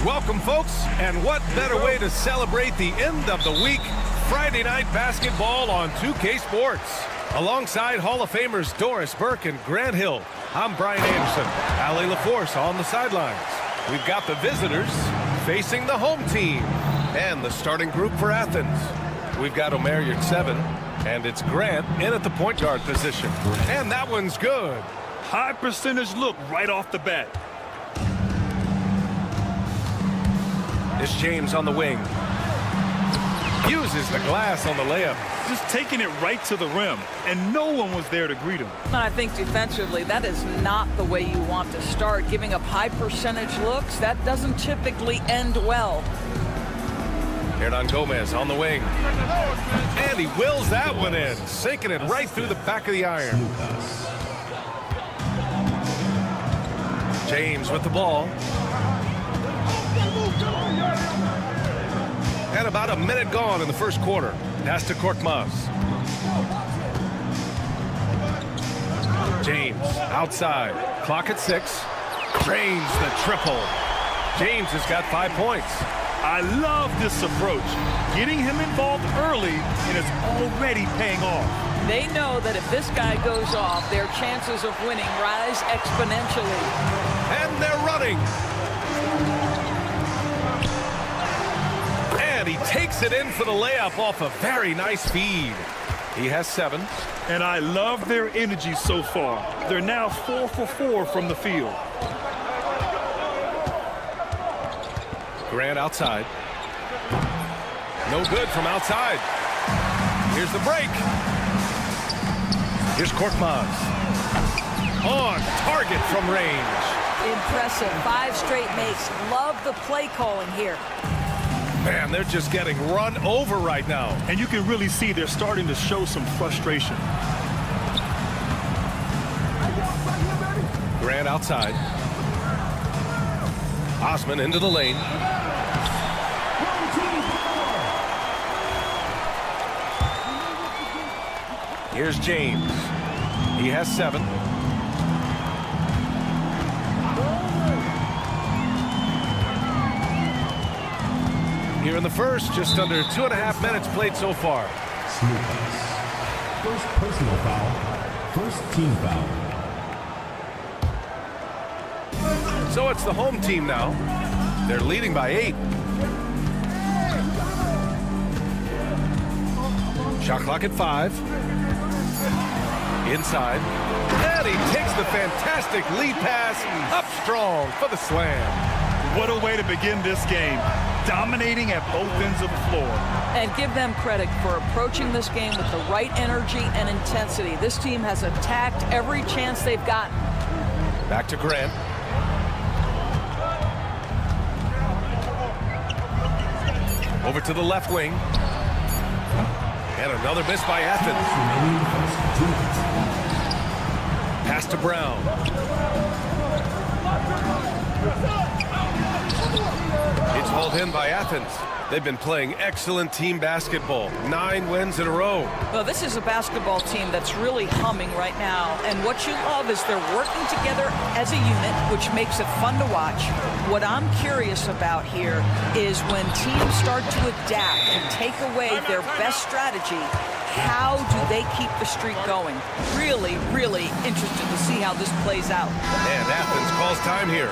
Welcome, folks, and what better way to celebrate the end of the week? Friday night basketball on 2K Sports. Alongside Hall of Famers Doris Burke and Grant Hill, I'm Brian Anderson. Ali LaForce on the sidelines. We've got the visitors facing the home team and the starting group for Athens. We've got Omer Yurtseven, and it's Grant in at the point guard position. And that one's good. High percentage look right off the bat. It's James on the wing. Uses the glass on the layup. Just taking it right to the rim, and no one was there to greet him. I think defensively, that is not the way you want to start. Giving up high percentage looks, that doesn't typically end well. Hernan Gomez on the wing. And he wills that one in, sinking it right through the back of the iron. James with the ball. And about a minute gone in the first quarter. Pass to Korkmaz. James outside. Clock at 6. Drains the triple. James has got 5 points. I love this approach. Getting him involved early, and it's already paying off. They know that if this guy goes off, their chances of winning rise exponentially. And they're running. And he takes it in for the layup off a very nice feed. He has 7. And I love their energy so far. They're now 4 for 4 from the field. Grant outside. No good from outside. Here's the break. Here's Korkmaz. On target from range. Impressive. 5 straight makes. Love the play calling here. Man, they're just getting run over right now. And you can really see they're starting to show some frustration. Grant outside. Osman into the lane. Here's James. He has 7. Here in the first, just under 2.5 minutes played so far. First personal foul. First team foul. So it's the home team now. They're leading by 8. Shot clock at 5. Inside. And he takes the fantastic lead pass up strong for the slam. What a way to begin this game. Dominating at both ends of the floor. And give them credit for approaching this game with the right energy and intensity. This team has attacked every chance they've gotten. Back to Grant. Over to the left wing. And another miss by Athens. Pass to Brown. It's hauled in by Athens. They've been playing excellent team basketball. 9 wins in a row. Well, this is a basketball team that's really humming right now. And what you love is they're working together as a unit, which makes it fun to watch. What I'm curious about here is when teams start to adapt and take away their best strategy, how do they keep the streak going? Really, really interested to see how this plays out. And Athens calls time here.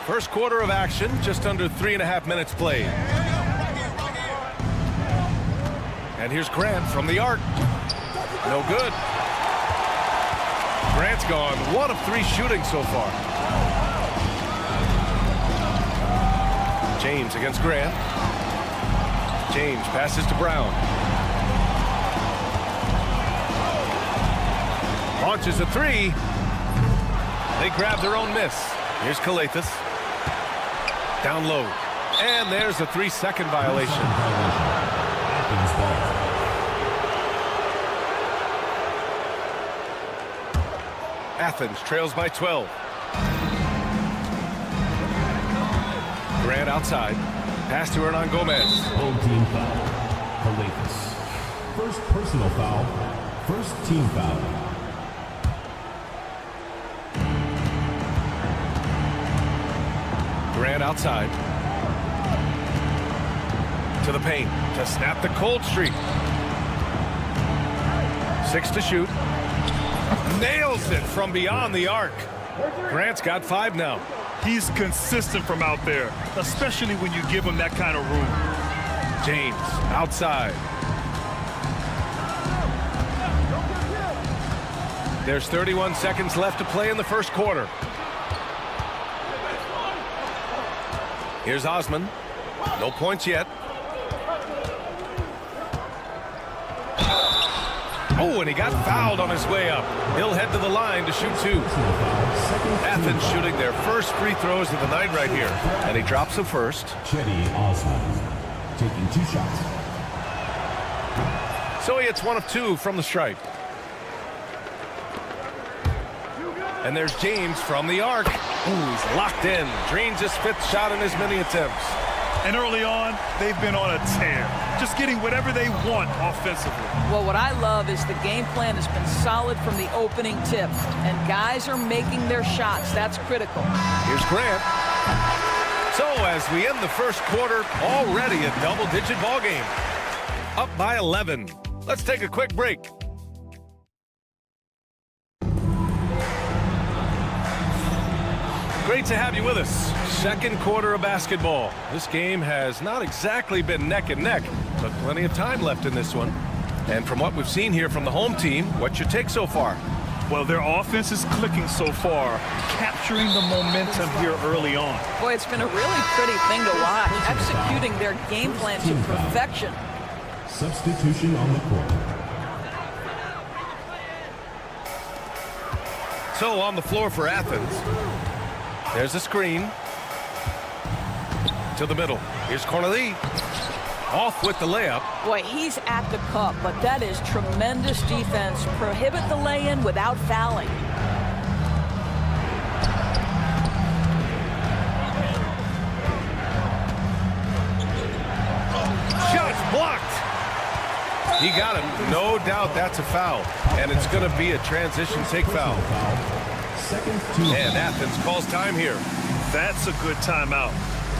First quarter of action, just under 3.5 minutes played. And here's Grant from the arc. No good. Grant's gone 1 of 3 shooting so far. James against Grant. James passes to Brown. Launches a 3. They grab their own miss. Here's Kalathis. Down low. And there's a 3-second violation. Athens ball. Athens trails by 12. Grant outside. Pass to Hernan Gomez. Home team foul. Kalathis. First personal foul. First team foul. Grant outside. To the paint to snap the cold streak. 6 to shoot. Nails it from beyond the arc. Grant's got 5 now. He's consistent from out there, especially when you give him that kind of room. James outside. There's 31 seconds left to play in the first quarter. Here's Osman. No points yet. Oh, and he got fouled on his way up. He'll head to the line to shoot 2. Athens shooting their first free throws of the night right here. And he drops the first. Cedi Osman taking 2 shots. So he hits 1 of 2 from the stripe. And there's James from the arc. Ooh, he's locked in. Drains his 5th shot in as many attempts. And early on, they've been on a tear, just getting whatever they want offensively. Well, what I love is the game plan has been solid from the opening tip, and guys are making their shots. That's critical. Here's Grant. So as we end the first quarter, already a double-digit ball game. Up by 11. Let's take a quick break. Great to have you with us. Second quarter of basketball. This game has not exactly been neck and neck, but plenty of time left in this one. And from what we've seen here from the home team, what's your take so far? Well, their offense is clicking so far, capturing the momentum here early on. Boy, it's been a really pretty thing to watch, executing their game plan to perfection. Substitution on the court. So on the floor for Athens. There's a screen. To the middle. Here's Corneli. Off with the layup. Boy, he's at the cup, but that is tremendous defense. Prohibit the lay-in without fouling. Shots blocked. He got him. No doubt that's a foul. And it's going to be a transition take foul. And Athens calls time here. That's a good timeout.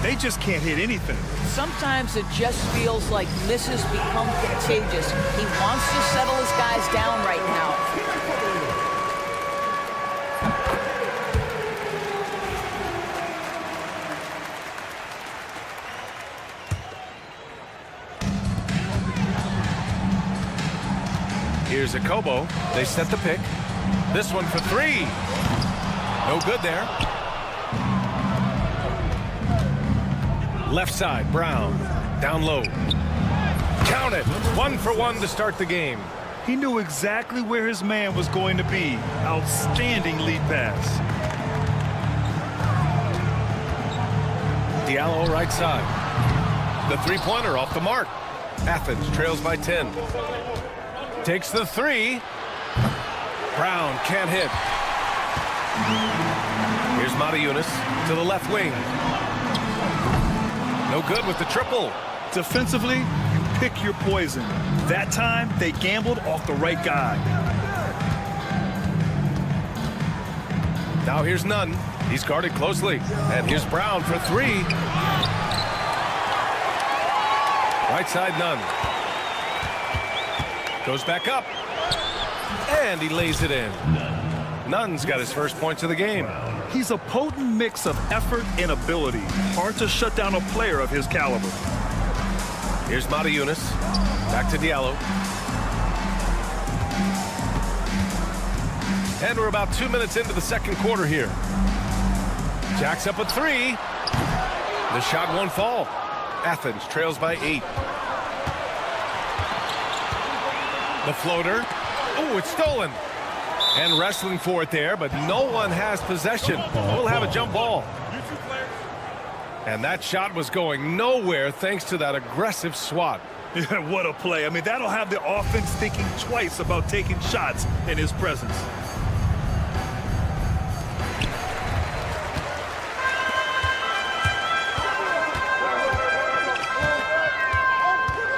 They just can't hit anything. Sometimes it just feels like misses become contagious. He wants to settle his guys down right now. Here's Akobo. They set the pick. This one for 3. No good there. Left side, Brown. Down low. Count it. 1 for 1 to start the game. He knew exactly where his man was going to be. Outstanding lead pass. Diallo right side. The three-pointer off the mark. Athens trails by 10. Takes the 3. Brown can't hit. Here's Mata-Yunis to the left wing. No good with the triple. Defensively, you pick your poison. That time, they gambled off the right guy. Now here's Nunn. He's guarded closely. And here's Brown for 3. Right side, Nunn. Goes back up. And he lays it in. Nunn's got his first points of the game. He's a potent mix of effort and ability. Hard to shut down a player of his caliber. Here's Mata-Yunus. Back to Diallo. And we're about 2 minutes into the second quarter here. Jacks up a three. The shot won't fall. Athens trails by 8. The floater. Oh, it's stolen. And wrestling for it there, but no one has possession. We'll have a jump ball. And that shot was going nowhere thanks to that aggressive swat. Yeah, what a play. I mean, that'll have the offense thinking twice about taking shots in his presence.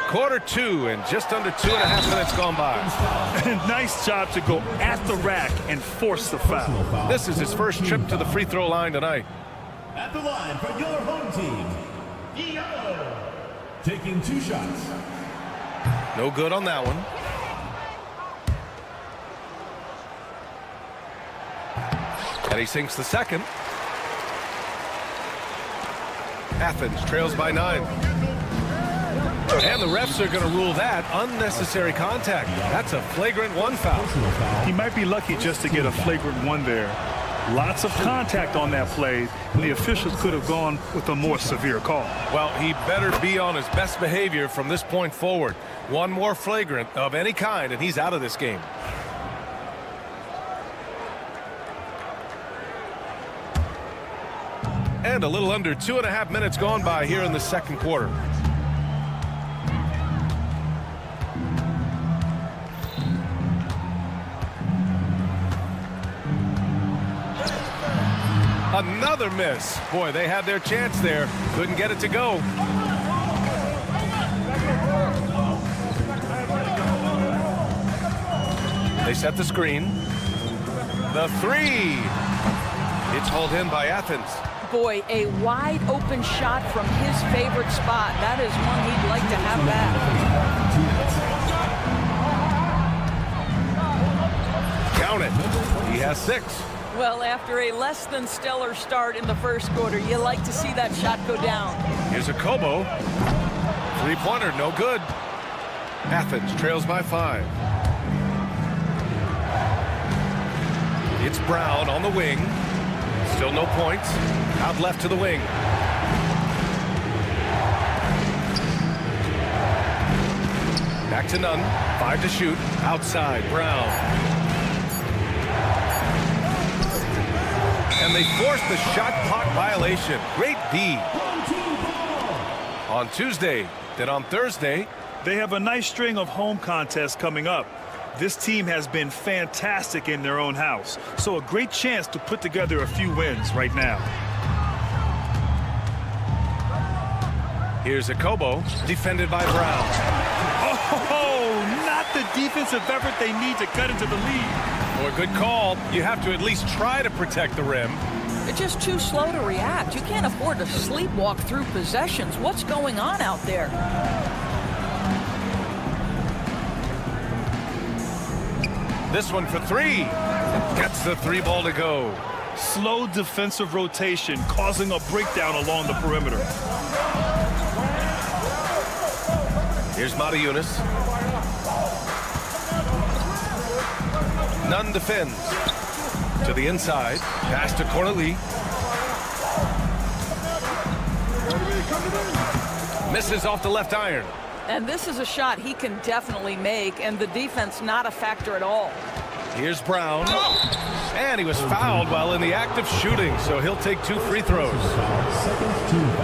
Quarter 2 and just under 2.5 minutes gone by. Nice job to go at the rack and force the foul. This is his first trip to the free throw line tonight. At the line for your home team, Diallo. Taking 2 shots. No good on that one. And he sinks the second. Athens trails by 9. And the refs are going to rule that unnecessary contact. That's a flagrant 1 foul. He might be lucky just to get a flagrant 1 there. Lots of contact on that play, and the officials could have gone with a more severe call. Well, he better be on his best behavior from this point forward. One more flagrant of any kind, and he's out of this game. And a little under 2.5 minutes gone by here in the second quarter. Another miss. Boy, they had their chance there. Couldn't get it to go. They set the screen. The three. It's hauled in by Athens. Boy, a wide open shot from his favorite spot. That is one he'd like to have back. Count it. He has 6. Well, after a less than stellar start in the first quarter, you like to see that shot go down. Here's a Kobo. 3-pointer, no good. Athens trails by 5. It's Brown on the wing. Still no points. Out left to the wing. Back to Nunn. 5 to shoot. Outside, Brown. And they forced the shot clock violation. Great D. On Tuesday, then on Thursday. They have a nice string of home contests coming up. This team has been fantastic in their own house, so a great chance to put together a few wins right now. Here's a Kobo, defended by Brown. Oh, not the defensive effort they need to cut into the lead. Boy, good call. You have to at least try to protect the rim. They're just too slow to react. You can't afford to sleepwalk through possessions. What's going on out there? This one for 3. Gets the 3 ball to go. Slow defensive rotation causing a breakdown along the perimeter. Here's Mata-Yunus. Nunn defends. To the inside. Pass to Corneli. Misses off the left iron. And this is a shot he can definitely make, and the defense not a factor at all. Here's Brown. And he was fouled while in the act of shooting, so he'll take 2 free throws.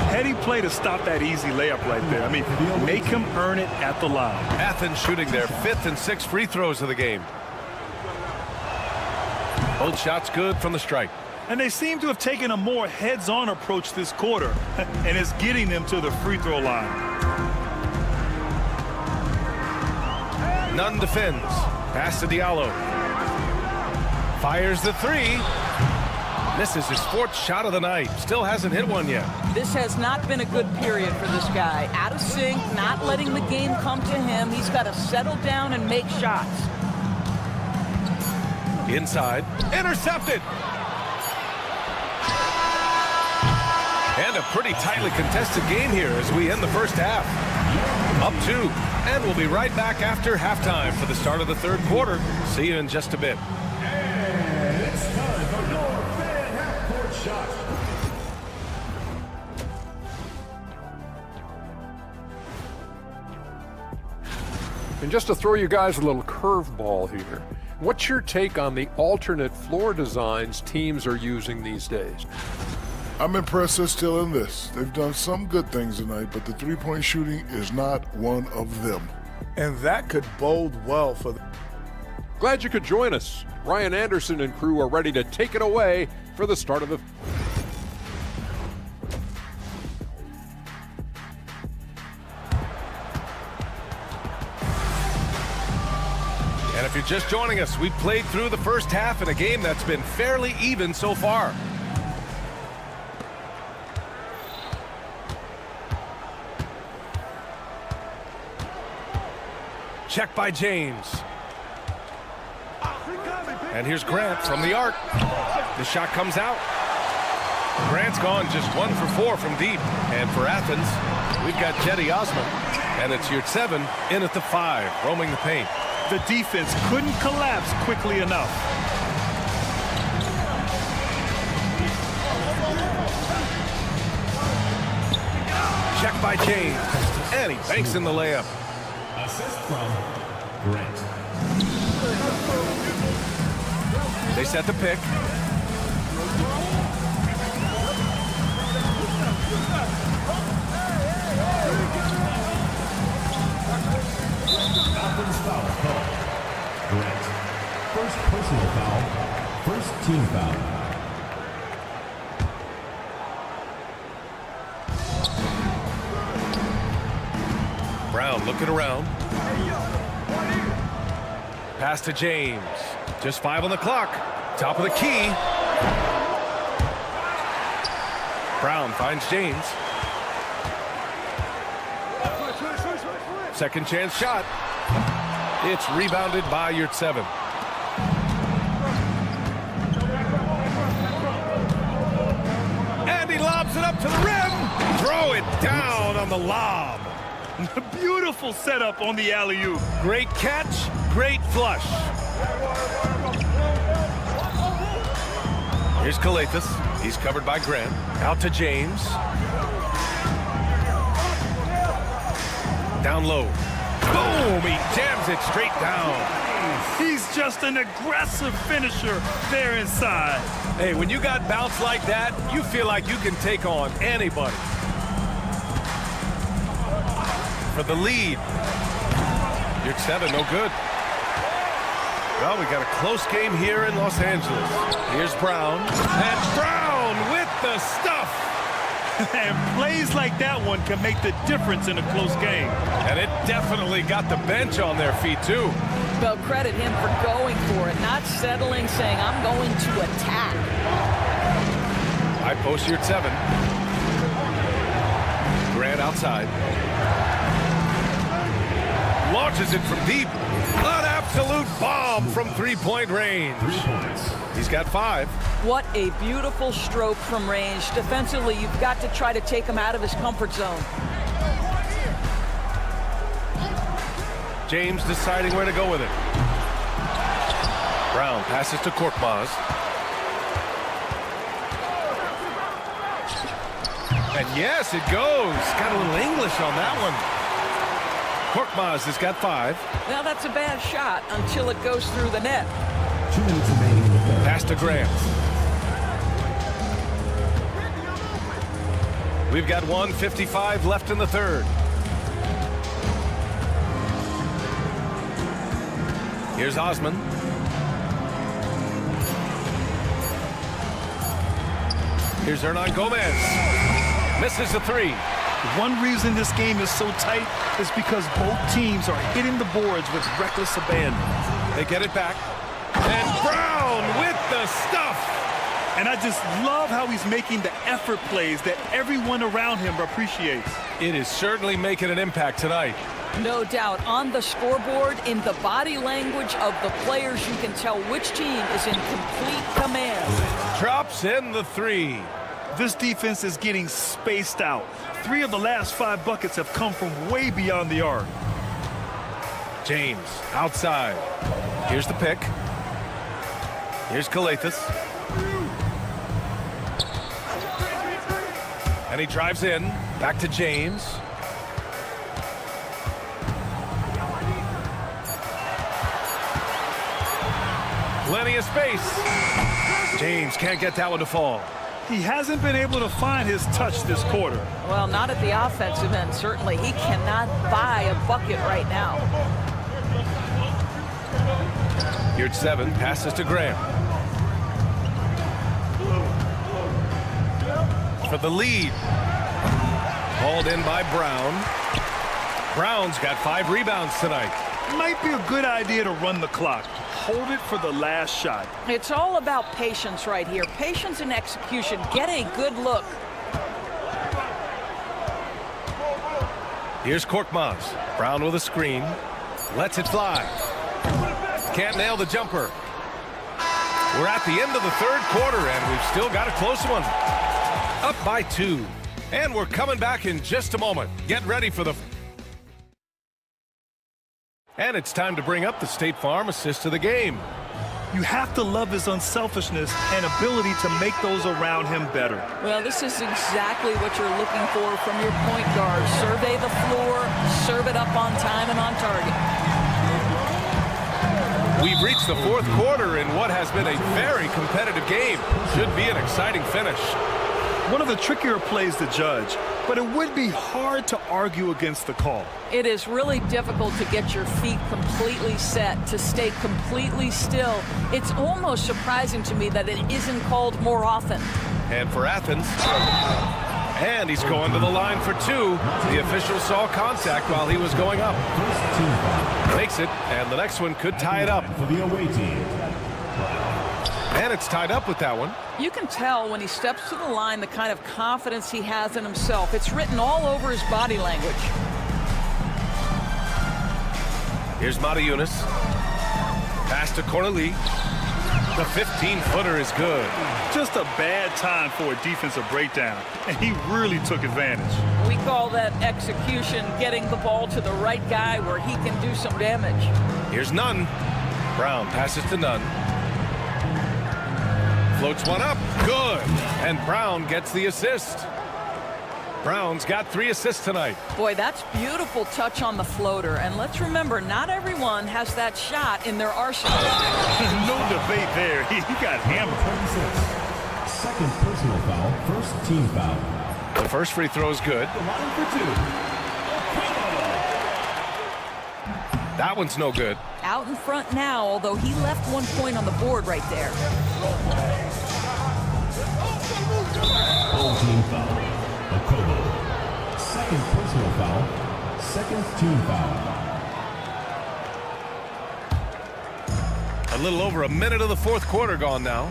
Heady play to stop that easy layup right there. I mean, make him earn it at the line. Athens shooting their 5th and 6th free throws of the game. Both shots good from the strike. And they seem to have taken a more heads-on approach this quarter, and it's getting them to the free throw line. Nunn defends. Pass to Diallo. Fires the 3. Misses his 4th shot of the night. Still hasn't hit one yet. This has not been a good period for this guy. Out of sync, not letting the game come to him. He's got to settle down and make shots. Inside. Intercepted. And a pretty tightly contested game here as we end the first half. Up 2. And we'll be right back after halftime for the start of the third quarter. See you in just a bit. And it's time for your fan half-court shot. And just to throw you guys a little curveball here, what's your take on the alternate floor designs teams are using these days? I'm impressed they're still in this. They've done some good things tonight, but the three-point shooting is not one of them. And that could bode well for them. Glad you could join us. Ryan Anderson and crew are ready to take it away for the start of the... And if you're just joining us, we've played through the first half in a game that's been fairly even so far. Check by James. And here's Grant from the arc. The shot comes out. Grant's gone just 1 for 4 from deep. And for Athens, we've got Jetty Osman. And it's Yurtseven in at the 5, roaming the paint. The defense couldn't collapse quickly enough. Check by James. And he banks in the layup. Assist from Grant. They set the pick. Athens foul call. Grant. First personal foul. First team foul. Brown looking around. Pass to James. Just 5 on the clock. Top of the key. Brown finds James. Second chance shot. It's rebounded by Yurtseven. And he lobs it up to the rim. Throw it down on the lob. Beautiful setup on the alley-oop. Great catch, great flush. Here's Kalathis. He's covered by Grant. Out to James. Down low. Boom! He jams it straight down. He's just an aggressive finisher there inside. Hey, when you got bounce like that, you feel like you can take on anybody. For the lead. Yurtseven, no good. Well, we got a close game here in Los Angeles. Here's Brown. And Brown with the stuff. And plays like that one can make the difference in a close game. And it definitely got the bench on their feet, too. Well, credit him for going for it, not settling, saying, I'm going to attack. High post Yurtseven. Grant outside. Launches it from deep. An absolute bomb from three-point range. 3 points. He's got 5. What a beautiful stroke from range. Defensively, you've got to try to take him out of his comfort zone. James deciding where to go with it. Brown passes to Korkmaz. And yes, it goes. Got a little English on that one. Korkmaz has got 5. Now that's a bad shot until it goes through the net. 2 minutes remaining in the third. Pass to Grant. We've got 1:55 left in the third. Here's Osman. Here's Hernan Gomez. Misses the 3. One reason this game is so tight is because both teams are hitting the boards with reckless abandon. They get it back. And Brown with the stuff. And I just love how he's making the effort plays that everyone around him appreciates. It is certainly making an impact tonight. No doubt. On the scoreboard, in the body language of the players, you can tell which team is in complete command. Drops in the 3. This defense is getting spaced out. 3 of the last 5 buckets have come from way beyond the arc. James outside. Here's the pick. Here's Calathes. And he drives in. Back to James. Plenty of space. James can't get that one to fall. He hasn't been able to find his touch this quarter. Well, not at the offensive end, certainly. He cannot buy a bucket right now. Here's 7. Passes to Graham. For the lead. Hauled in by Brown. Brown's got 5 rebounds tonight. Might be a good idea to run the clock. Hold it for the last shot. It's all about patience right here. Patience and execution. Get a good look. Here's Korkmaz. Brown with a screen. Lets it fly. Can't nail the jumper. We're at the end of the 3rd quarter, and we've still got a close one. Up by 2. And we're coming back in just a moment. Get ready for the... And it's time to bring up the State Farm assist of the game. You have to love his unselfishness and ability to make those around him better. Well, this is exactly what you're looking for from your point guard. Survey the floor, serve it up on time and on target. We've reached the 4th quarter in what has been a very competitive game. Should be an exciting finish. One of the trickier plays to judge, but it would be hard to argue against the call. It is really difficult to get your feet completely set, to stay completely still. It's almost surprising to me that it isn't called more often. And for Athens, and he's going to the line for 2. The official saw contact while he was going up. Makes it, and the next one could tie it up. For the away team. And it's tied up with that one. You can tell when he steps to the line the kind of confidence he has in himself. It's written all over his body language. Here's Matajunas. Pass to Corneli. The 15-footer is good. Just a bad time for a defensive breakdown, and he really took advantage. We call that execution, getting the ball to the right guy where he can do some damage. Here's Nunn. Brown passes to Nunn. Floats one up. Good. And Brown gets the assist. Brown's got 3 assists tonight. Boy, that's beautiful touch on the floater. And let's remember, not everyone has that shot in their arsenal. No debate there. He got hammered. 26. Second personal foul. First team foul. The first free throw is good. The line for 2. That one's no good. Out in front now, although he left 1 point on the board right there. Full team foul. Okobo. Second personal foul. Second team foul. A little over a minute of the 4th quarter gone now.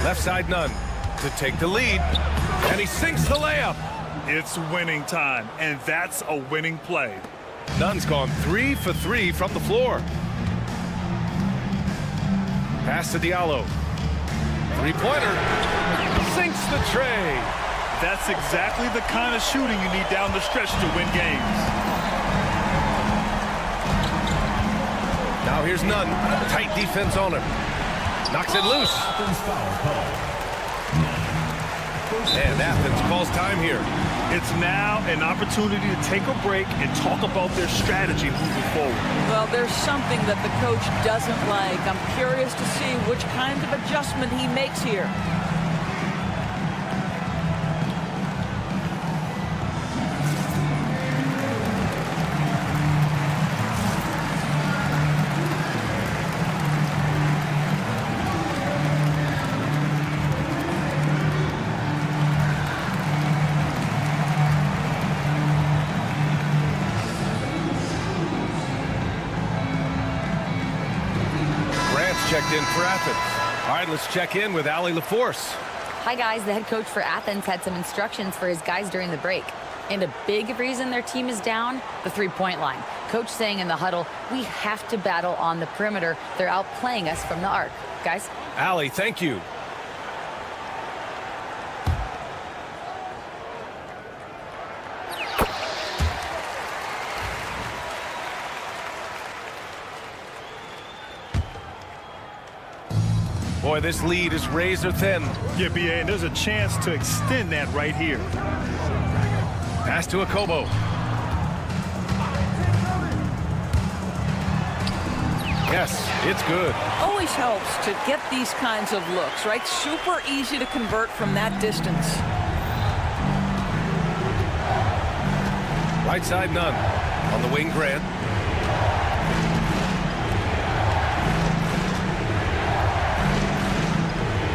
Left side Nunn to take the lead. And he sinks the layup. It's winning time, and that's a winning play. Nunn's gone 3 for 3 from the floor. Pass to Diallo. 3-pointer. Sinks the tray. That's exactly the kind of shooting you need down the stretch to win games. Now here's Nunn. Tight defense on him. Knocks it loose. And Athens calls time here. It's now an opportunity to take a break and talk about their strategy moving forward. Well, there's something that the coach doesn't like. I'm curious to see which kind of adjustment he makes here. Checked in for Athens. All right, let's check in with Allie LaForce. Hi, guys. The head coach for Athens had some instructions for his guys during the break. And a big reason their team is down, the three-point line. Coach saying in the huddle, we have to battle on the perimeter. They're outplaying us from the arc. Guys? Allie, thank you. Boy, this lead is razor thin. Yeah, BA, and there's a chance to extend that right here. Pass to Akobo. Yes, it's good. Always helps to get these kinds of looks, right? Super easy to convert from that distance. Right side, none. On the wing, Grant.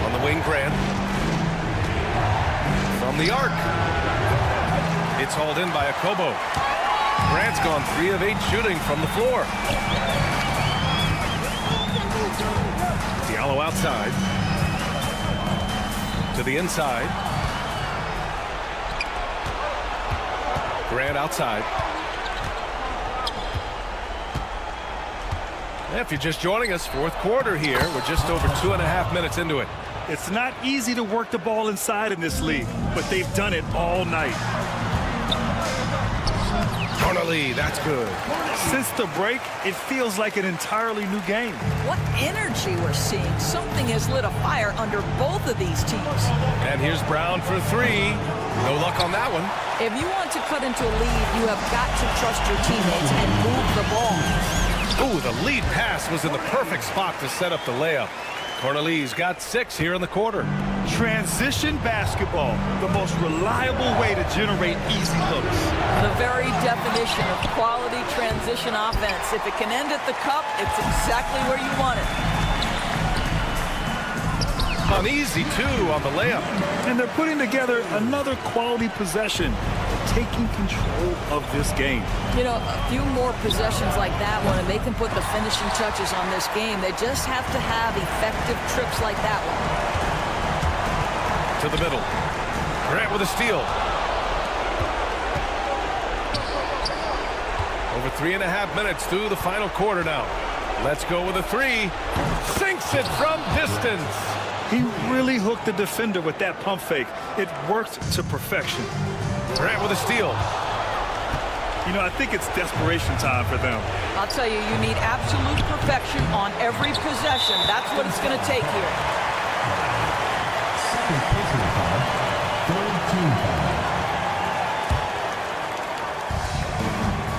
On the wing, Grant. From the arc. It's hauled in by Akobo. Grant's gone 3 of 8 shooting from the floor. Diallo outside. To the inside. Grant outside. If you're just joining us, fourth quarter here. We're just over 2.5 minutes into it. It's not easy to work the ball inside in this league, but they've done it all night. Lee, that's good. Since the break, it feels like an entirely new game. What energy we're seeing. Something has lit a fire under both of these teams. And here's Brown for 3. No luck on that one. If you want to cut into a lead, you have got to trust your teammates and move the ball. Ooh, the lead pass was in the perfect spot to set up the layup. Corneli's got 6 here in the quarter. Transition basketball, the most reliable way to generate easy looks. The very definition of quality transition offense. If it can end at the cup, it's exactly where you want it. Uneasy, too, on the layup. And they're putting together another quality possession, taking control of this game. You know, a few more possessions like that one, and they can put the finishing touches on this game. They just have to have effective trips like that one. To the middle. Grant with a steal. Over 3.5 minutes through the final quarter now. Let's go with a 3. Sinks it from distance. He really hooked the defender with that pump fake. It worked to perfection. Grant with a steal. You know, I think it's desperation time for them. I'll tell you, you need absolute perfection on every possession. That's what it's going to take here. Second personal foul. Third team foul.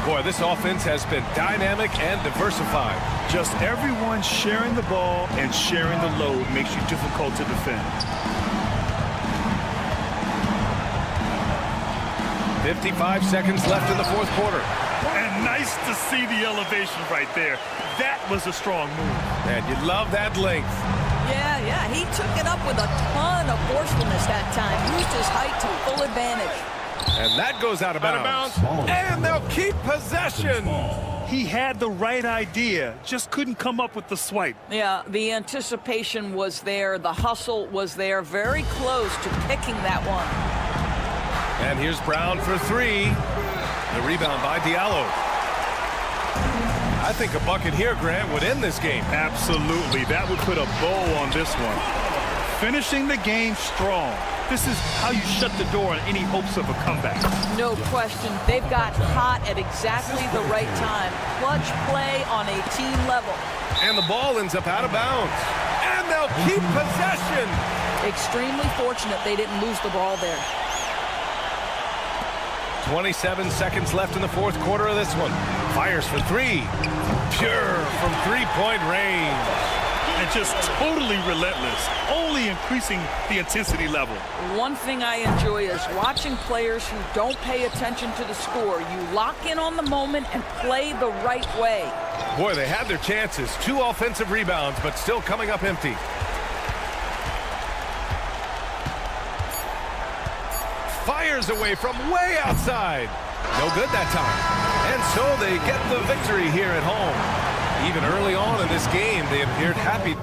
Boy, this offense has been dynamic and diversified. Just everyone sharing the ball and sharing the load makes you difficult to defend. 55 seconds left in the fourth quarter. And nice to see the elevation right there. That was a strong move. And you love that length. Yeah, he took it up with a ton of forcefulness that time. Used his height to full advantage. And that goes out of bounds. And they'll keep possession. He had the right idea, just couldn't come up with the swipe. Yeah, the anticipation was there. The hustle was there. Very close to picking that one. And here's Brown for 3. The rebound by Diallo. I think a bucket here, Grant, would end this game. Absolutely. That would put a bow on this one. Finishing the game strong. This is how you shut the door on any hopes of a comeback. No question. They've got hot at exactly the right time. Clutch play on a team level. And the ball ends up out of bounds. And they'll keep possession. Extremely fortunate they didn't lose the ball there. 27 seconds left in the fourth quarter of this one. Fires for 3. Pure from three-point range. And just totally relentless, only increasing the intensity level. One thing I enjoy is watching players who don't pay attention to the score. You lock in on the moment and play the right way. Boy, they had their chances. 2 offensive rebounds, but still coming up empty. Fires away from way outside. No good that time. And so they get the victory here at home. Even early on in this game, they appeared happy.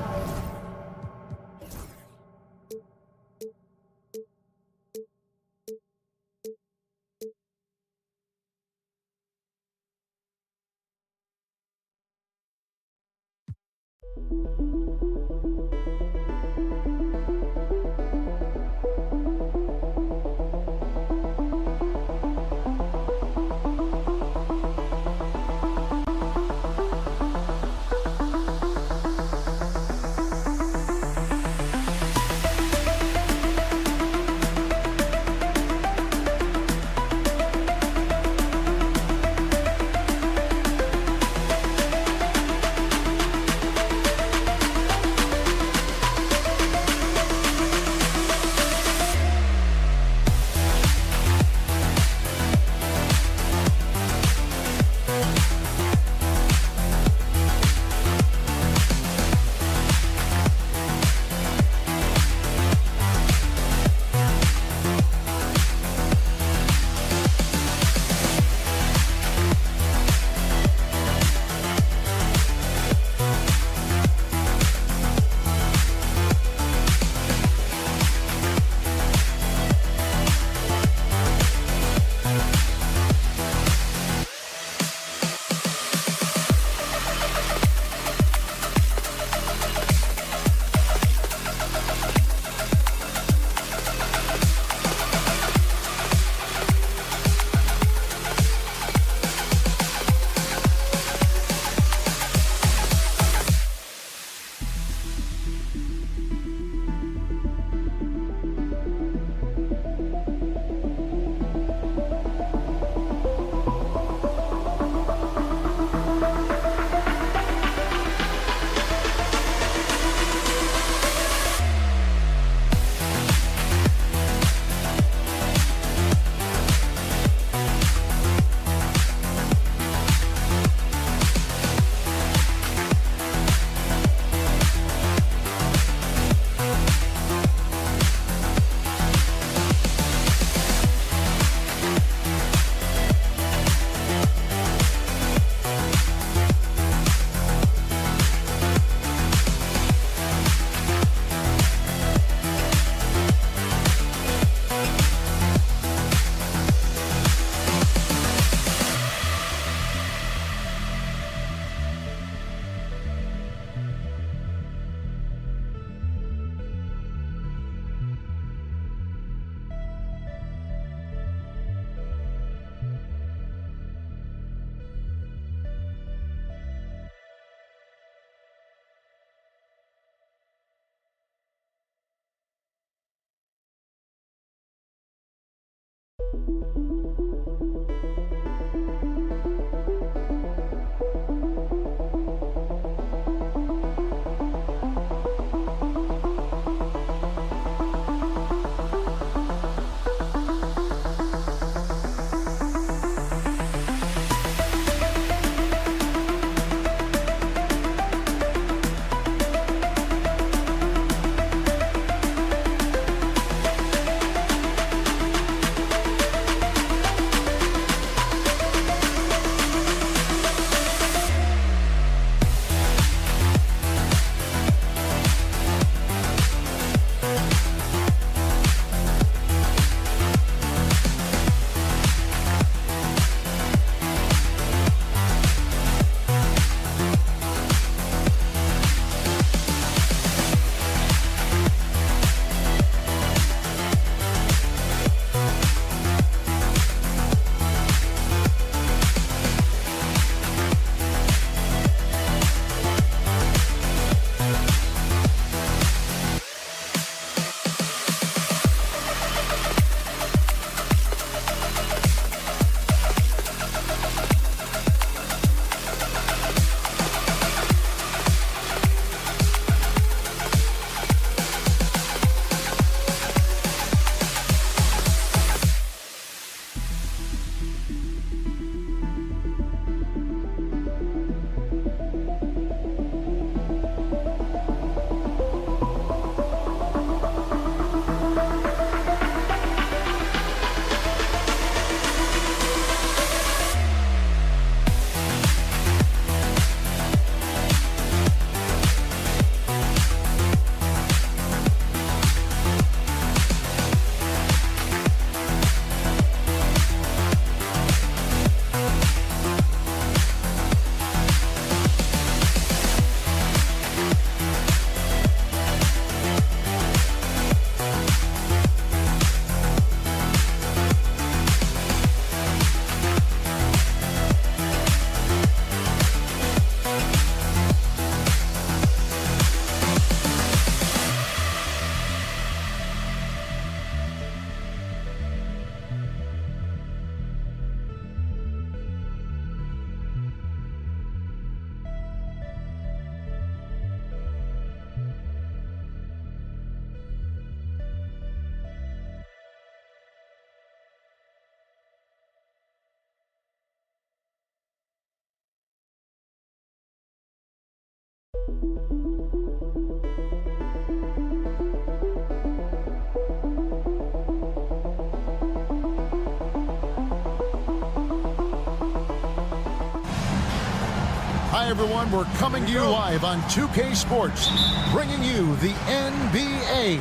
Hi, everyone. We're coming to you live on 2K Sports, bringing you the NBA.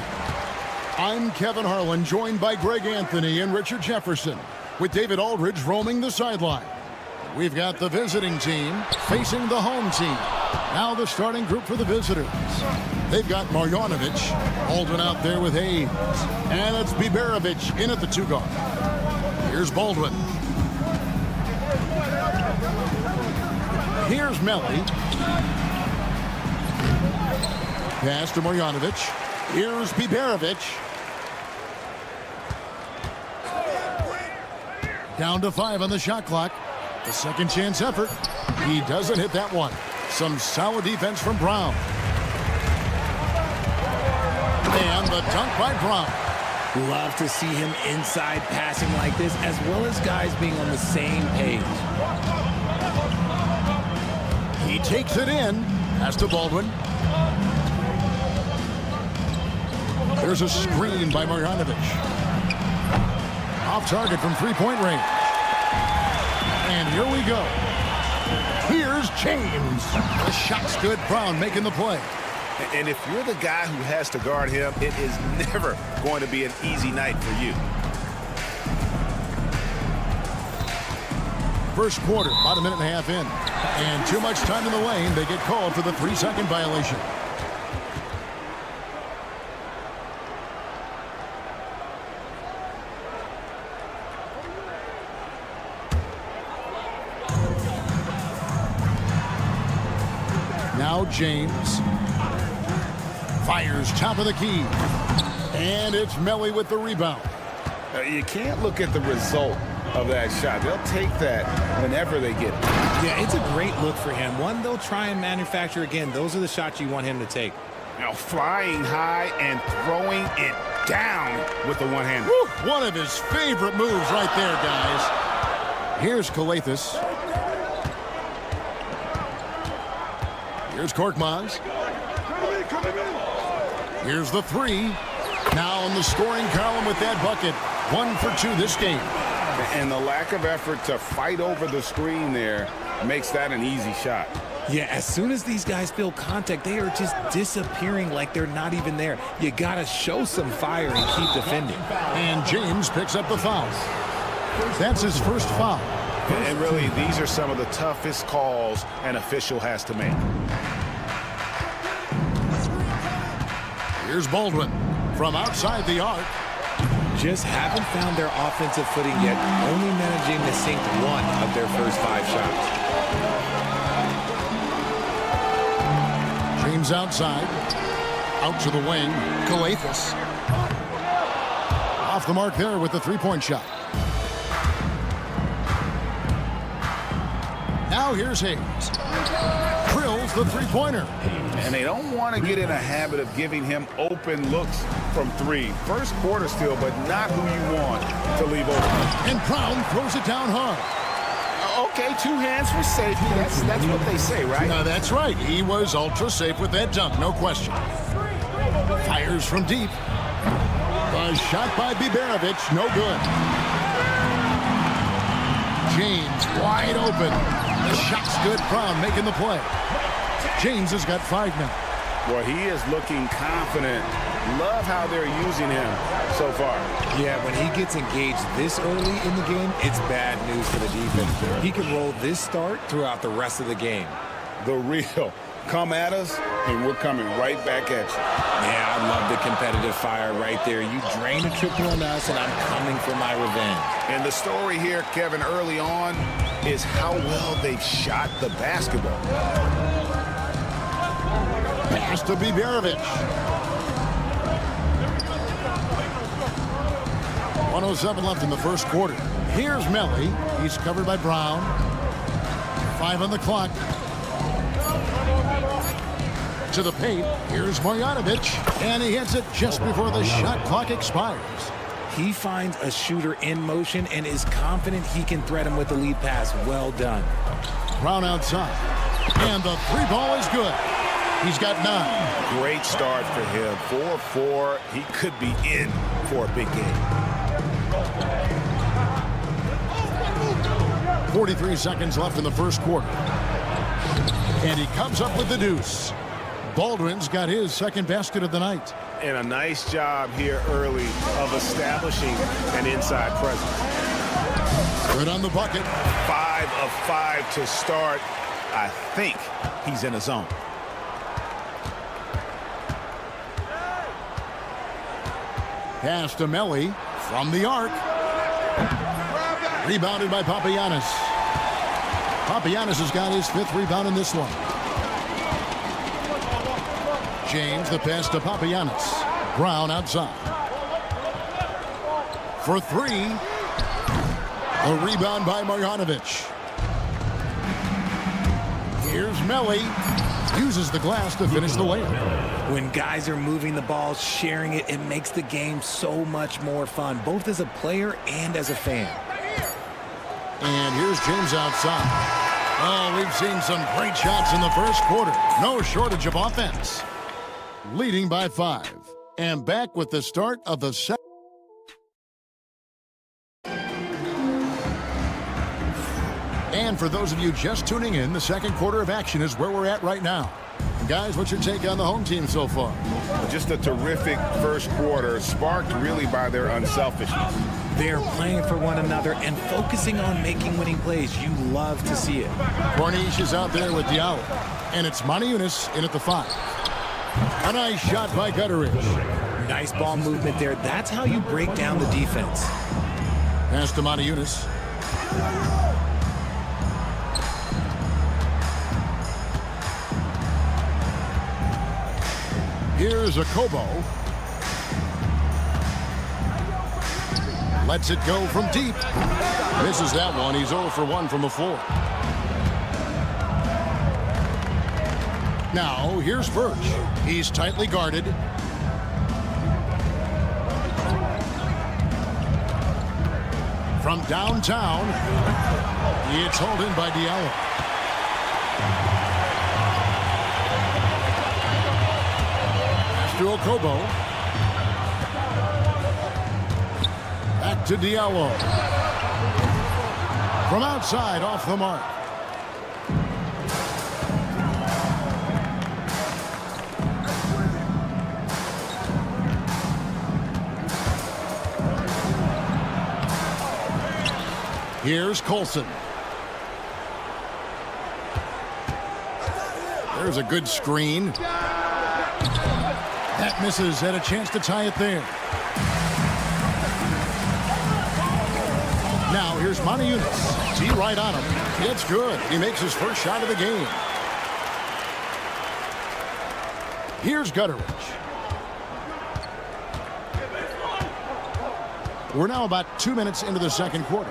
I'm Kevin Harlan, joined by Greg Anthony and Richard Jefferson, with David Aldridge roaming the sideline. We've got the visiting team facing the home team. Now the starting group for the visitors. They've got Marjanovic, Baldwin out there with Hayes, and it's Biberovic in at the 2 guard. Here's Baldwin. Here's Melly. Pass to Marjanovic. Here's Biberovic. Down to 5 on the shot clock. The second chance effort. He doesn't hit that one. Some solid defense from Brown. And the dunk by Brown. Love to see him inside passing like this, as well as guys being on the same page. He takes it in. Pass to Baldwin. There's a screen by Marjanovic. Off target from three-point range. And here we go. Here's James. The shot's good. Brown making the play. And if you're the guy who has to guard him, it is never going to be an easy night for you. First quarter, about a minute and a half in. And too much time in the lane. They get called for the 3-second violation. Now James fires top of the key. And it's Melly with the rebound. You can't look at the result of that shot. They'll take that whenever they get it. Yeah, it's a great look for him. One they'll try and manufacture again. Those are the shots you want him to take. Now flying high and throwing it down with the one hand. One of his favorite moves right there, guys. Here's Kalathis. Here's Korkmaz. Here's the three. Now in the scoring column with that bucket. 1 for 2 this game. And the lack of effort to fight over the screen there makes that an easy shot. Yeah, as soon as these guys feel contact, they are just disappearing like they're not even there. You got to show some fire and keep defending. And James picks up the foul. That's his first foul. And really, these are some of the toughest calls an official has to make. Here's Baldwin from outside the arc. Just haven't found their offensive footing yet, only managing to sink 1 of their first 5 shots. James outside. Out to the wing. Kalathis. Off the mark there with the three-point shot. Now here's Hayes. Drills the three-pointer. And they don't want to get in a habit of giving him open looks from 3. First quarter still, but not who you want to leave open. And Brown throws it down hard. Okay, 2 hands for safety. That's what they say, right? No, that's right. He was ultra safe with that dunk, no question. Fires from deep. A shot by Biberovic, no good. James wide open. The shot's good. Brown making the play. James has got 5 now. Well, he is looking confident. Love how they're using him so far. Yeah, when he gets engaged this early in the game, it's bad news for the defense. He can roll this start throughout the rest of the game. The real come at us, and we're coming right back at you. Yeah, I love the competitive fire right there. You drain a triple on us, and I'm coming for my revenge. And the story here, Kevin, early on is how well they've shot the basketball. Pass to Biberovic. 1:07 left in the first quarter. Here's Melly. He's covered by Brown. 5 on the clock. To the paint. Here's Marjanovic. And he hits it just before the shot clock expires. He finds a shooter in motion and is confident he can threat him with the lead pass. Well done. Brown outside. And the 3 ball is good. He's got 9. Great start for him. 4-4. He could be in for a big game. 43 seconds left in the first quarter. And he comes up with the deuce. Baldwin's got his second basket of the night. And a nice job here early of establishing an inside presence. Good on the bucket. 5 of 5 to start. I think he's in a zone. Pass to Melly from the arc. Rebounded by Papagiannis. Papagiannis has got his 5th rebound in this one. James, the pass to Papagiannis. Brown outside. For 3. A rebound by Marjanovic. Here's Melly. Uses the glass to finish the layup. When guys are moving the ball, sharing it, it makes the game so much more fun, both as a player and as a fan. And here's James outside. Oh, we've seen some great shots in the first quarter. No shortage of offense. Leading by 5. And back with the start of the second. And for those of you just tuning in, the second quarter of action is where we're at right now. And guys, what's your take on the home team so far? Just a terrific first quarter, sparked really by their unselfishness. They're playing for one another and focusing on making winning plays. You love to see it. Corniche is out there with Diallo. And it's Moniunas in at the 5. A nice shot by Gutteridge. Nice ball movement there. That's how you break down the defense. Pass to Moniunas. Here's a Kobo. Lets it go from deep. Misses that one. He's 0 for 1 from the floor. Now, here's Birch. He's tightly guarded. From downtown, it's hauled in by Diallo. To Okobo. Back to Diallo. From outside, off the mark. Here's Colson. There's a good screen. That misses. Had a chance to tie it there. Now here's Monaco. Tee right on him. It's good. He makes his first shot of the game. Here's Gutteridge. We're now about 2 minutes into the second quarter.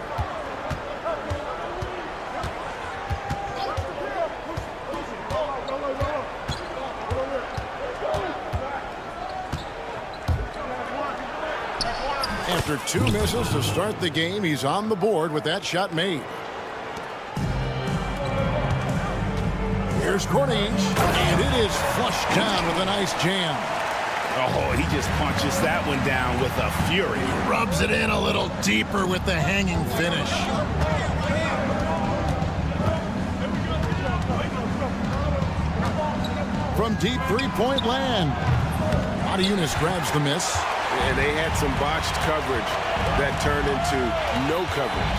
After 2 misses to start the game, he's on the board with that shot made. Here's Corniche, and it is flushed down with a nice jam. Oh, he just punches that one down with a fury. He rubs it in a little deeper with the hanging finish. From deep three-point land. Monaco grabs the miss. And they had some botched coverage that turned into no coverage.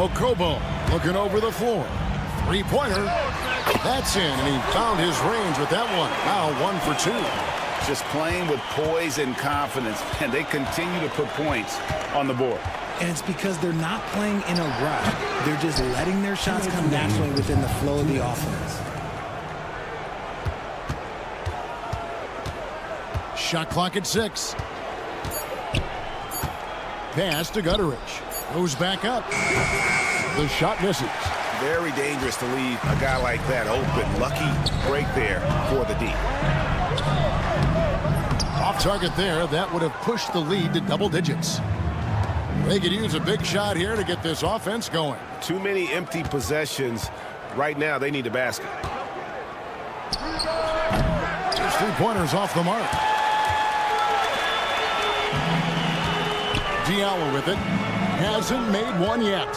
Okobo looking over the floor. Three-pointer. That's in, and he found his range with that one. Now 1 for 2. Just playing with poise and confidence, and they continue to put points on the board. And it's because they're not playing in a rush. They're just letting their shots come naturally within the flow of the offense. Shot clock at 6. Pass to Gutteridge. Goes back up. The shot misses. Very dangerous to leave a guy like that open. Lucky break there for the D. Off target there. That would have pushed the lead to double digits. They could use a big shot here to get this offense going. Too many empty possessions. Right now, they need a basket. There's 3-pointers off the mark. Diallo with it. Hasn't made one yet.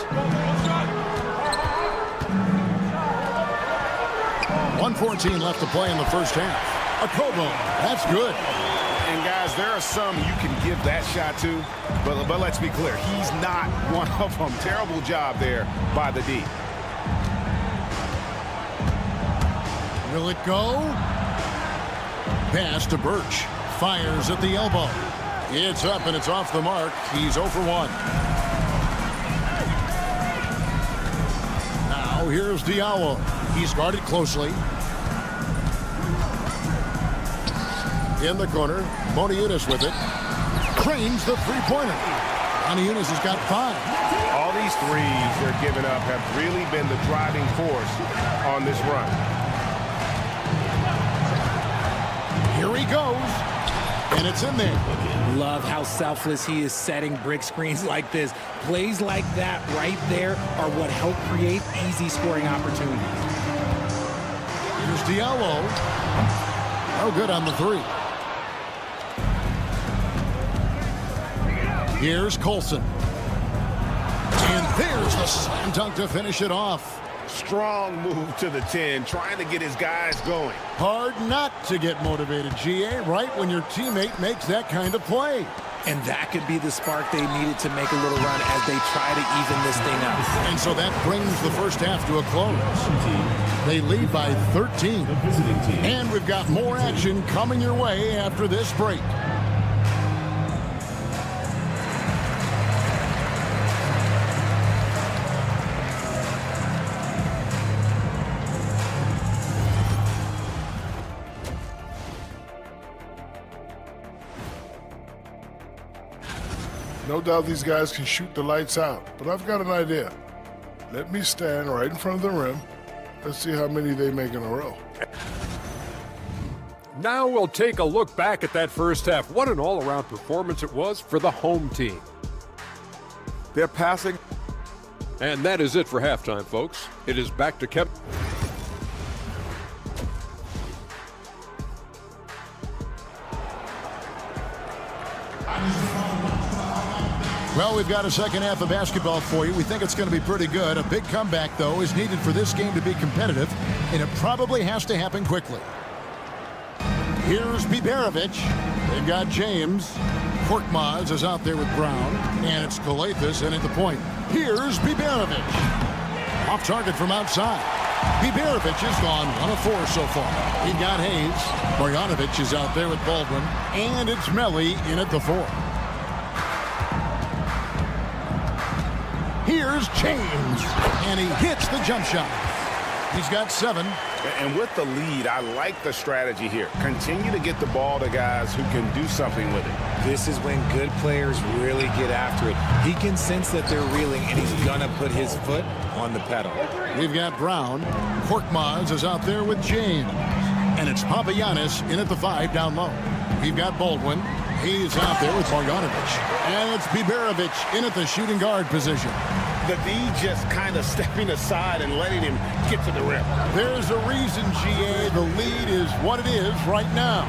1:14 left to play in the first half. Okobo, that's good. And guys, there are some you can give that shot to, but let's be clear, he's not one of them. Terrible job there by the D. Will it go? Pass to Birch. Fires at the elbow. It's up and it's off the mark. He's 0 for 1. Now here's Diallo. He's guarded closely. In the corner, Moniunas with it. Cranes the three-pointer. Moniunas has got 5. All these threes they're giving up have really been the driving force on this run. Here he goes. And it's in there. Love how selfless he is setting brick screens like this. Plays like that right there are what help create easy scoring opportunities. Here's Diallo. No good on the 3. Here's Colson. And there's the slam dunk to finish it off. Strong move to the 10, trying to get his guys going. Hard not to get motivated, GA, right when your teammate makes that kind of play. And that could be the spark they needed to make a little run as they try to even this thing up. And so that brings the first half to a close. They lead by 13. And we've got more action coming your way after this break. No doubt these guys can shoot the lights out, but I've got an idea. Let me stand right in front of the rim. Let's see how many they make in a row. Now we'll take a look back at that first half. What an all-around performance it was for the home team. They're passing. And that is it for halftime, folks. It is back to Kevin. Well, we've got a second half of basketball for you. We think it's going to be pretty good. A big comeback, though, is needed for this game to be competitive, and it probably has to happen quickly. Here's Biberovic. They've got James. Korkmaz is out there with Brown, and it's Kalathis in at the point. Here's Biberovic. Off target from outside. Biberovic has gone 1 of 4 so far. He got Hayes. Marjanovic is out there with Baldwin, and it's Melli in at the 4. Here's James, and he hits the jump shot. He's got 7. And with the lead, I like the strategy here. Continue to get the ball to guys who can do something with it. This is when good players really get after it. He can sense that they're reeling, and he's going to put his foot on the pedal. We've got Brown. Korkmaz is out there with James. And it's Papagiannis in at the 5 down low. We've got Baldwin. He's out there with Marjanovic. And it's Biberovic in at the shooting guard position. The D just kind of stepping aside and letting him get to the rim. There's a reason, GA, the lead is what it is right now.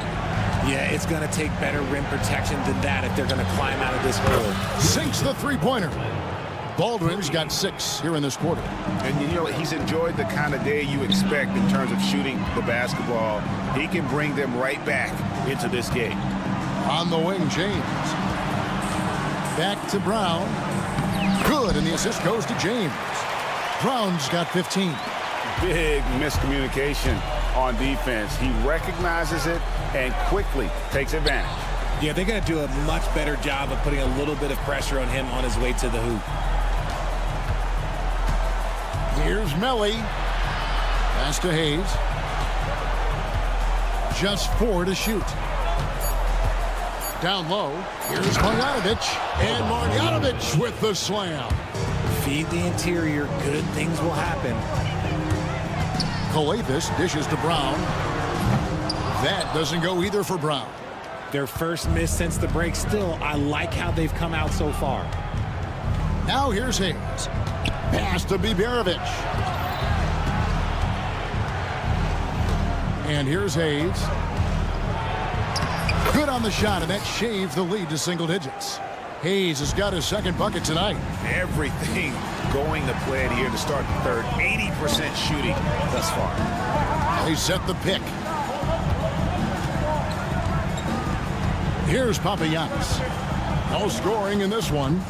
Yeah, it's going to take better rim protection than that if they're going to climb out of this hole. Sinks the three-pointer. Baldwin's got 6 here in this quarter. And you know, he's enjoyed the kind of day you expect in terms of shooting the basketball. He can bring them right back into this game. On the wing, James. Back to Brown. Good, and the assist goes to James. Brown's got 15. Big miscommunication on defense. He recognizes it and quickly takes advantage. Yeah, they're going to do a much better job of putting a little bit of pressure on him on his way to the hoop. Here's Melli. Pass to Hayes. Just 4 to shoot. Down low. Here's Marjanovic. And Marjanovic with the slam. Feed the interior. Good things will happen. Kalathis dishes to Brown. That doesn't go either for Brown. Their first miss since the break. Still, I like how they've come out so far. Now here's Hayes. Pass to Biberovic. And here's Hayes. Good on the shot, and that shaves the lead to single digits. Hayes has got his second bucket tonight. Everything going to plan here to start the third. 80% shooting thus far. They set the pick. Here's Papagiannis. No scoring in this one.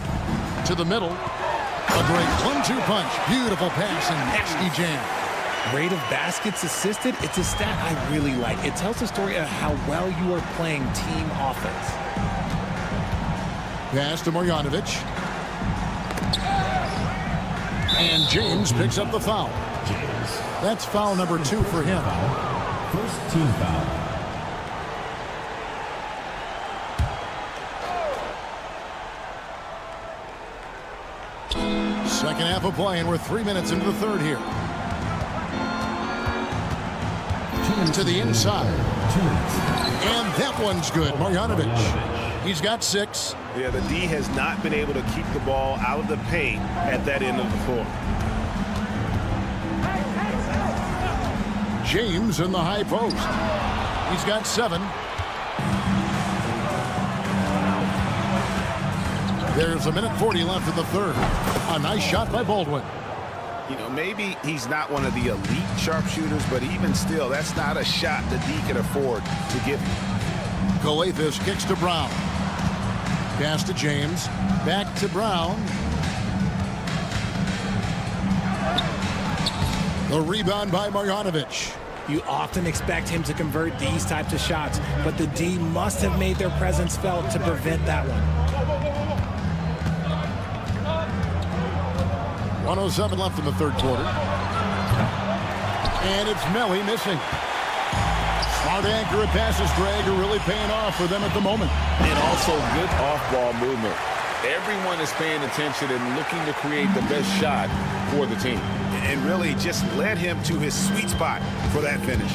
To the middle. A great 1-2 punch. Beautiful pass and nasty jam. Rate of baskets assisted, it's a stat I really like. It tells the story of how well you are playing team offense. Pass to Marjanovic. And James picks up the foul. That's foul number 2 for him. First team foul. Second half of play, and we're 3 minutes into the third here. To the inside. And that one's good. Marjanovic. He's got 6. Yeah, the D has not been able to keep the ball out of the paint at that end of the floor. James in the high post. He's got 7. There's 1:40 left in the third. A nice shot by Baldwin. You know, maybe he's not one of the elite sharpshooters, but even still, that's not a shot the D can afford to give him. Kalathis kicks to Brown. Pass to James. Back to Brown. The rebound by Marjanovic. You often expect him to convert these types of shots, but the D must have made their presence felt to prevent that one. 1:07 left in the third quarter. And it's Melli missing. Smart accurate passes, Greg, are really paying off for them at the moment. And also good off-ball movement. Everyone is paying attention and looking to create the best shot for the team. And really just led him to his sweet spot for that finish.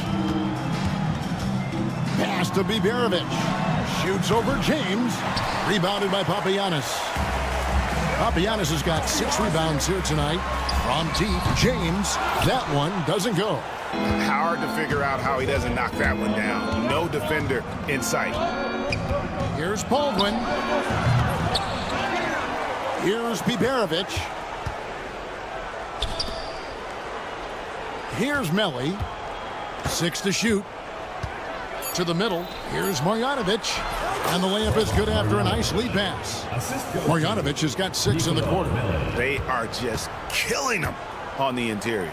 Pass to Biberovic. Shoots over James. Rebounded by Papagiannis. Papagiannis has got 6 rebounds here tonight. From deep, James. That one doesn't go. Hard to figure out how he doesn't knock that one down. No defender in sight. Here's Baldwin. Here's Biberovic. Here's Melli. 6 to shoot. To the middle. Here's Marjanovic. And the layup is good after a nice lead pass. Marjanovic has got 6 in the quarter. They are just killing him on the interior.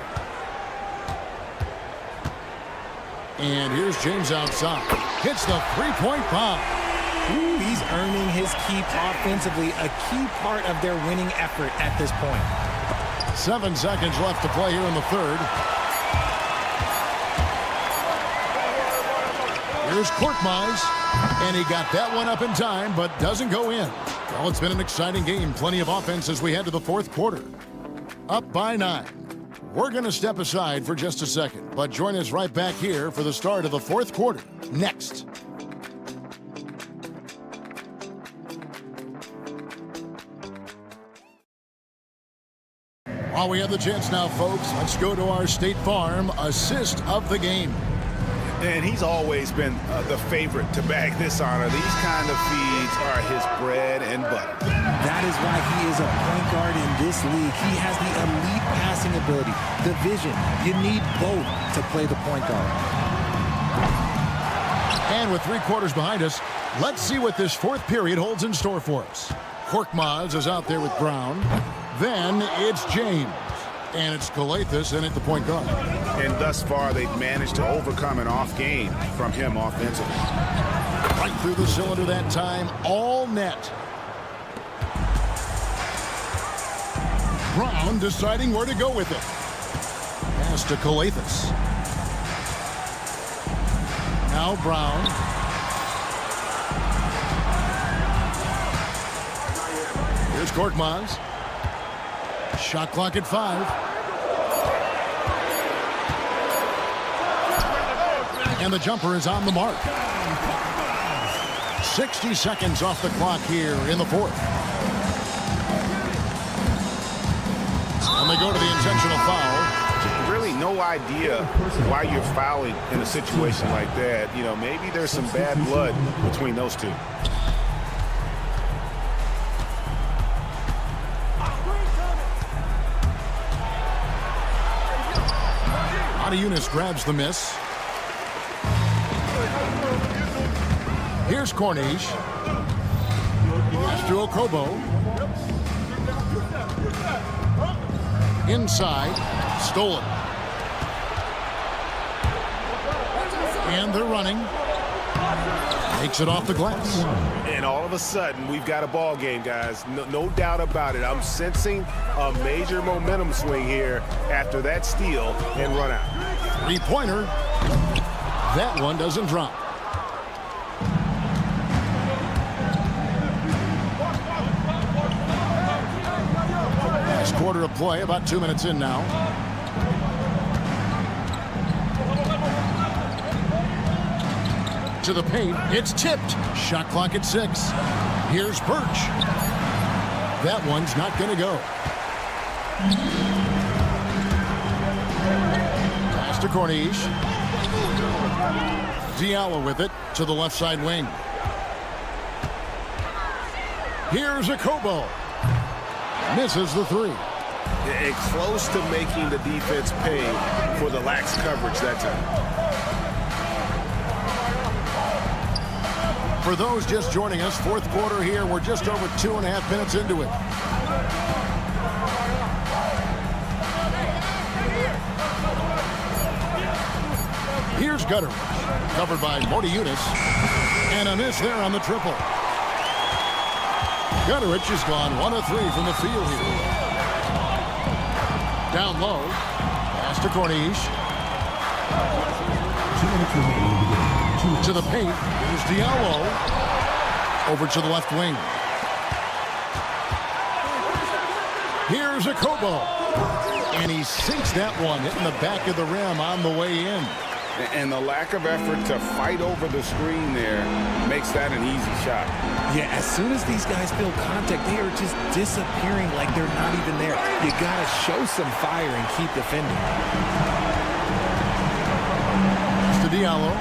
And here's James outside. Hits the three-point bomb. Ooh, he's earning his keep offensively, a key part of their winning effort at this point. 7 seconds left to play here in the third. Here's Korkmaz, and he got that one up in time, but doesn't go in. Well, it's been an exciting game. Plenty of offense as we head to the fourth quarter. Up by 9. We're going to step aside for just a second, but join us right back here for the start of the fourth quarter. Next. While we have the chance now, folks, let's go to our State Farm assist of the game. And he's always been the favorite to bag this honor. These kind of feeds are his bread and butter. That is why he is a point guard in this league. He has the elite passing ability, the vision. You need both to play the point guard. And with 3 quarters behind us, let's see what this fourth period holds in store for us. Korkmaz is out there with Brown. Then it's James. And it's Calathes in at the point guard. And thus far, they've managed to overcome an off game from him offensively. Right through the cylinder that time, all net. Brown deciding where to go with it. Pass to Calathes. Now Brown. Here's Korkmaz. Shot clock at 5. And the jumper is on the mark. 60 seconds off the clock here in the fourth. And they go to the intentional foul. Really no idea why you're fouling in a situation like that. You know, maybe there's some bad blood between those two. Eunice grabs the miss. Here's Cornish. Pass to Okobo. Inside. Stolen. And they're running. Makes it off the glass. And all of a sudden, we've got a ball game, guys. No doubt about it. I'm sensing a major momentum swing here after that steal and run out. 3-pointer. That one doesn't drop. Last quarter of play, about 2 minutes in now. To the paint, it's tipped. Shot clock at 6. Here's Birch. That one's not going to go. Pass to Cornish. Diallo with it to the left side wing. Here's Okobo. Misses the 3. And close to making the defense pay for the lax coverage that time. For those just joining us, fourth quarter here. We're just over 2.5 minutes into it. Here's Gutteridge, covered by Eunice, and a miss there on the triple. Gutteridge has gone 1 of 3 from the field here. Down low, pass to Cornish. 2 minutes remaining. To the paint, here's Diallo. Over to the left wing. Here's a Kobo. And he sinks that one, hitting the back of the rim on the way in. And the lack of effort to fight over the screen there makes that an easy shot. Yeah, as soon as these guys feel contact, they are just disappearing like they're not even there. You got to show some fire and keep defending. To Diallo.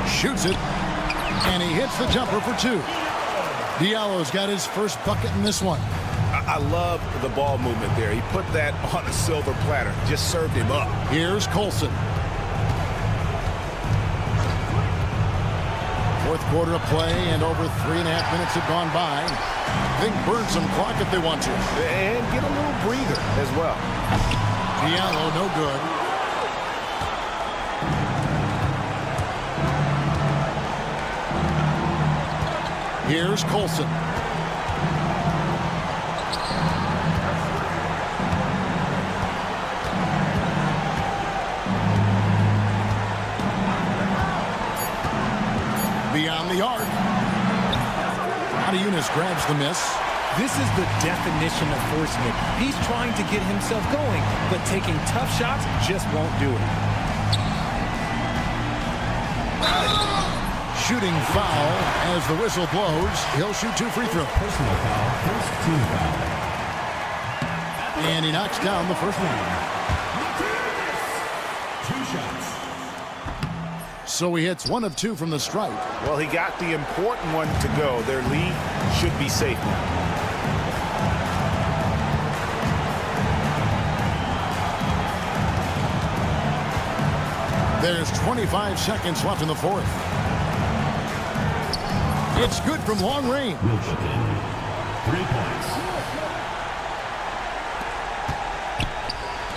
Shoots it. And he hits the jumper for two. Diallo's got his first bucket in this one. I love the ball movement there. He put that on a silver platter. Just served him up. Here's Colson. Fourth quarter of play, and over 3.5 minutes have gone by. They can burn some clock if they want to. And get a little breather as well. Diallo, no good. Here's Colson. Beyond the arc. Adiunas grabs the miss. This is the definition of forcing it. He's trying to get himself going, but taking tough shots just won't do it. Shooting foul as the whistle blows. He'll shoot 2 free throws. Personal foul, first team foul. And he knocks down the first one. 2 shots. So he hits 1 of 2 from the stripe. Well, he got the important one to go. Their lead should be safe now. There's 25 seconds left in the fourth. It's good from long range. 3 points.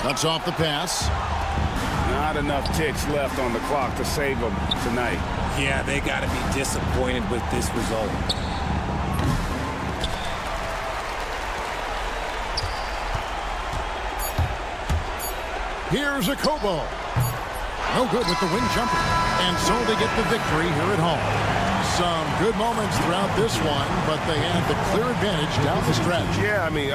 Cuts off the pass. Not enough ticks left on the clock to save them tonight. Yeah, they got to be disappointed with this result. Here's a Kobo. No good with the wing jumper. And so they get the victory here at home. Some good moments throughout this one, but they had the clear advantage down the stretch. Yeah, I mean,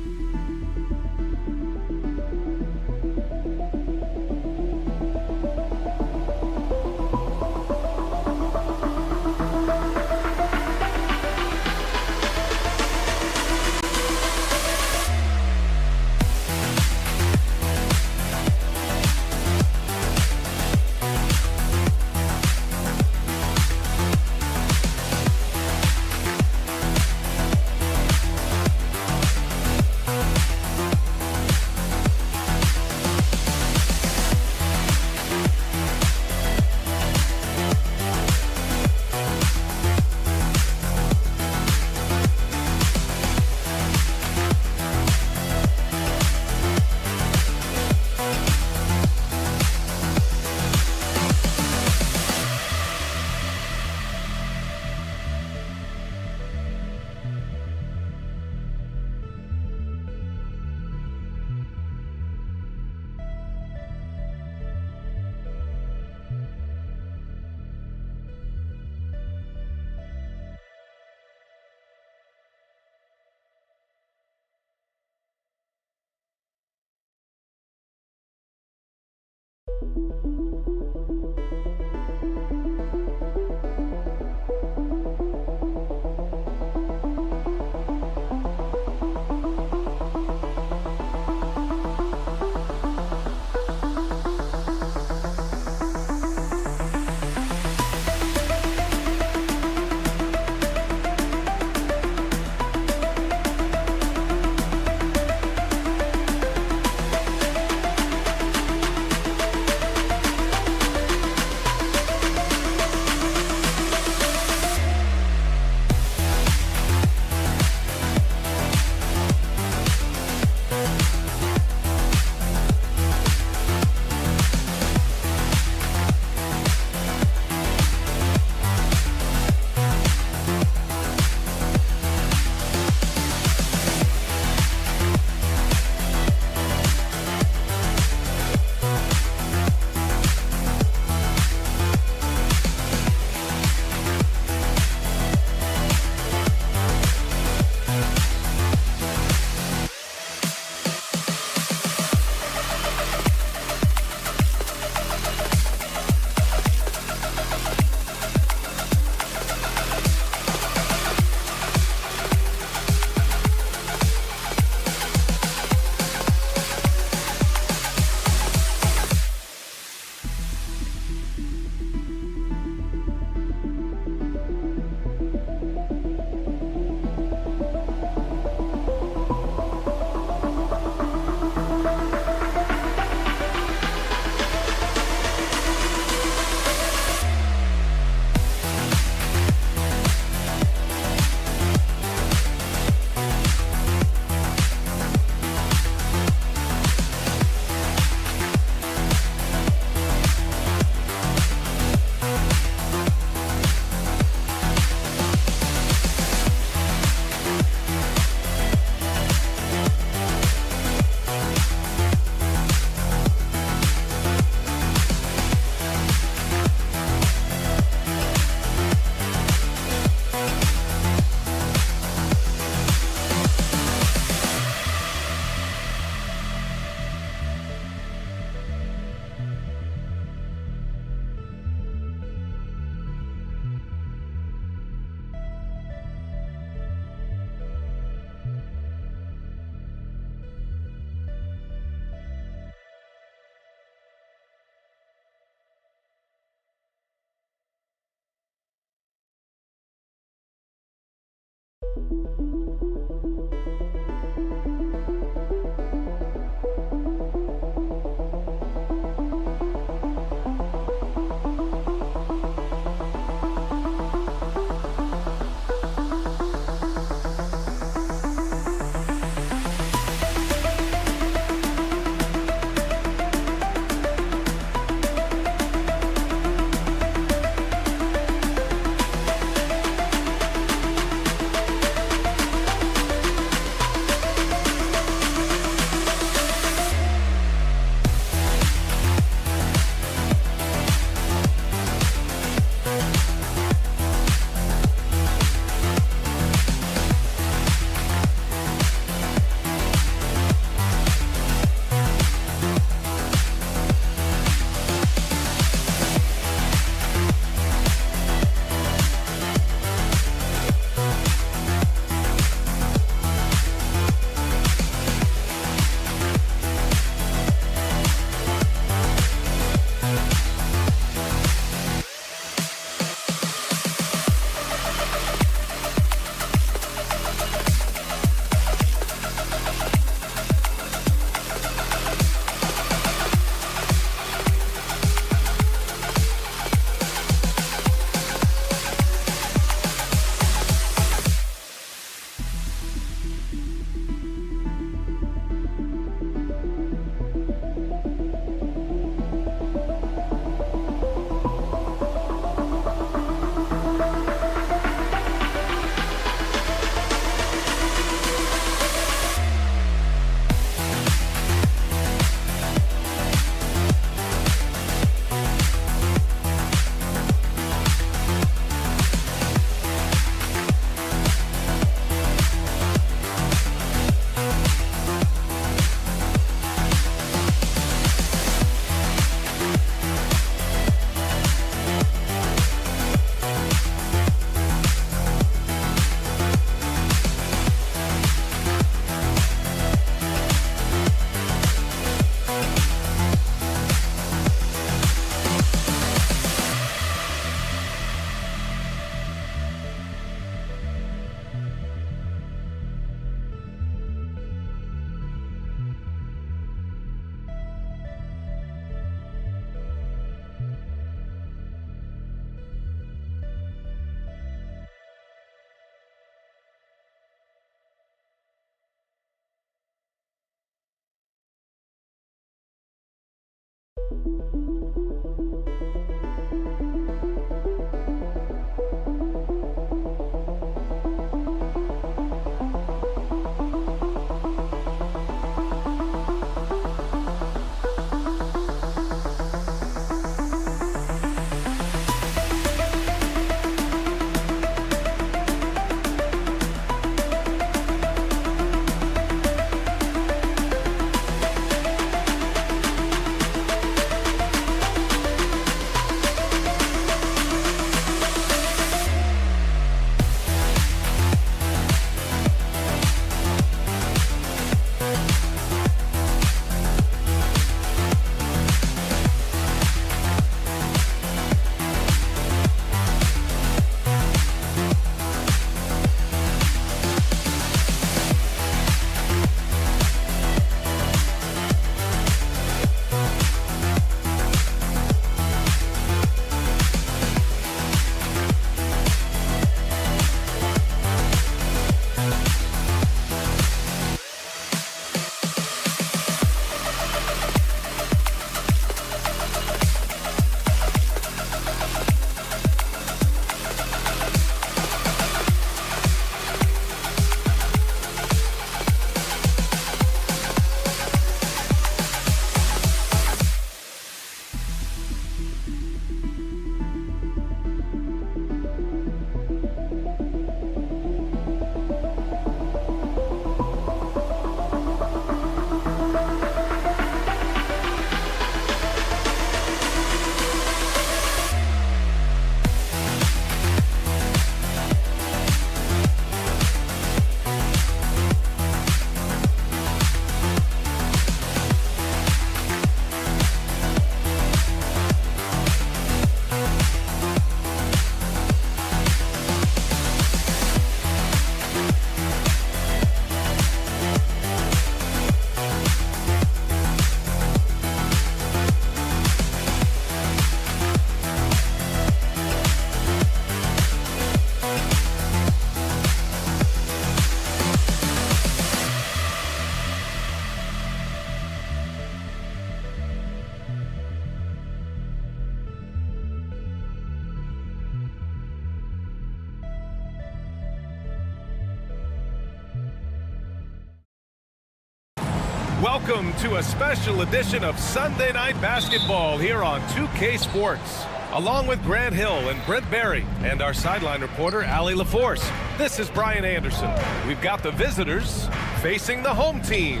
Welcome to a special edition of Sunday Night Basketball here on 2K Sports. Along with Grant Hill and Brent Barry and our sideline reporter, Allie LaForce, this is Brian Anderson. We've got the visitors facing the home team.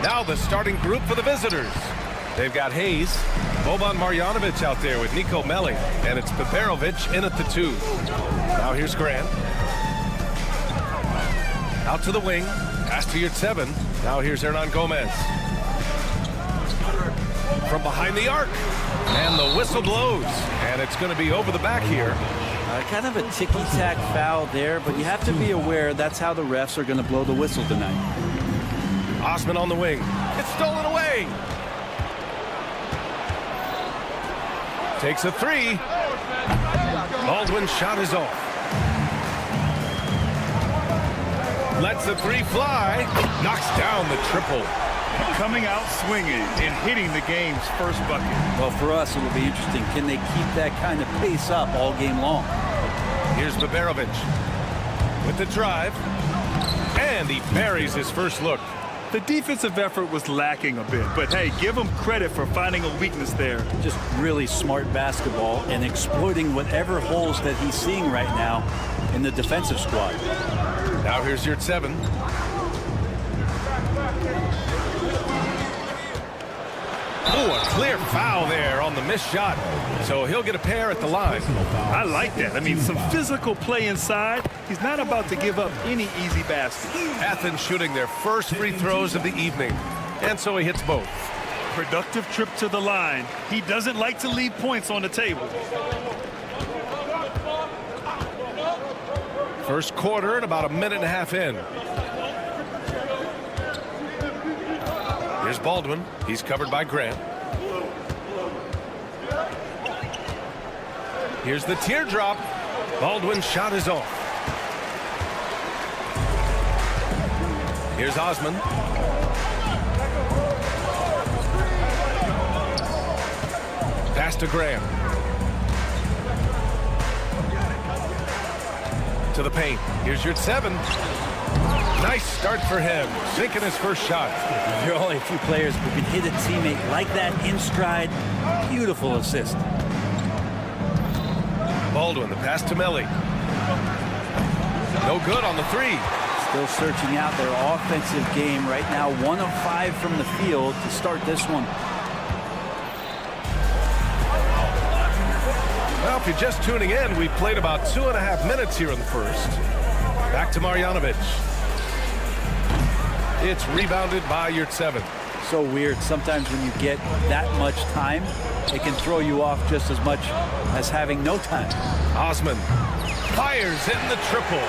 Now the starting group for the visitors. They've got Hayes, Boban Marjanovic out there with Nico Melli, and it's Peperovic in at the 2. Now here's Grant. Out to the wing, pass to your 7. Now here's Hernan Gomez. From behind the arc, and the whistle blows, and it's going to be over the back here. Kind of a ticky-tack foul there, but you have to be aware that's how the refs are going to blow the whistle tonight. Osman on the wing. It's stolen away. Takes a 3. Baldwin's shot is off. Lets the 3 fly. Knocks down the triple. Coming out swinging and hitting the game's first bucket. Well, for us, it'll be interesting. Can they keep that kind of pace up all game long? Here's Peperovic with the drive. And he buries his first look. The defensive effort was lacking a bit, but hey, give him credit for finding a weakness there. Just really smart basketball and exploiting whatever holes that he's seeing right now in the defensive squad. Now here's your 7. Oh, a clear foul there on the missed shot. So he'll get a pair at the line. I like that. I mean, some physical play inside. He's not about to give up any easy baskets. Athens shooting their first free throws of the evening. And so he hits both. Productive trip to the line. He doesn't like to leave points on the table. First quarter and about a minute and a half in. Here's Baldwin. He's covered by Grant. Here's the teardrop. Baldwin's shot is off. Here's Osman. Pass to Graham. To the paint. Here's your 7. Nice start for him. Sinking his first shot. There are only a few players who can hit a teammate like that in stride. Beautiful assist. Baldwin, the pass to Melly. No good on the 3. Still searching out their offensive game right now. 1 of 5 from the field to start this one. Well, if you're just tuning in, we've played about 2.5 minutes here in the first. Back to Marjanovic. It's rebounded by your 7. So weird. Sometimes when you get that much time, it can throw you off just as much as having no time. Osman fires in the triple.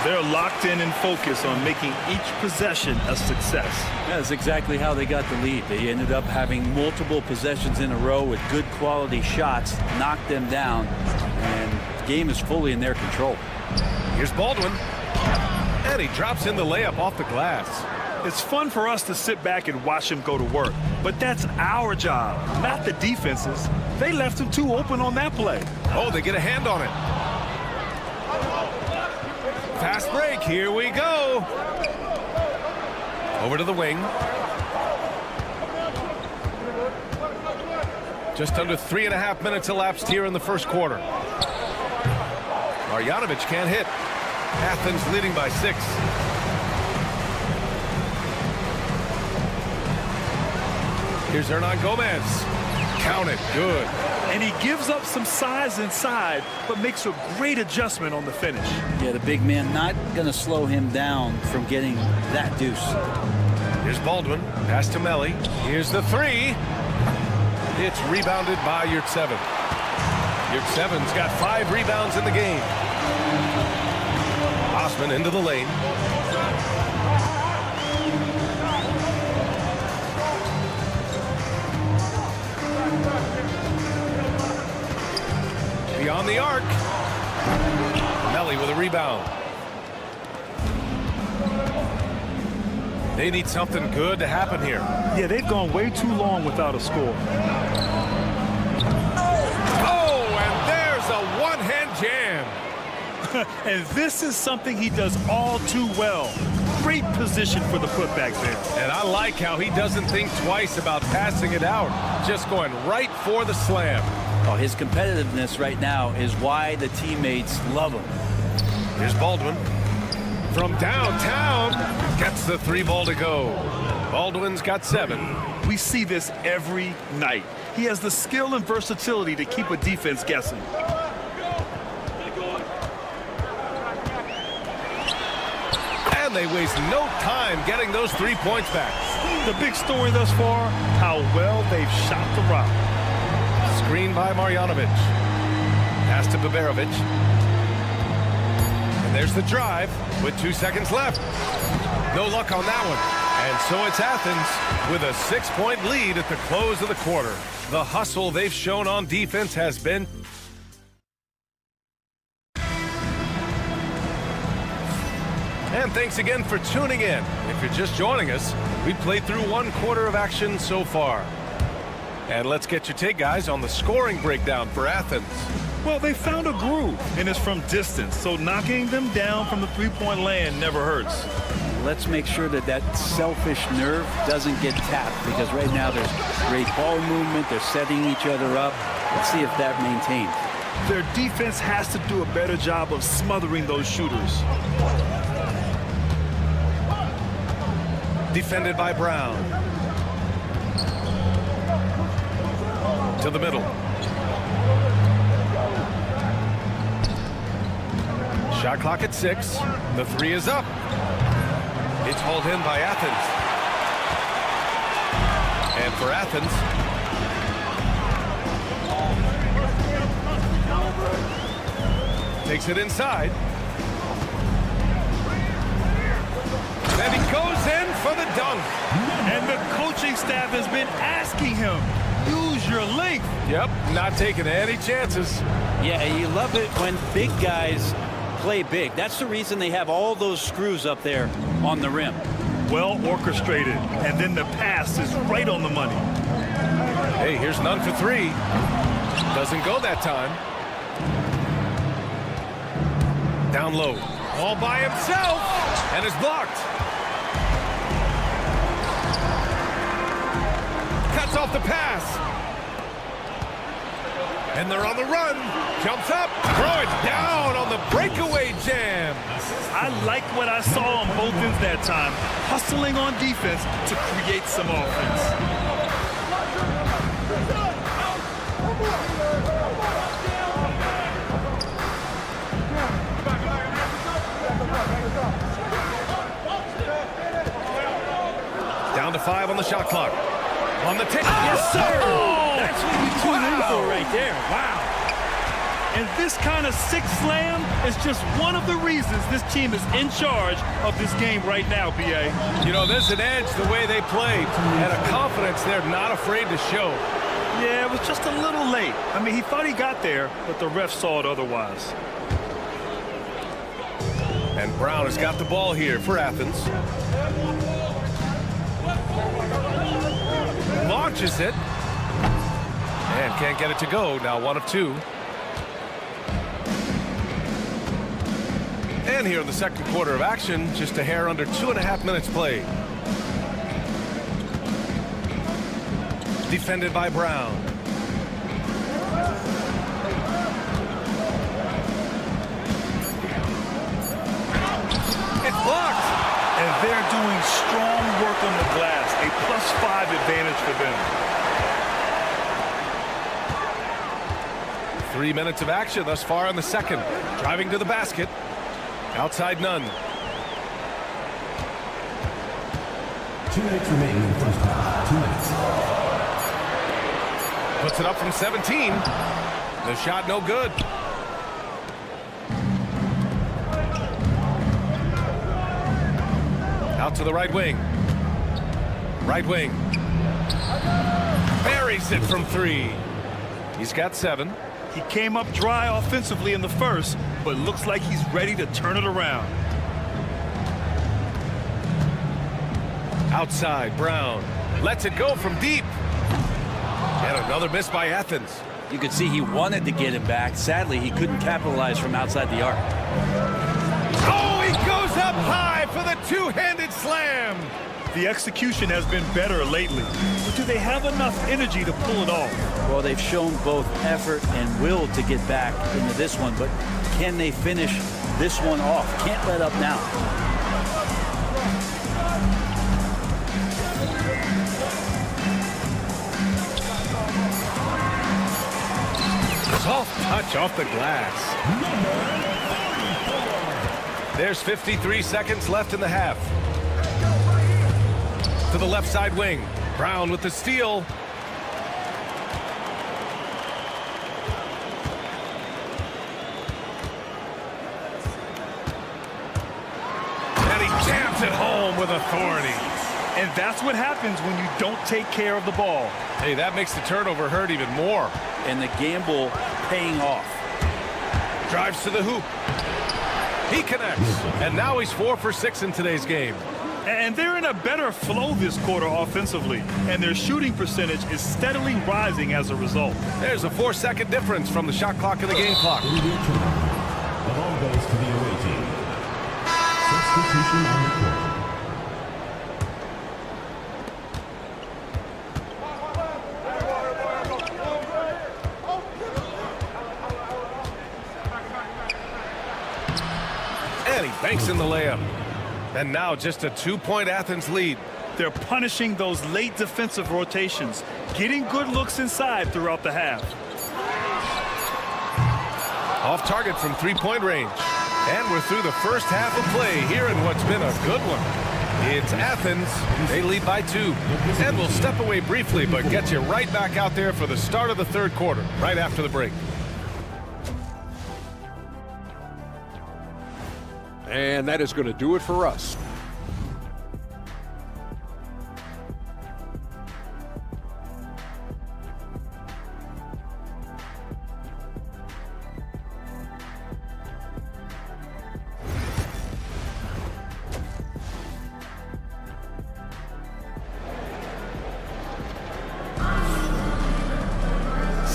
They're locked in and focused on making each possession a success. That's exactly how they got the lead. They ended up having multiple possessions in a row with good quality shots, knocked them down, and the game is fully in their control. Here's Baldwin, and he drops in the layup off the glass. It's fun for us to sit back and watch him go to work, but that's our job, not the defense's. They left him too open on that play. Oh, they get a hand on it. Fast break, here we go. Over to the wing. Just under 3.5 minutes elapsed here in the first quarter. Marjanovic can't hit. Athens leading by 6. Here's Hernan Gomez. Count it, good. And he gives up some size inside, but makes a great adjustment on the finish. Yeah, the big man not going to slow him down from getting that deuce. Here's Baldwin. Pass to Melly. Here's the 3. It's rebounded by Yurtseven. Yurtseven's got 5 rebounds in the game. Osman into the lane. Beyond the arc. Melly with a rebound. They need something good to happen here. Yeah, they've gone way too long without a score. Oh, and there's a one-hand jam. And this is something he does all too well. Great position for the putback there. And I like how he doesn't think twice about passing it out. Just going right for the slam. Oh, his competitiveness right now is why the teammates love him. Here's Baldwin. From downtown, gets the 3 ball to go. Baldwin's got 7. We see this every night. He has the skill and versatility to keep a defense guessing. And they waste no time getting those 3 points back. The big story thus far, how well they've shot the rock. Screen by Marjanovic. Pass to Baberovic. And there's the drive with 2 seconds left. No luck on that one. And so it's Athens with a 6-point lead at the close of the quarter. The hustle they've shown on defense has been... And thanks again for tuning in. If you're just joining us, we played through 1 quarter of action so far. And let's get your take, guys, on the scoring breakdown for Athens. Well, they found a groove, and it's from distance, so knocking them down from the three-point land never hurts. Let's make sure that that selfish nerve doesn't get tapped, because right now there's great ball movement. They're setting each other up. Let's see if that maintains. Their defense has to do a better job of smothering those shooters. Defended by Brown. To the middle. Shot clock at 6. The 3 is up. It's hauled in by Athens. And for Athens, takes it inside. And he goes in for the dunk. And the coaching staff has been asking him, use your length. Yep, not taking any chances. Yeah, you love it when big guys play big. That's the reason they have all those screws up there on the rim. Well orchestrated, and then the pass is right on the money. Hey, here's none for three. Doesn't go that time. Down low. All by himself. And is blocked. Cuts off the pass. And they're on the run. Jumps up. Throw it down on the breakaway jam. I like what I saw on both ends that time. Hustling on defense to create some offense. Down to 5 on the shot clock. On the tip. Yes, sir! Oh! That's what you tune in for right there. Wow. And this kind of sixth slam is just one of the reasons this team is in charge of this game right now, B.A. You know, there's an edge the way they play and a confidence they're not afraid to show. Yeah, it was just a little late. I mean, he thought he got there, but the ref saw it otherwise. And Brown has got the ball here for Athens. Launches it. And can't get it to go. Now 1 of 2. And here in the second quarter of action, just a hair under 2.5 minutes played. Defended by Brown. It's blocked. And they're doing strong work on the glass. A +5 advantage for them. 3 minutes of action thus far in the second. Driving to the basket. Outside none. 2 minutes remaining in the first half. 2 minutes. Puts it up from 17. The shot no good. Out to the right wing. Right wing. Buries it from 3. He's got 7. He came up dry offensively in the first, but looks like he's ready to turn it around. Outside, Brown. Lets it go from deep. And another miss by Athens. You could see he wanted to get it back. Sadly, he couldn't capitalize from outside the arc. Oh, he goes up high for the two-handed slam. The execution has been better lately, but do they have enough energy to pull it off? Well, they've shown both effort and will to get back into this one, but can they finish this one off? Can't let up now. Soft touch off the glass. There's 53 seconds left in the half. To the left side wing. Brown with the steal. And he jams it home with authority. And that's what happens when you don't take care of the ball. Hey, that makes the turnover hurt even more. And the gamble paying off. Drives to the hoop. He connects. And now he's 4 for 6 in today's game. And they're in a better flow this quarter offensively. And their shooting percentage is steadily rising as a result. There's a 4-second difference from the shot clock and the game clock. The ball goes to the away team. Substitution on the court. And he banks in the layup. And now just a 2-point Athens lead. They're punishing those late defensive rotations, getting good looks inside throughout the half. Off target from 3-point range. And we're through the first half of play here in what's been a good one. It's Athens. They lead by 2. And we'll step away briefly, but get you right back out there for the start of the third quarter, right after the break. And that is going to do it for us.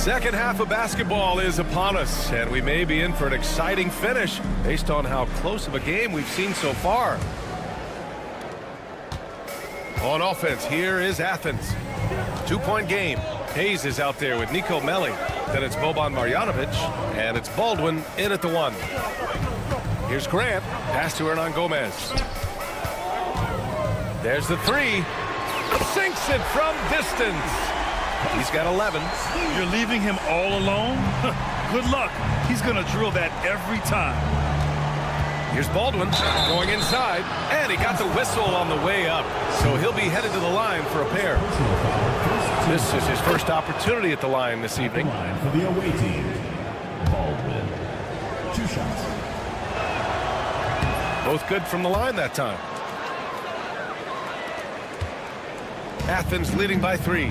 Second half of basketball is upon us, and we may be in for an exciting finish based on how close of a game we've seen so far. On offense, here is Athens. 2-point game. Hayes is out there with Nico Melli. Then it's Boban Marjanovic, and it's Baldwin in at the 1. Here's Grant. Pass to Hernan Gomez. There's the 3. Sinks it from distance. He's got 11. You're leaving him all alone? Good luck. He's going to drill that every time. Here's Baldwin going inside, and he got the whistle on the way up. So he'll be headed to the line for a pair. This is his first opportunity at the line this evening. For the away team, Baldwin. 2 shots. Both good from the line that time. Athens leading by 3.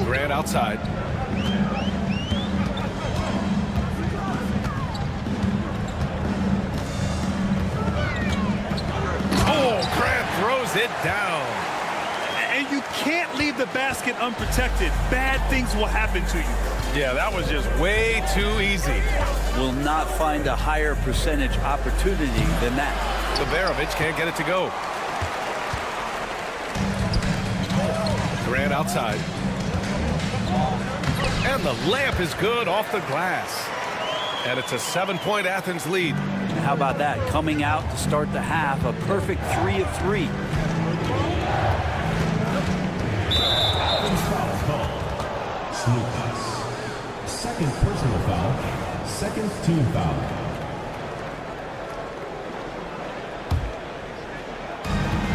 Grant outside. Oh, Grant throws it down. And you can't leave the basket unprotected. Bad things will happen to you. Yeah, that was just way too easy. Will not find a higher percentage opportunity than that. Severovic can't get it to go. Grant outside. And the layup is good off the glass. And it's a 7-point Athens lead. How about that? Coming out to start the half, a perfect 3 of 3. Athens foul call. Snoop. Second personal foul. Second team foul.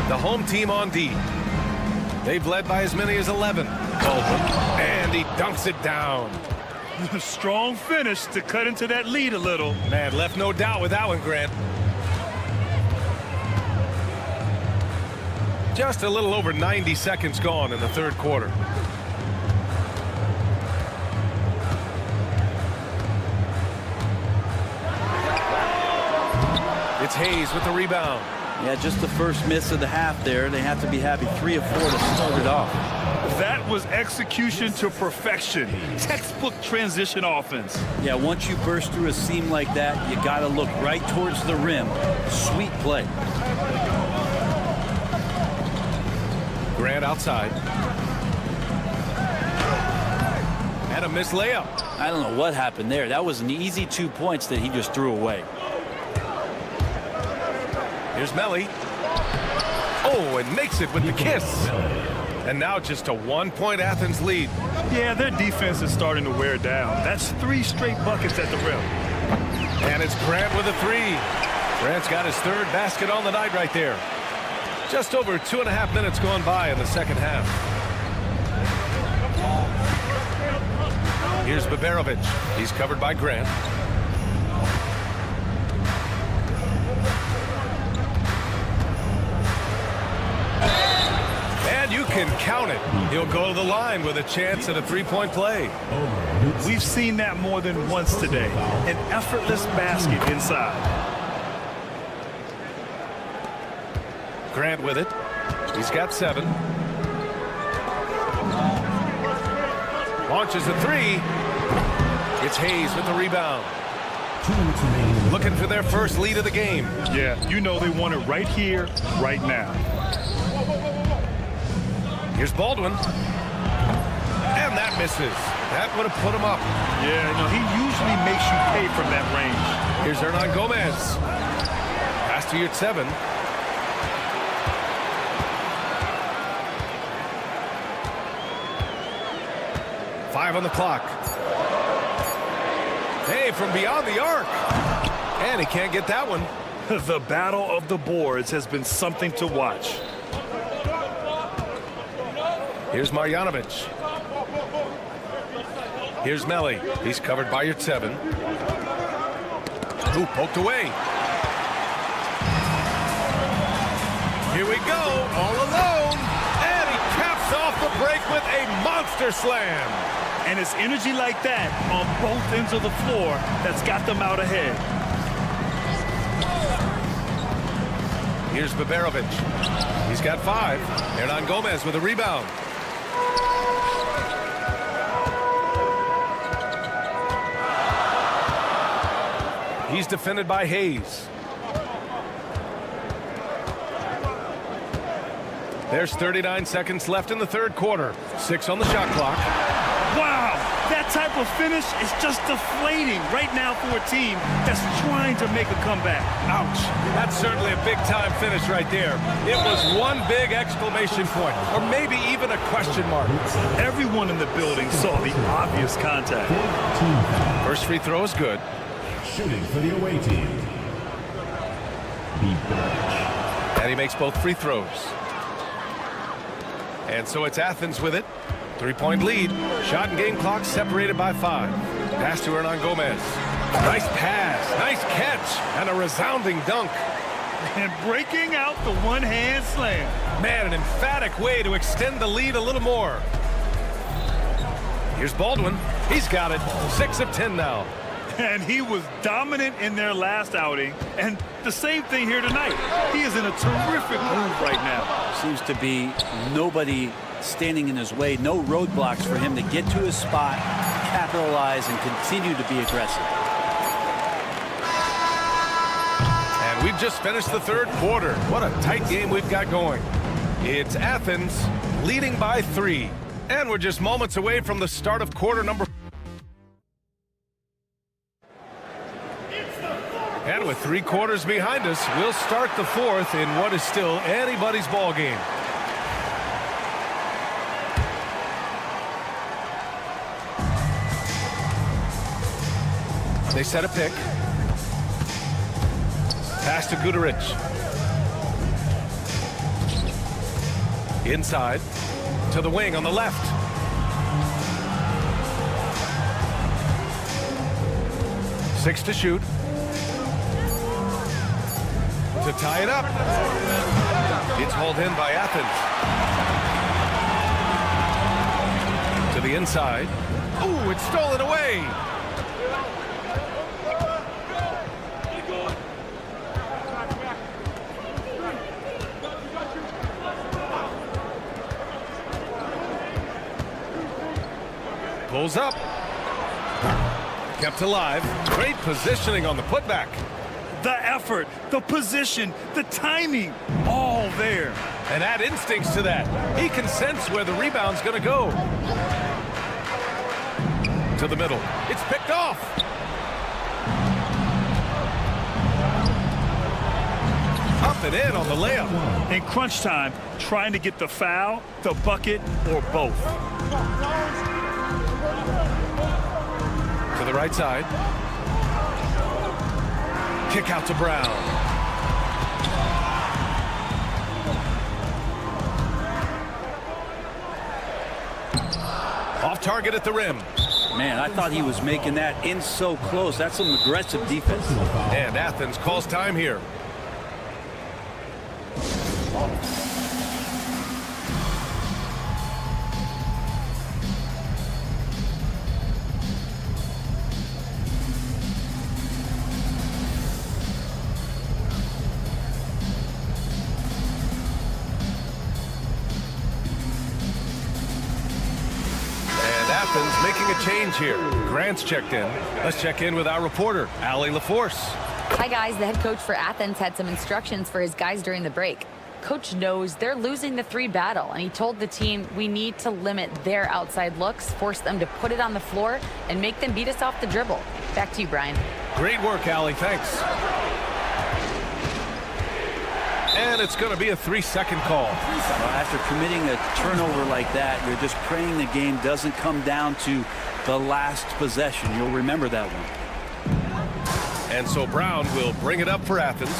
The home team on D. They've led by as many as 11. And he dunks it down. Strong finish to cut into that lead a little. Man, left no doubt with that one, Grant. Just a little over 90 seconds gone in the third quarter. It's Hayes with the rebound. Yeah, just the first miss of the half there. They have to be happy. 3 of 4 to start it off. That was execution to perfection. Textbook transition offense. Yeah, once you burst through a seam like that, you got to look right towards the rim. Sweet play. Grant outside. And a missed layup. I don't know what happened there. That was an easy 2 points that he just threw away. Here's Melli. Oh, and makes it with the kiss. And now just a 1-point Athens lead. Yeah, their defense is starting to wear down. That's 3 straight buckets at the rim. And it's Grant with a 3. Grant's got his 3rd basket on the night right there. Just over 2.5 minutes gone by in the second half. Here's Severovic. He's covered by Grant. And you can count it. He'll go to the line with a chance at a 3-point play. We've seen that more than once today. An effortless basket inside. Grant with it. He's got 7. Launches a 3. It's Hayes with the rebound. Looking for their first lead of the game. Yeah, you know they want it right here, right now. Here's Baldwin. And that misses. That would have put him up. Yeah, you know, he usually makes you pay from that range. Here's Hernan Gomez. Pass to your 7. Five on the clock. Hey, from beyond the arc. And he can't get that one. The battle of the boards has been something to watch. Here's Marjanovic. Here's Melli. He's covered by your 7. Ooh, poked away. Here we go, all alone. And he caps off the break with a monster slam. And it's energy like that on both ends of the floor that's got them out ahead. Here's Severovic. He's got 5. Hernan Gomez with a rebound. He's defended by Hayes. There's 39 seconds left in the third quarter. 6 on the shot clock. Wow, that type of finish is just deflating right now for a team that's trying to make a comeback. Ouch. That's certainly a big-time finish right there. It was one big exclamation point, or maybe even a question mark. Everyone in the building saw the obvious contact. First free throw is good. Shooting for the away team. And he makes both free throws. And so it's Athens with it. 3-point lead. Shot and game clock separated by 5. Pass to Hernan Gomez. Nice pass. Nice catch. And a resounding dunk. And breaking out the one-hand slam. Man, an emphatic way to extend the lead a little more. Here's Baldwin. He's got it. 6 of 10 now. And he was dominant in their last outing. And the same thing here tonight. He is in a terrific groove right now. Seems to be nobody standing in his way. No roadblocks for him to get to his spot, capitalize, and continue to be aggressive. And we've just finished the third quarter. What a tight game we've got going. It's Athens leading by 3. And we're just moments away from the start of quarter number 4. And with 3 quarters behind us, we'll start the fourth in what is still anybody's ball game. They set a pick. Pass to Guduric. Inside to the wing on the left. Six to shoot. To tie it up. It's hauled in by Athens. To the inside. Ooh, it's stolen away. Pulls up. Kept alive. Great positioning on the putback. The effort, the position, the timing, all there. And add instincts to that. He can sense where the rebound's going to go. To the middle. It's picked off. Up and in on the layup. In crunch time, trying to get the foul, the bucket, or both. To the right side. Kick out to Brown. Off target at the rim. Man, I thought he was making that in so close. That's some aggressive defense. And Athens calls time here. Making a change here. Grant's checked in. Let's check in with our reporter, Allie LaForce. Hi, guys. The head coach for Athens had some instructions for his guys during the break. Coach knows they're losing the 3 battle, and he told the team we need to limit their outside looks, force them to put it on the floor, and make them beat us off the dribble. Back to you, Brian. Great work, Allie. Thanks. And it's going to be a 3-second call. Well, after committing a turnover like that, you're just praying the game doesn't come down to the last possession. You'll remember that one. And so Brown will bring it up for Athens.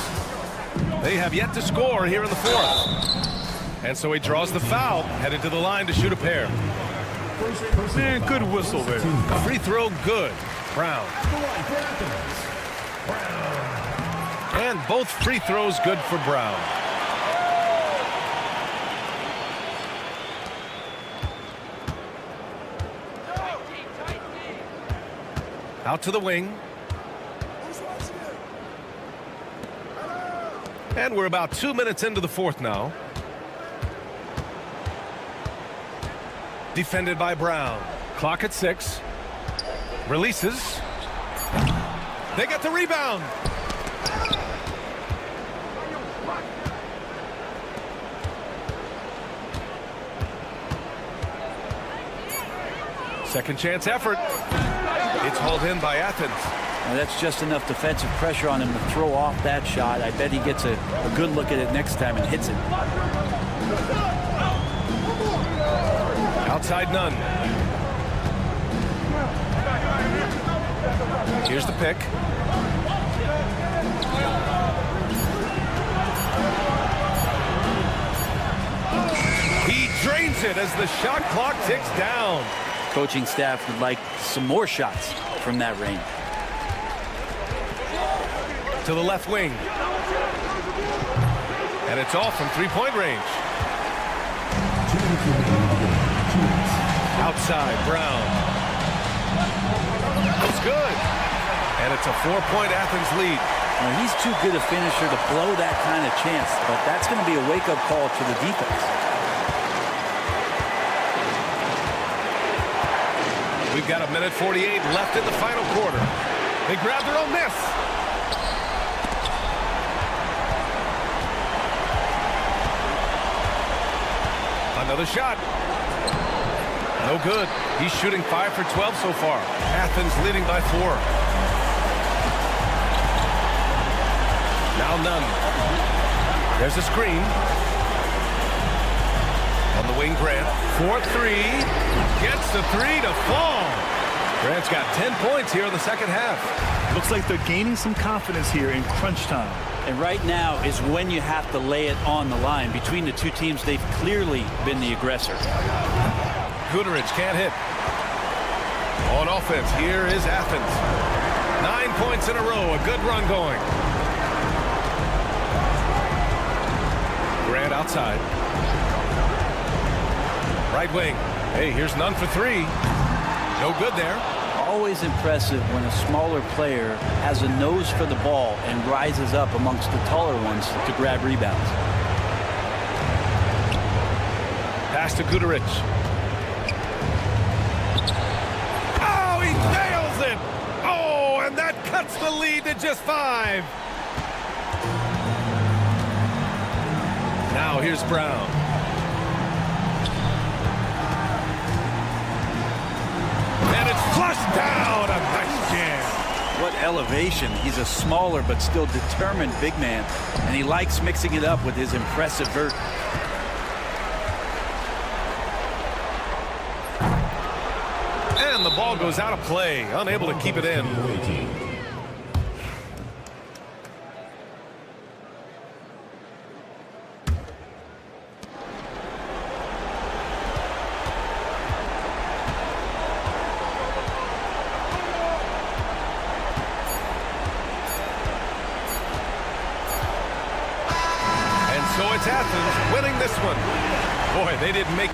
They have yet to score here in the fourth. And so he draws the foul, headed to the line to shoot a pair. Man, good whistle there. Free throw good. Brown. And both free throws good for Brown. Out to the wing. And we're about 2 minutes into the fourth now. Defended by Brown. Clock at 6. Releases. They get the rebound. Second chance effort. It's hauled in by Athens. Now that's just enough defensive pressure on him to throw off that shot. I bet he gets a good look at it next time and hits it. Outside none. Here's the pick. He drains it as the shot clock ticks down. Coaching staff would like some more shots from that range. To the left wing. And it's all from three-point range. Outside, Brown. It's good. And it's a 4-point Athens lead. Now, he's too good a finisher to blow that kind of chance, but that's going to be a wake-up call to the defense. We've got 1:48 left in the final quarter. They grab their own miss. Another shot. No good. He's shooting 5 for 12 so far. Athens leading by 4. Now none. There's a screen. On the wing, Grant. 4-3. Gets the 3 to fall. Grant's got 10 points here in the second half. Looks like they're gaining some confidence here in crunch time. And right now is when you have to lay it on the line. Between the two teams, they've clearly been the aggressor. Guterich can't hit. On offense, here is Athens. 9 points in a row. A good run going. Grant outside. Right wing. Hey, here's none for 3. No good there. Always impressive when a smaller player has a nose for the ball and rises up amongst the taller ones to grab rebounds. Pass to Guterich. Oh, he nails it! Oh, and that cuts the lead to just 5. Now here's Brown. And it's flushed down. A nice jam. What elevation. He's a smaller but still determined big man, and he likes mixing it up with his impressive vert. And the ball goes out of play, unable to keep it in. So it's Athens winning this one. Boy, they didn't make...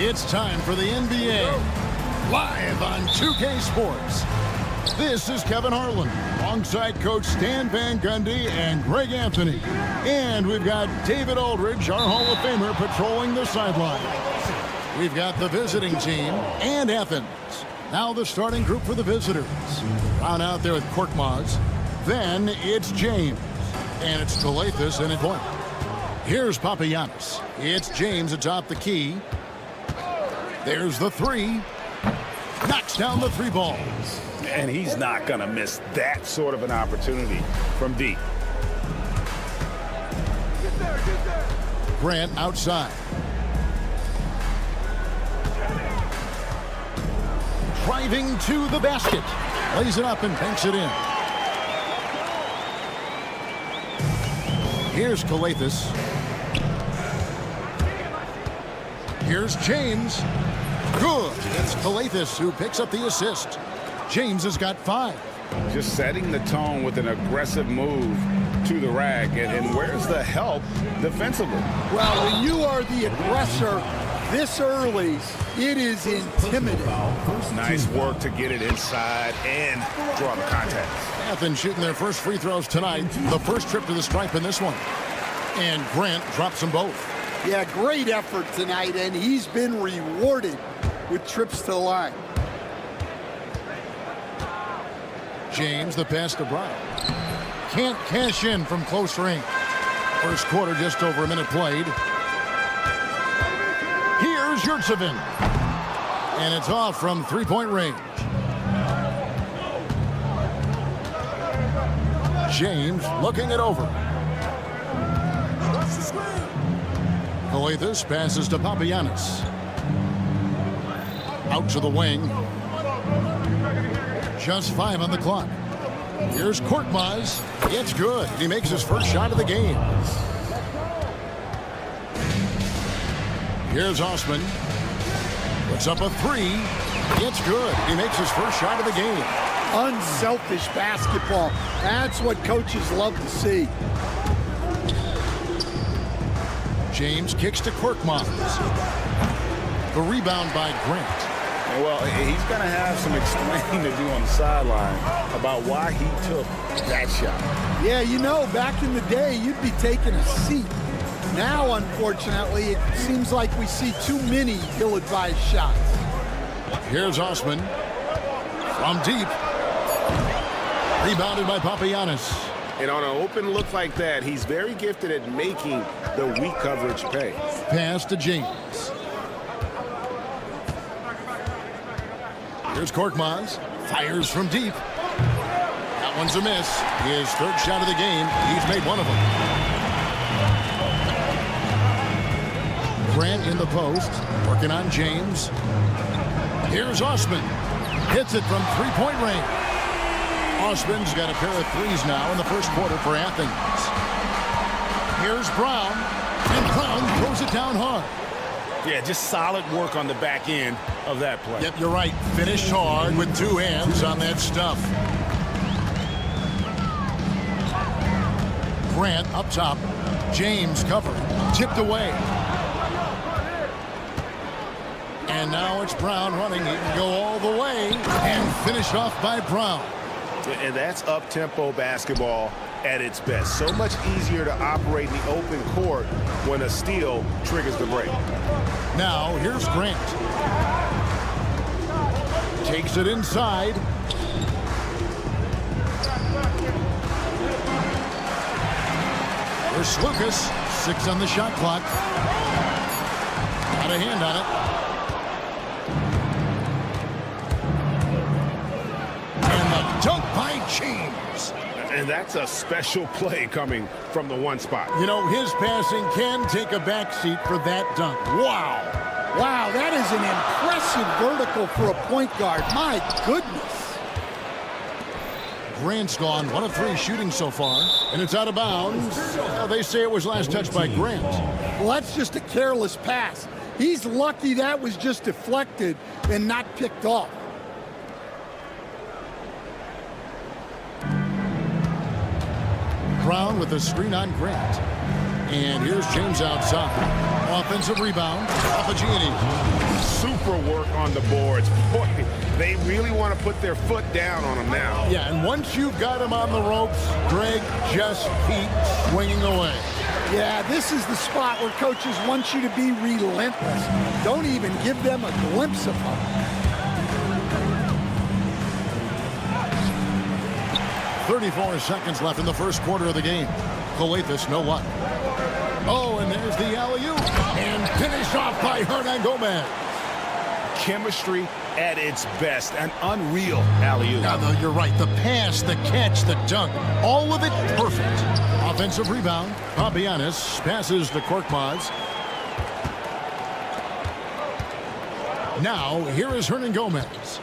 It's time for the NBA, live on 2K Sports. This is Kevin Harlan, alongside Coach Stan Van Gundy and Greg Anthony. And we've got David Aldridge, our Hall of Famer, patrolling the sideline. We've got the visiting team and Athens. Now the starting group for the visitors. Brown out there with Korkmaz. Then it's James. And it's Calathes in at point. Here's Papagiannis. It's James atop the key. There's the three. Knocks down the three ball. And he's not going to miss that sort of an opportunity from deep. Grant outside. Driving to the basket. Lays it up and banks it in. Here's Calathes. Here's James. Good. It's Calathes who picks up the assist. James has got 5. Just setting the tone with an aggressive move to the rack. And where's the help defensively? Well, when you are the aggressor this early, it is intimidating. Nice work to get it inside and draw the contact. Athens shooting their first free throws tonight. The first trip to the stripe in this one. And Grant drops them both. Yeah, great effort tonight, and he's been rewarded with trips to the line. James, the pass to Brown. Can't cash in from close range. First quarter, just over a minute played. Here's Yurtsevin. And it's off from three-point range. James looking it over. Calathes passes to Papagiannis. Out to the wing. Just 5 on the clock. Here's Korkmaz. It's good. He makes his first shot of the game. Here's Osman. Puts up a 3. It's good. He makes his first shot of the game. Unselfish basketball. That's what coaches love to see. James kicks to Korkmaz. The rebound by Grant. Well, he's going to have some explaining to do on the sideline about why he took that shot. Yeah, you know, back in the day, you'd be taking a seat. Now, unfortunately, it seems like we see too many ill-advised shots. Here's Osman. From deep. Rebounded by Papagiannis. And on an open look like that, he's very gifted at making the weak coverage pay. Pass to James. Here's Korkmaz. Fires from deep. That one's a miss. His third shot of the game. He's made one of them. Grant in the post. Working on James. Here's Osman. Hits it from three-point range. Osman's got a pair of threes now in the first quarter for Athens. Here's Brown. And Brown throws it down hard. Yeah, just solid work on the back end of that play. Yep, you're right. Finished hard with 2 hands on that stuff. Grant up top. James covering. Tipped away. And now it's Brown running. He can go all the way and finish off by Brown. And that's up-tempo basketball at its best. So much easier to operate in the open court when a steal triggers the break. Now here's Grant. Takes it inside. There's Lucas. 6 on the shot clock. Got a hand on it. And the dunk by James. And that's a special play coming from the one spot. You know, his passing can take a backseat for that dunk. Wow. Wow, that is an impressive vertical for a point guard. My goodness. Grant's gone 1 of 3 shooting so far, and it's out of bounds. They say it was last touched by Grant. Well, that's just a careless pass. He's lucky that was just deflected and not picked off. Brown with a screen on Grant. And here's James outside. Offensive rebound off of Gianni. Super work on the boards. Boy, they really want to put their foot down on him now. Yeah, and once you've got him on the ropes, Greg, just keep swinging away. Yeah, this is the spot where coaches want you to be relentless. Don't even give them a glimpse of hope. 34 seconds left in the first quarter of the game. Coletas, no luck. Oh, and there's the alley-oop. And finished off by Hernan Gomez. Chemistry at its best. An unreal alley-oop. Yeah, no, you're right. The pass, the catch, the dunk. All of it perfect. Offensive rebound. Papianis passes to Korkmaz. Now, here is Hernan Gomez.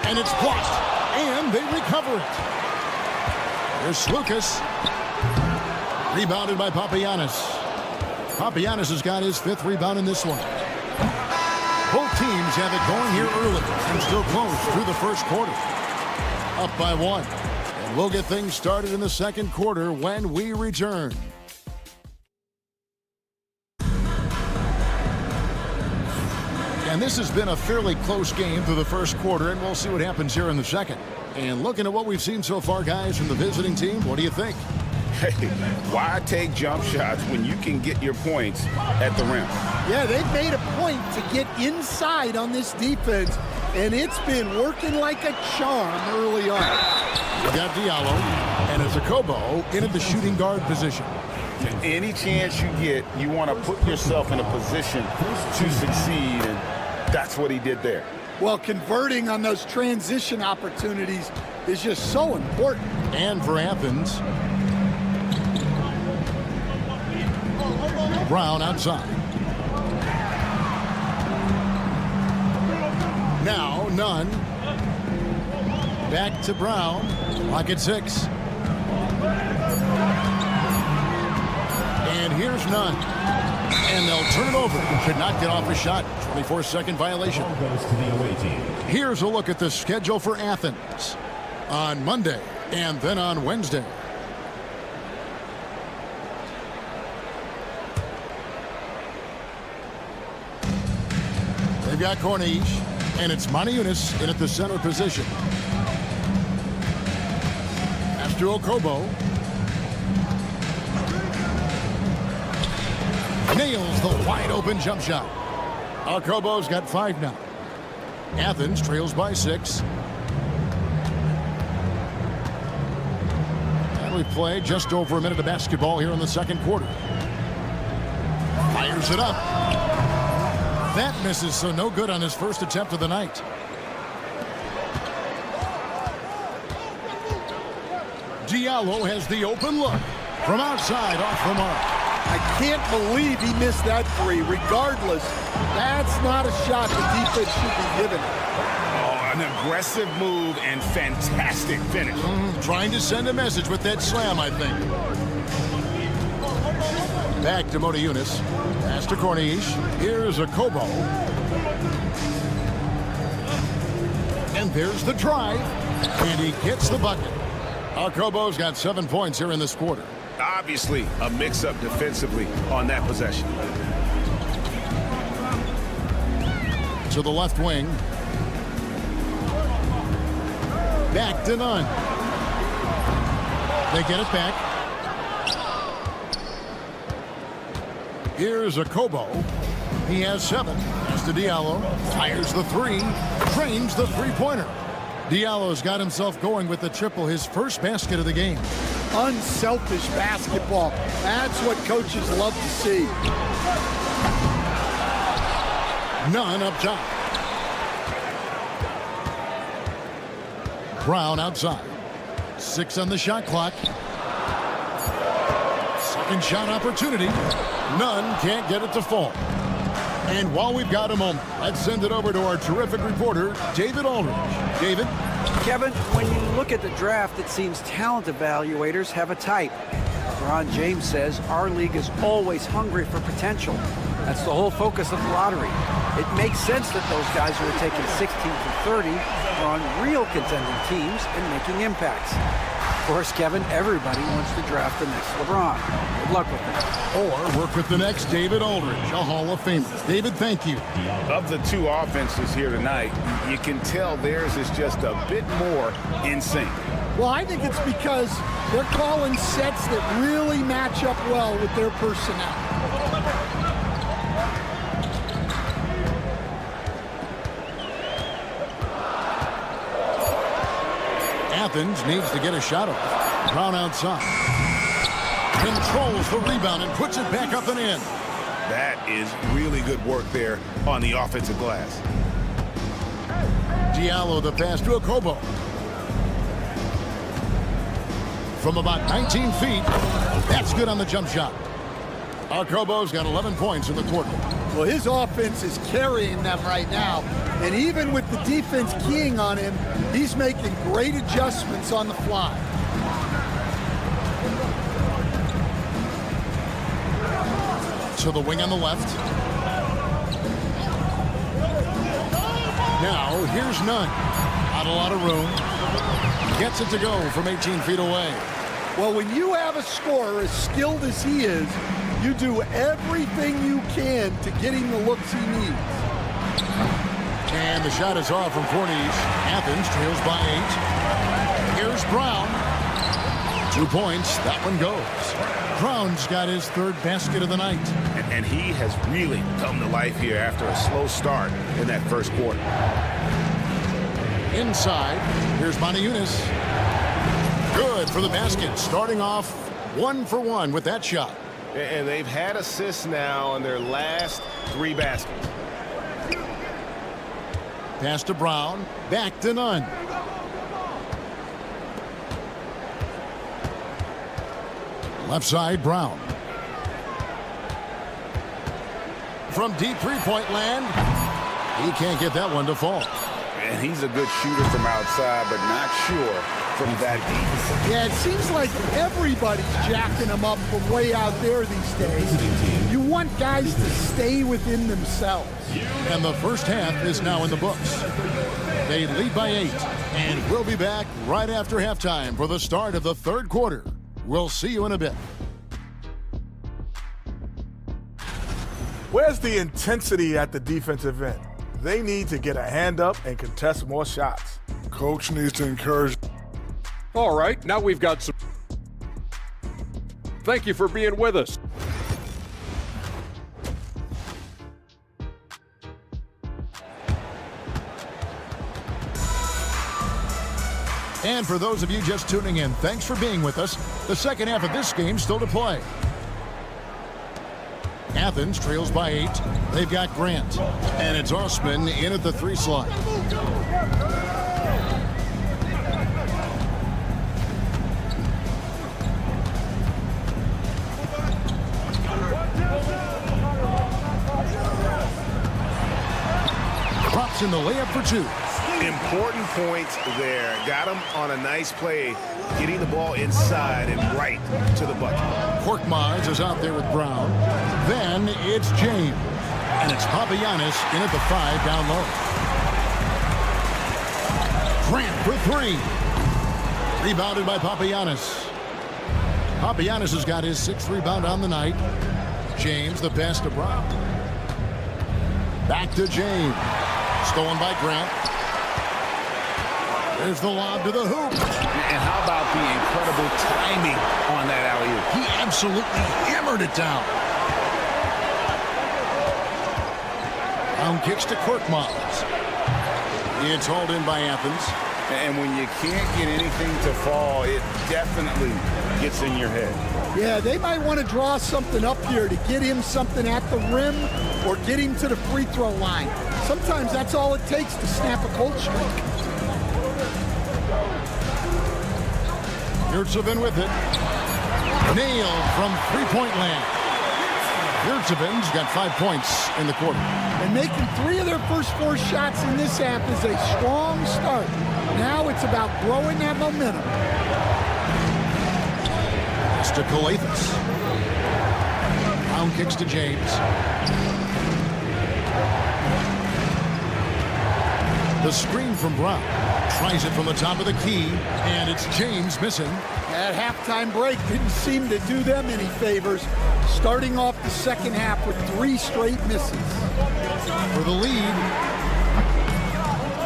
And it's blocked. And they recover it. There's Lucas. Rebounded by Papianis. Papianis has got his 5th rebound in this one. Both teams have it going here early and still close through the first quarter. Up by 1. And we'll get things started in the second quarter when we return. And this has been a fairly close game through the first quarter, and we'll see what happens here in the second. And looking at what we've seen so far, guys, from the visiting team, what do you think? Hey, why take jump shots when you can get your points at the rim? Yeah, they've made a point to get inside on this defense, and it's been working like a charm early on. We got Diallo, and it's Okobo in at the shooting guard position. Any chance you get, you want to put yourself in a position to succeed, and that's what he did there. Well, converting on those transition opportunities is just so important. And for Athens, Brown outside. Now, Nunn. Back to Brown. Lock at 6. And here's Nunn. And they'll turn it over. Could not get off a shot. 24-second violation. Here's a look at the schedule for Athens on Monday and then on Wednesday. They've got Corniche, and it's Moniunas in at the center position. Pass to Okobo. Nails the wide open jump shot. Okobo's got 5 now. Athens trails by 6. And we play just over a minute of basketball here in the second quarter. Fires it up. That misses, so no good on his first attempt of the night. Diallo has the open look. From outside, off the mark. I can't believe he missed that 3. Regardless, that's not a shot the defense should be giving. Oh, an aggressive move and fantastic finish. Trying to send a message with that slam, I think. Back to Moniunas. Pass to Corniche. Here's Okobo. And there's the drive. And he gets the bucket. Kobo's got 7 points here in this quarter. Obviously, a mix-up defensively on that possession. To the left wing. Back to none. They get it back. Here's a Kobo. He has 7. As to Diallo. Fires the 3. Drains the three-pointer. Diallo's got himself going with the triple, his first basket of the game. Unselfish basketball. That's what coaches love to see. None up top. Brown outside. 6 on the shot clock. Second shot opportunity. None, can't get it to fall. And while we've got a moment, let's send it over to our terrific reporter, David Aldridge. David? Kevin, when you look at the draft, it seems talent evaluators have a type. LeBron James says our league is always hungry for potential. That's the whole focus of the lottery. It makes sense that those guys who are taken 16 through 30 are on real contending teams and making impacts. Of course, Kevin, everybody wants to draft the next LeBron. Good luck with that. Or work with the next David Aldridge, a Hall of Famer. David, thank you. Of the two offenses here tonight, you can tell theirs is just a bit more in sync. Well, I think it's because they're calling sets that really match up well with their personnel. Athens needs to get a shot off. Brown outside. Controls the rebound and puts it back up and in. That is really good work there on the offensive glass. Diallo the pass to Kobo. From about 19 feet, that's good on the jump shot. Kobo's got 11 points in the quarter. Well, his offense is carrying them right now. And even with the defense keying on him, he's making great adjustments on the fly. To the wing on the left. Now, here's Nunn. Not a lot of room. Gets it to go from 18 feet away. Well, when you have a scorer as skilled as he is, you do everything you can to get him the looks he needs. And the shot is off from Corniche. Athens trails by 8. Here's Brown. 2 points. That one goes. Brown's got his 3rd basket of the night. And he has really come to life here after a slow start in that first quarter. Inside, here's Moniunas. Good for the basket. Starting off 1 for 1 with that shot. And they've had assists now on their last 3 baskets. Pass to Brown. Back to Nunn. Left side, Brown. From deep three-point land, he can't get that one to fall. And he's a good shooter from outside, but not sure from that deep. Yeah, it seems like everybody's jacking him up from way out there these days. You want guys to stay within themselves. And the first half is now in the books. They lead by 8. And we'll be back right after halftime for the start of the 3rd quarter. We'll see you in a bit. Where's the intensity at the defensive end? They need to get a hand up and contest more shots. Coach needs to encourage. All right, now we've got some. Thank you for being with us. And for those of you just tuning in, thanks for being with us. The second half of this game still to play. Athens trails by 8. They've got Grant. And it's Osman in at the 3 slot. Drops in the layup for 2. Important points there. Got him on a nice play, getting the ball inside and right to the bucket. Korkmaz is out there with Brown. Then it's James. And it's Papagiannis in at the 5 down low. Grant for 3. Rebounded by Papagiannis. Papagiannis has got his 6th rebound on the night. James, the pass to Brown. Back to James. Stolen by Grant. There's the lob to the hoop. And how about the incredible timing on that alley-oop? He absolutely hammered it down. Brown kicks to Korkmaz. It's hauled in by Athens. And when you can't get anything to fall, it definitely gets in your head. Yeah, they might want to draw something up here to get him something at the rim or get him to the free throw line. Sometimes that's all it takes to snap a cold streak. Yurtsevin with it. Nailed from three-point land. Yurtsevin's got 5 points in the quarter. And making 3 of their first 4 shots in this half is a strong start. Now it's about growing that momentum. It's to Kalathis. Brown kicks to James. The screen from Brown. Tries it from the top of the key, and it's James missing. That halftime break didn't seem to do them any favors. Starting off the second half with 3 straight misses. For the lead.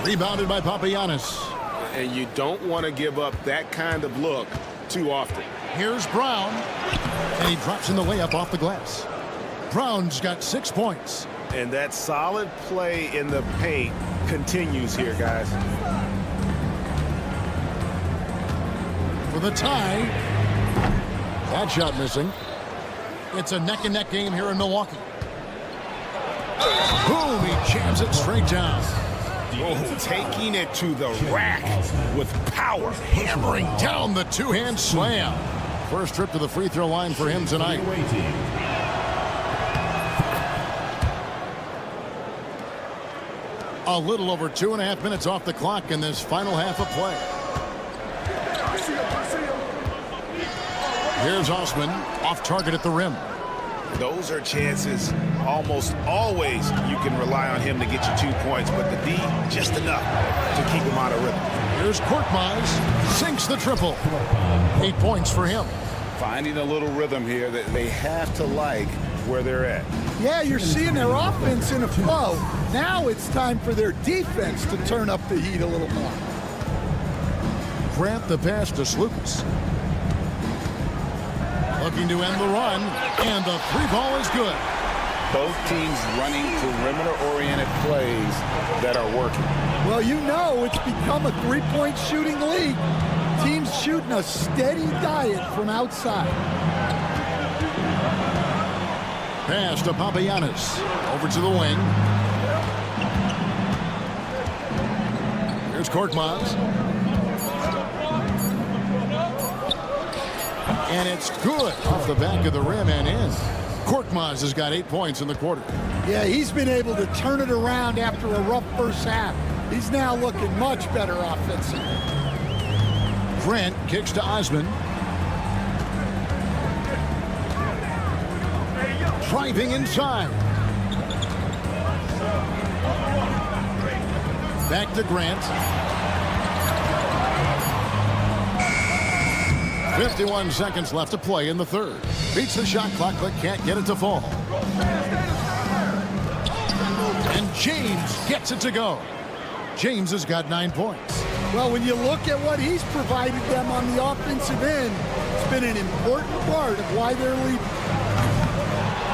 Rebounded by Papagiannis. And you don't want to give up that kind of look too often. Here's Brown. And he drops in the layup off the glass. Brown's got 6 points. And that solid play in the paint continues here, guys. For the tie. That shot missing. It's a neck-and-neck game here in Milwaukee. Boom, he jams it straight down. Oh, taking it to the rack with power. Hammering down the two-hand slam. First trip to the free throw line for him tonight. A little over 2.5 minutes off the clock in this final half of play. Here's Osman, off target at the rim. Those are chances almost always you can rely on him to get you 2 points, but the D, just enough to keep him out of rhythm. Here's Korkmaz, sinks the triple. 8 points for him. Finding a little rhythm here that they have to like where they're at. Yeah, you're seeing their offense in a flow. Now it's time for their defense to turn up the heat a little more. Grant the pass to Slukas. Looking to end the run, and the 3-ball is good. Both teams running perimeter-oriented plays that are working. Well, you know it's become a 3-point shooting league. Teams shooting a steady diet from outside. Pass to Papagiannis. Over to the wing. Here's Korkmaz. And it's good off the back of the rim and in. Korkmaz has got 8 points in the quarter. Yeah, he's been able to turn it around after a rough first half. He's now looking much better offensively. Grant kicks to Osman. Driving inside. Back to Grant. 51 seconds left to play in the third. Beats the shot clock, but can't get it to fall. And James gets it to go. James has got 9 points. Well, when you look at what he's provided them on the offensive end, it's been an important part of why they're leading.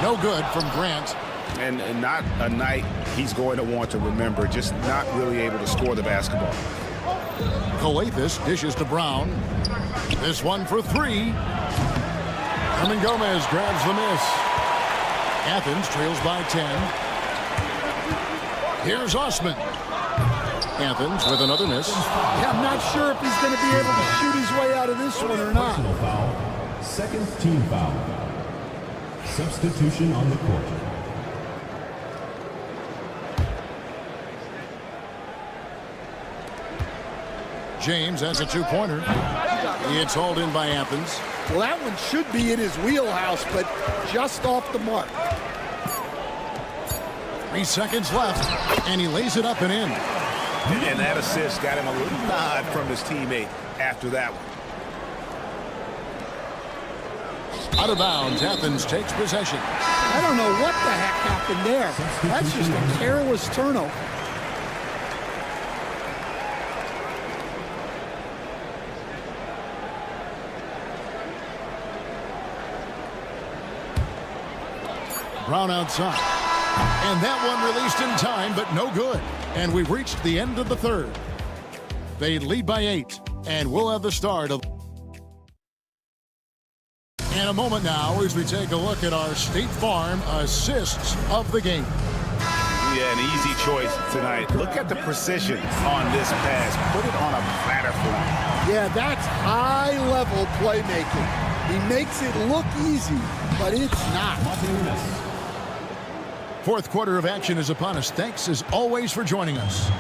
No good from Grant. And not a night he's going to want to remember, just not really able to score the basketball. Kalathis dishes to Brown. This one for 3. Herman Gomez grabs the miss. Athens trails by 10. Here's Osman. Athens with another miss. Yeah, I'm not sure if he's going to be able to shoot his way out of this one or not. Foul. Second team foul. Substitution on the court. James has a 2-pointer. It's hauled in by Athens. Well, that one should be in his wheelhouse, but just off the mark. 3 seconds left, and he lays it up and in. And that assist got him a little nod from his teammate after that one. Out of bounds, Athens takes possession. I don't know what the heck happened there. That's just a careless turnover. Brown outside. And that one released in time, but no good. And we've reached the end of the third. They lead by 8, and we'll have the start of... In a moment now as we take a look at our State Farm assists of the game. Yeah, an easy choice tonight. Look at the precision on this pass. Put it on a platter for him. Yeah, that's high-level playmaking. He makes it look easy, but it's not. Fourth quarter of action is upon us. Thanks, as always, for joining us.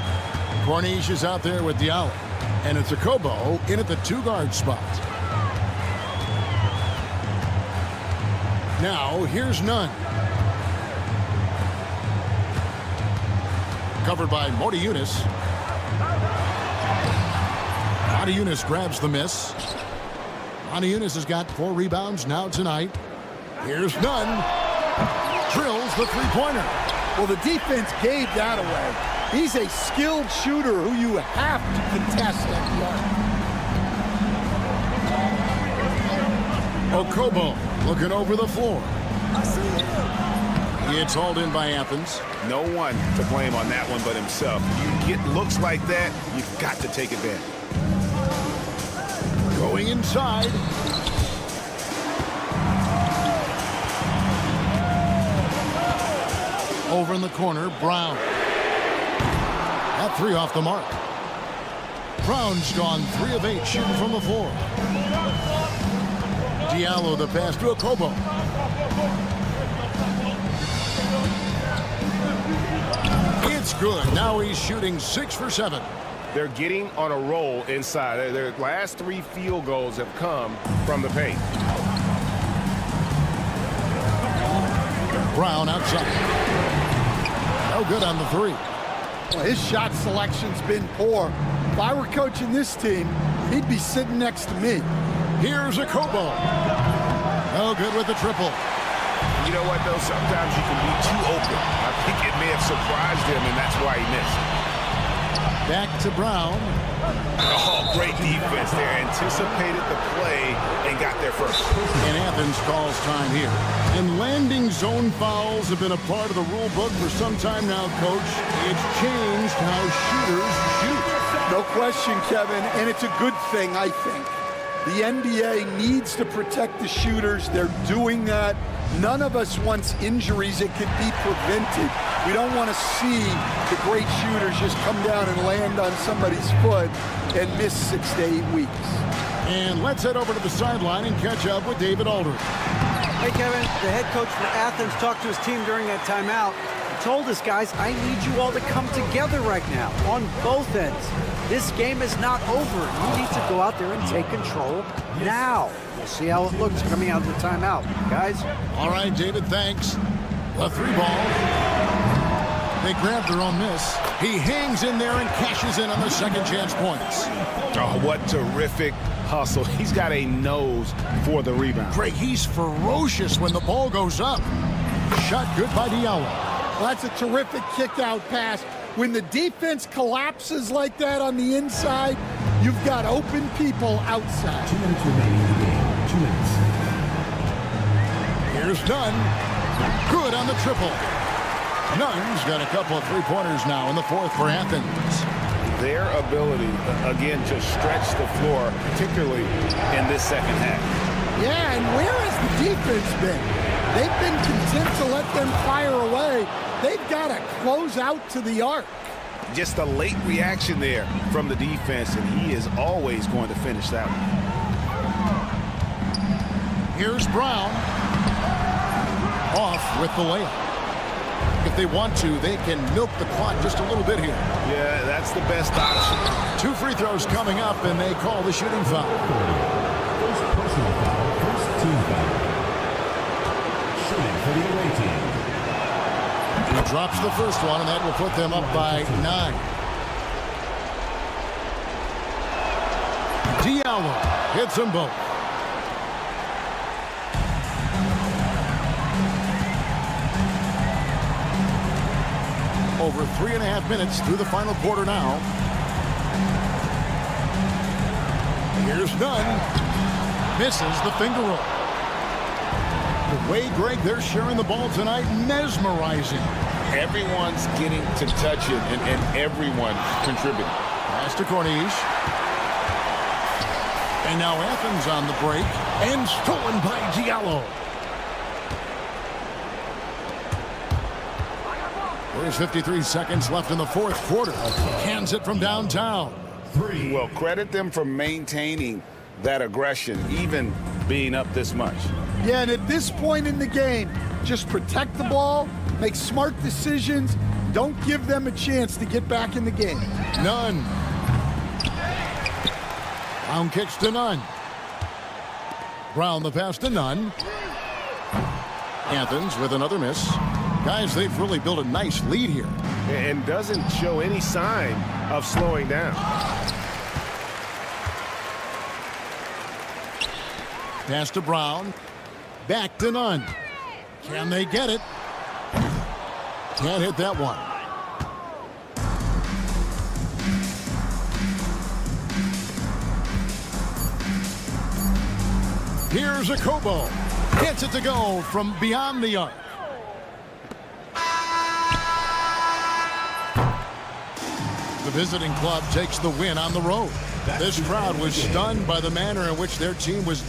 Corniche is out there with Diallo, and it's a Kobo in at the 2-guard spot. Now, here's Nunn. Covered by Motiejunas. Motiejunas grabs the miss. Motiejunas has got 4 rebounds now tonight. Here's Nunn. Drills the three-pointer. Well, the defense gave that away. He's a skilled shooter who you have to contest at the arc. Okobo looking over the floor. It's hauled in by Athens. No one to blame on that one but himself. You get looks like that, you've got to take advantage. Going inside. Over in the corner, Brown. That 3 off the mark. Brown's gone 3 of 8 shooting from the floor. Diallo the pass to Okobo. It's good. Now he's shooting 6 for 7. They're getting on a roll inside. Their last 3 field goals have come from the paint. Brown outside. No good on the 3. Well, his shot selection's been poor. If I were coaching this team, he'd be sitting next to me. Here's a Kobo. No good with the triple. You know what, though? Sometimes you can be too open. I think it may have surprised him, and that's why he missed. Back to Brown. Oh, great defense there. Anticipated the play and got there first. And Athens calls time here. And landing zone fouls have been a part of the rule book for some time now, Coach. It's changed how shooters shoot. No question, Kevin, and it's a good thing, I think. The NBA needs to protect the shooters. They're doing that. None of us wants injuries that could be prevented. We don't want to see the great shooters just come down and land on somebody's foot and miss 6 to 8 weeks. And let's head over to the sideline and catch up with David Aldridge. Hey, Kevin, the head coach for Athens talked to his team during that timeout. He told us, guys, I need you all to come together right now on both ends. This game is not over. You need to go out there and take control now. We'll see how it looks coming out of the timeout. Guys? All right, David, thanks. The 3-ball. They grabbed their own miss. He hangs in there and cashes in on the second chance points. Oh, what terrific hustle. He's got a nose for the rebound. Greg, he's ferocious when the ball goes up. Shot good by Diallo. Well, that's a terrific kick-out pass. When the defense collapses like that on the inside, you've got open people outside. 2 minutes remaining in the game. 2 minutes. Here's Nunn. Good on the triple. Nunn's got a couple of 3-pointers now in the fourth for Athens. Their ability, again, to stretch the floor, particularly in this second half. Yeah, and where has the defense been? They've been content to let them fire away. They've got to close out to the arc. Just a late reaction there from the defense, and he is always going to finish that one. Here's Brown. Off with the layup. If they want to, they can milk the clock just a little bit here. Yeah, that's the best option. 2 free throws coming up, and they call the shooting foul. First personal foul, first team foul. Shooting for the away team. He drops the first one, and that will put them up by 9. Diallo hits them both. Over 3.5 minutes through the final quarter now. Here's Nunn. Misses the finger roll. The way, Greg, they're sharing the ball tonight, mesmerizing. Everyone's getting to touch it, and everyone contributing. Pass to Corniche. And now Athens on the break. And stolen by Diallo. There's 53 seconds left in the fourth quarter. Hands it from downtown. Well, credit them for maintaining that aggression, even being up this much. Yeah, and at this point in the game, just protect the ball, make smart decisions, don't give them a chance to get back in the game. Nunn. Brown kicks to Nunn. Brown the pass to Nunn. Athens with another miss. Guys, they've really built a nice lead here. And doesn't show any sign of slowing down. Pass to Brown. Back to Nunn. Can they get it? Can't hit that one. Here's a Kobo. Gets it to go from beyond the arc. The visiting club takes the win on the road. This crowd was stunned by the manner in which their team was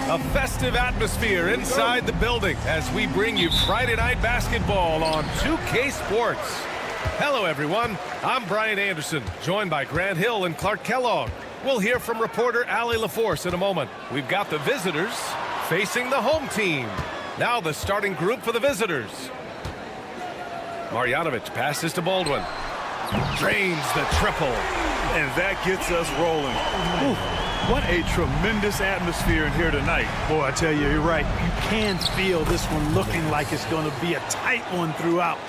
A festive atmosphere inside the building as we bring you Friday Night Basketball on 2K Sports. Hello, everyone. I'm Brian Anderson, joined by Grant Hill and Clark Kellogg. We'll hear from reporter Allie LaForce in a moment. We've got the visitors facing the home team. Now the starting group for the visitors. Marjanovic passes to Baldwin. Drains the triple. And that gets us rolling. Ooh, what a tremendous atmosphere in here tonight. Boy, I tell you, you're right. You can feel this one looking like it's going to be a tight one throughout.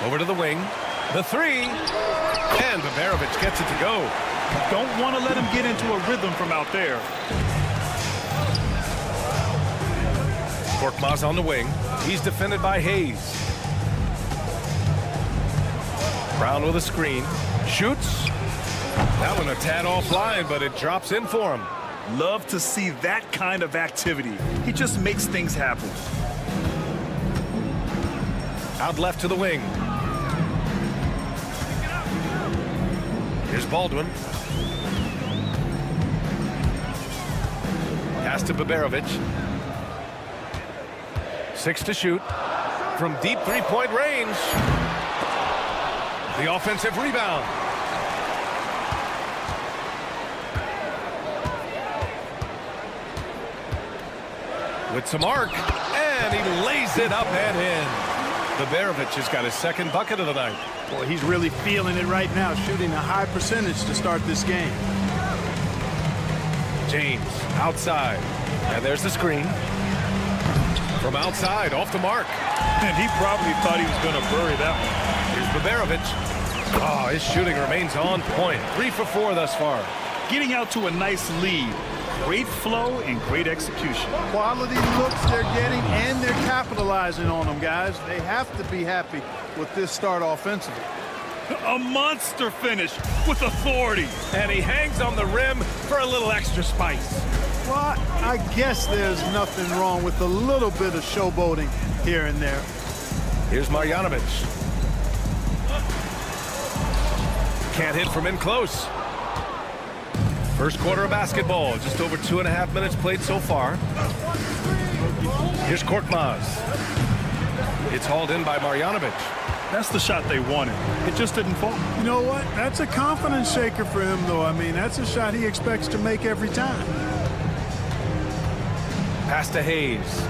Over to the wing. The three. And Baberovic gets it to go. Don't want to let him get into a rhythm from out there. Korkmaz on the wing. He's defended by Hayes. Brown with a screen. Shoots. That one a tad offline, but it drops in for him. Love to see that kind of activity. He just makes things happen. Out left to the wing. Here's Baldwin. Pass to Baberovic. 6 to shoot. From deep three-point range. The offensive rebound. With some arc. And he lays it up and in. Baberovic has got his second bucket of the night. Boy, he's really feeling it right now, shooting a high percentage to start this game. James outside. And there's the screen. From outside, off the mark. And he probably thought he was going to bury that one. Here's Baberovic. Oh, his shooting remains on point. 3 for 4 thus far. Getting out to a nice lead. Great flow and great execution. Quality looks they're getting, and they're capitalizing on them, guys. They have to be happy with this start offensively. A monster finish with authority. And he hangs on the rim for a little extra spice. Well, I guess there's nothing wrong with a little bit of showboating here and there. Here's Marjanovic. Can't hit from in close. First quarter of basketball, just over 2.5 minutes played so far. Here's Korkmaz. It's hauled in by Marjanovic. That's the shot they wanted. It just didn't fall. You know what? That's a confidence shaker for him, though. I mean, that's a shot he expects to make every time. Pass to Hayes.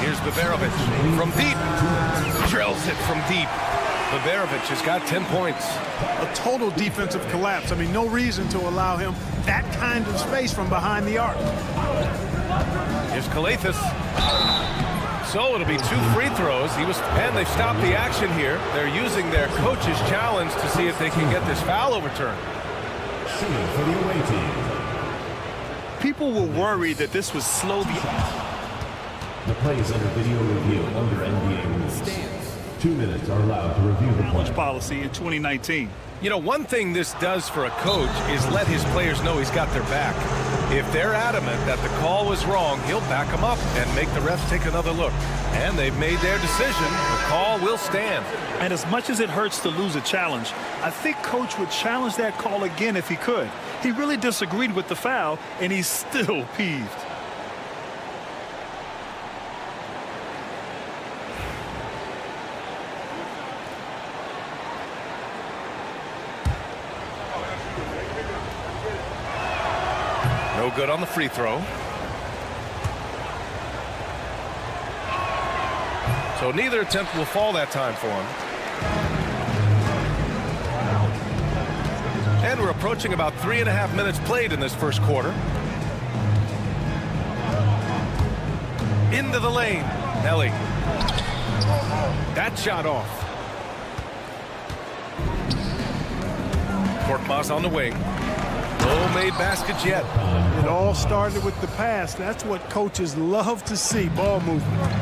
Here's Baberovic from deep. Drills it from deep. Baberovic has got 10 points. A total defensive collapse. I mean, no reason to allow him that kind of space from behind the arc. Here's Kalathis. So it'll be 2 free throws. And they've stopped the action here. They're using their coach's challenge to see if they can get this foul overturned. Shooting for the away team. People were worried that this would slow The play is under video review under NBA rules. 2 minutes are allowed to review the play. Policy in 2019. You know, one thing this does for a coach is let his players know he's got their back. If they're adamant that the call was wrong, he'll back them up and make the refs take another look. And they've made their decision. The call will stand. And as much as it hurts to lose a challenge, I think Coach would challenge that call again if he could. He really disagreed with the foul, and he's still peeved. No good on the free throw. So neither attempt will fall that time for him. And we're approaching about 3.5 minutes played in this first quarter. Into the lane. Nelly. That shot off. Korkmaz on the wing. No made baskets yet. It all started with the pass. That's what coaches love to see, ball movement.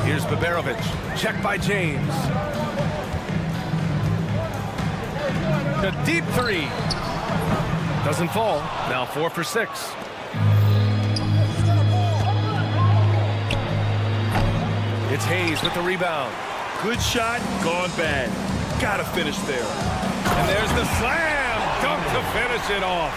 Here's Baberovic. Check by James. The deep three. Doesn't fall. Now 4 for 6. It's Hayes with the rebound. Good shot, gone bad. Gotta finish there. And there's the slam dunk to finish it off.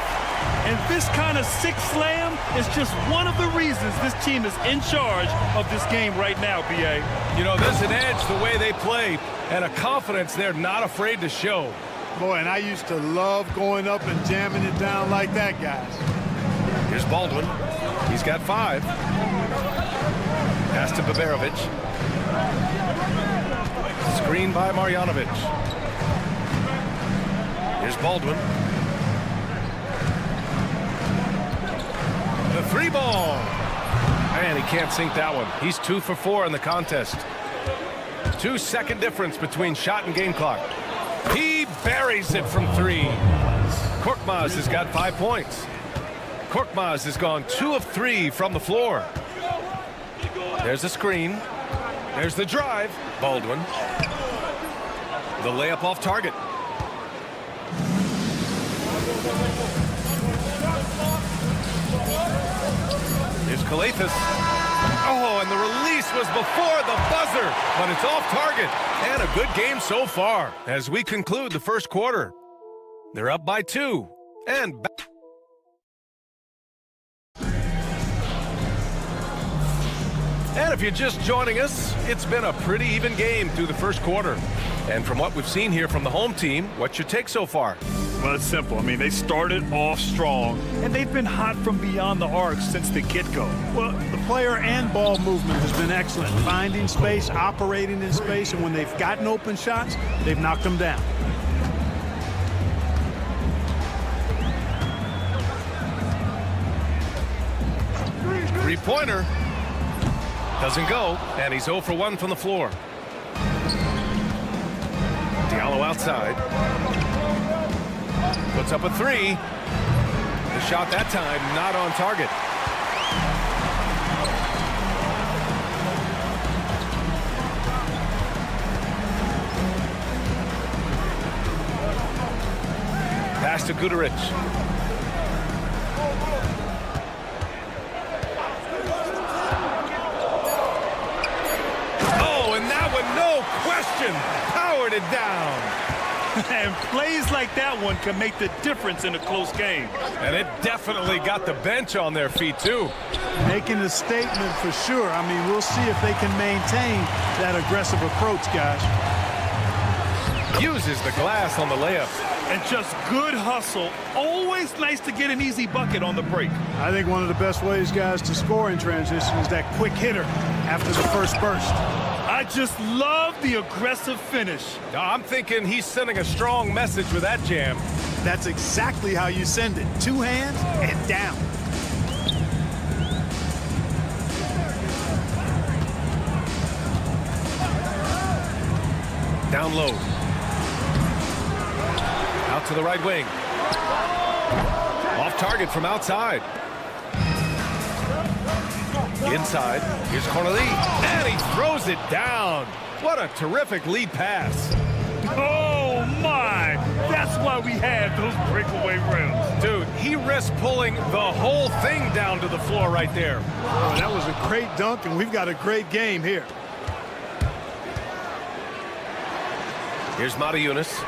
And this kind of sick slam is just one of the reasons this team is in charge of this game right now, B.A. You know, there's an edge the way they play and a confidence they're not afraid to show. Boy, and I used to love going up and jamming it down like that, guys. Here's Baldwin. He's got 5. Pass to Baberovic. Screen by Marjanovic. Here's Baldwin. The 3 ball. Man, he can't sink that one. He's 2 for 4 in the contest. 2-second difference between shot and game clock. He buries it from 3. Korkmaz has got 5 points. Korkmaz has gone 2 of 3 from the floor. There's the screen. There's the drive. Baldwin. The layup off target. Here's Kalathis. Oh, and the release was before the buzzer, but it's off target. And a good game so far as we conclude the first quarter. They're up by 2. And back. And if you're just joining us, it's been a pretty even game through the first quarter. And from what we've seen here from the home team, what's your take so far? Well, it's simple. I mean, they started off strong, and they've been hot from beyond the arc since the get-go. Well, the player and ball movement has been excellent. Finding space, operating in space, and when they've gotten open shots, they've knocked them down. Three-pointer. Doesn't go, and he's 0 for 1 from the floor. Diallo outside. Puts up a 3. The shot that time not on target. Pass to Guduric. Oh, and that one, no question, powered it down. And plays like that one can make the difference in a close game. And it definitely got the bench on their feet, too. Making a statement for sure. I mean, we'll see if they can maintain that aggressive approach, guys. Uses the glass on the layup. And just good hustle. Always nice to get an easy bucket on the break. I think one of the best ways, guys, to score in transition is that quick hitter after the first burst. I just love the aggressive finish. I'm thinking he's sending a strong message with that jam. That's exactly how you send it. 2 hands and down. Down low. Out to the right wing. Off target from outside. Inside. Here's Corneli. And he throws it down. What a terrific lead pass. Oh, my. That's why we have those breakaway rims. Dude, he risked pulling the whole thing down to the floor right there. Oh, that was a great dunk, and we've got a great game here. Here's Matajunas.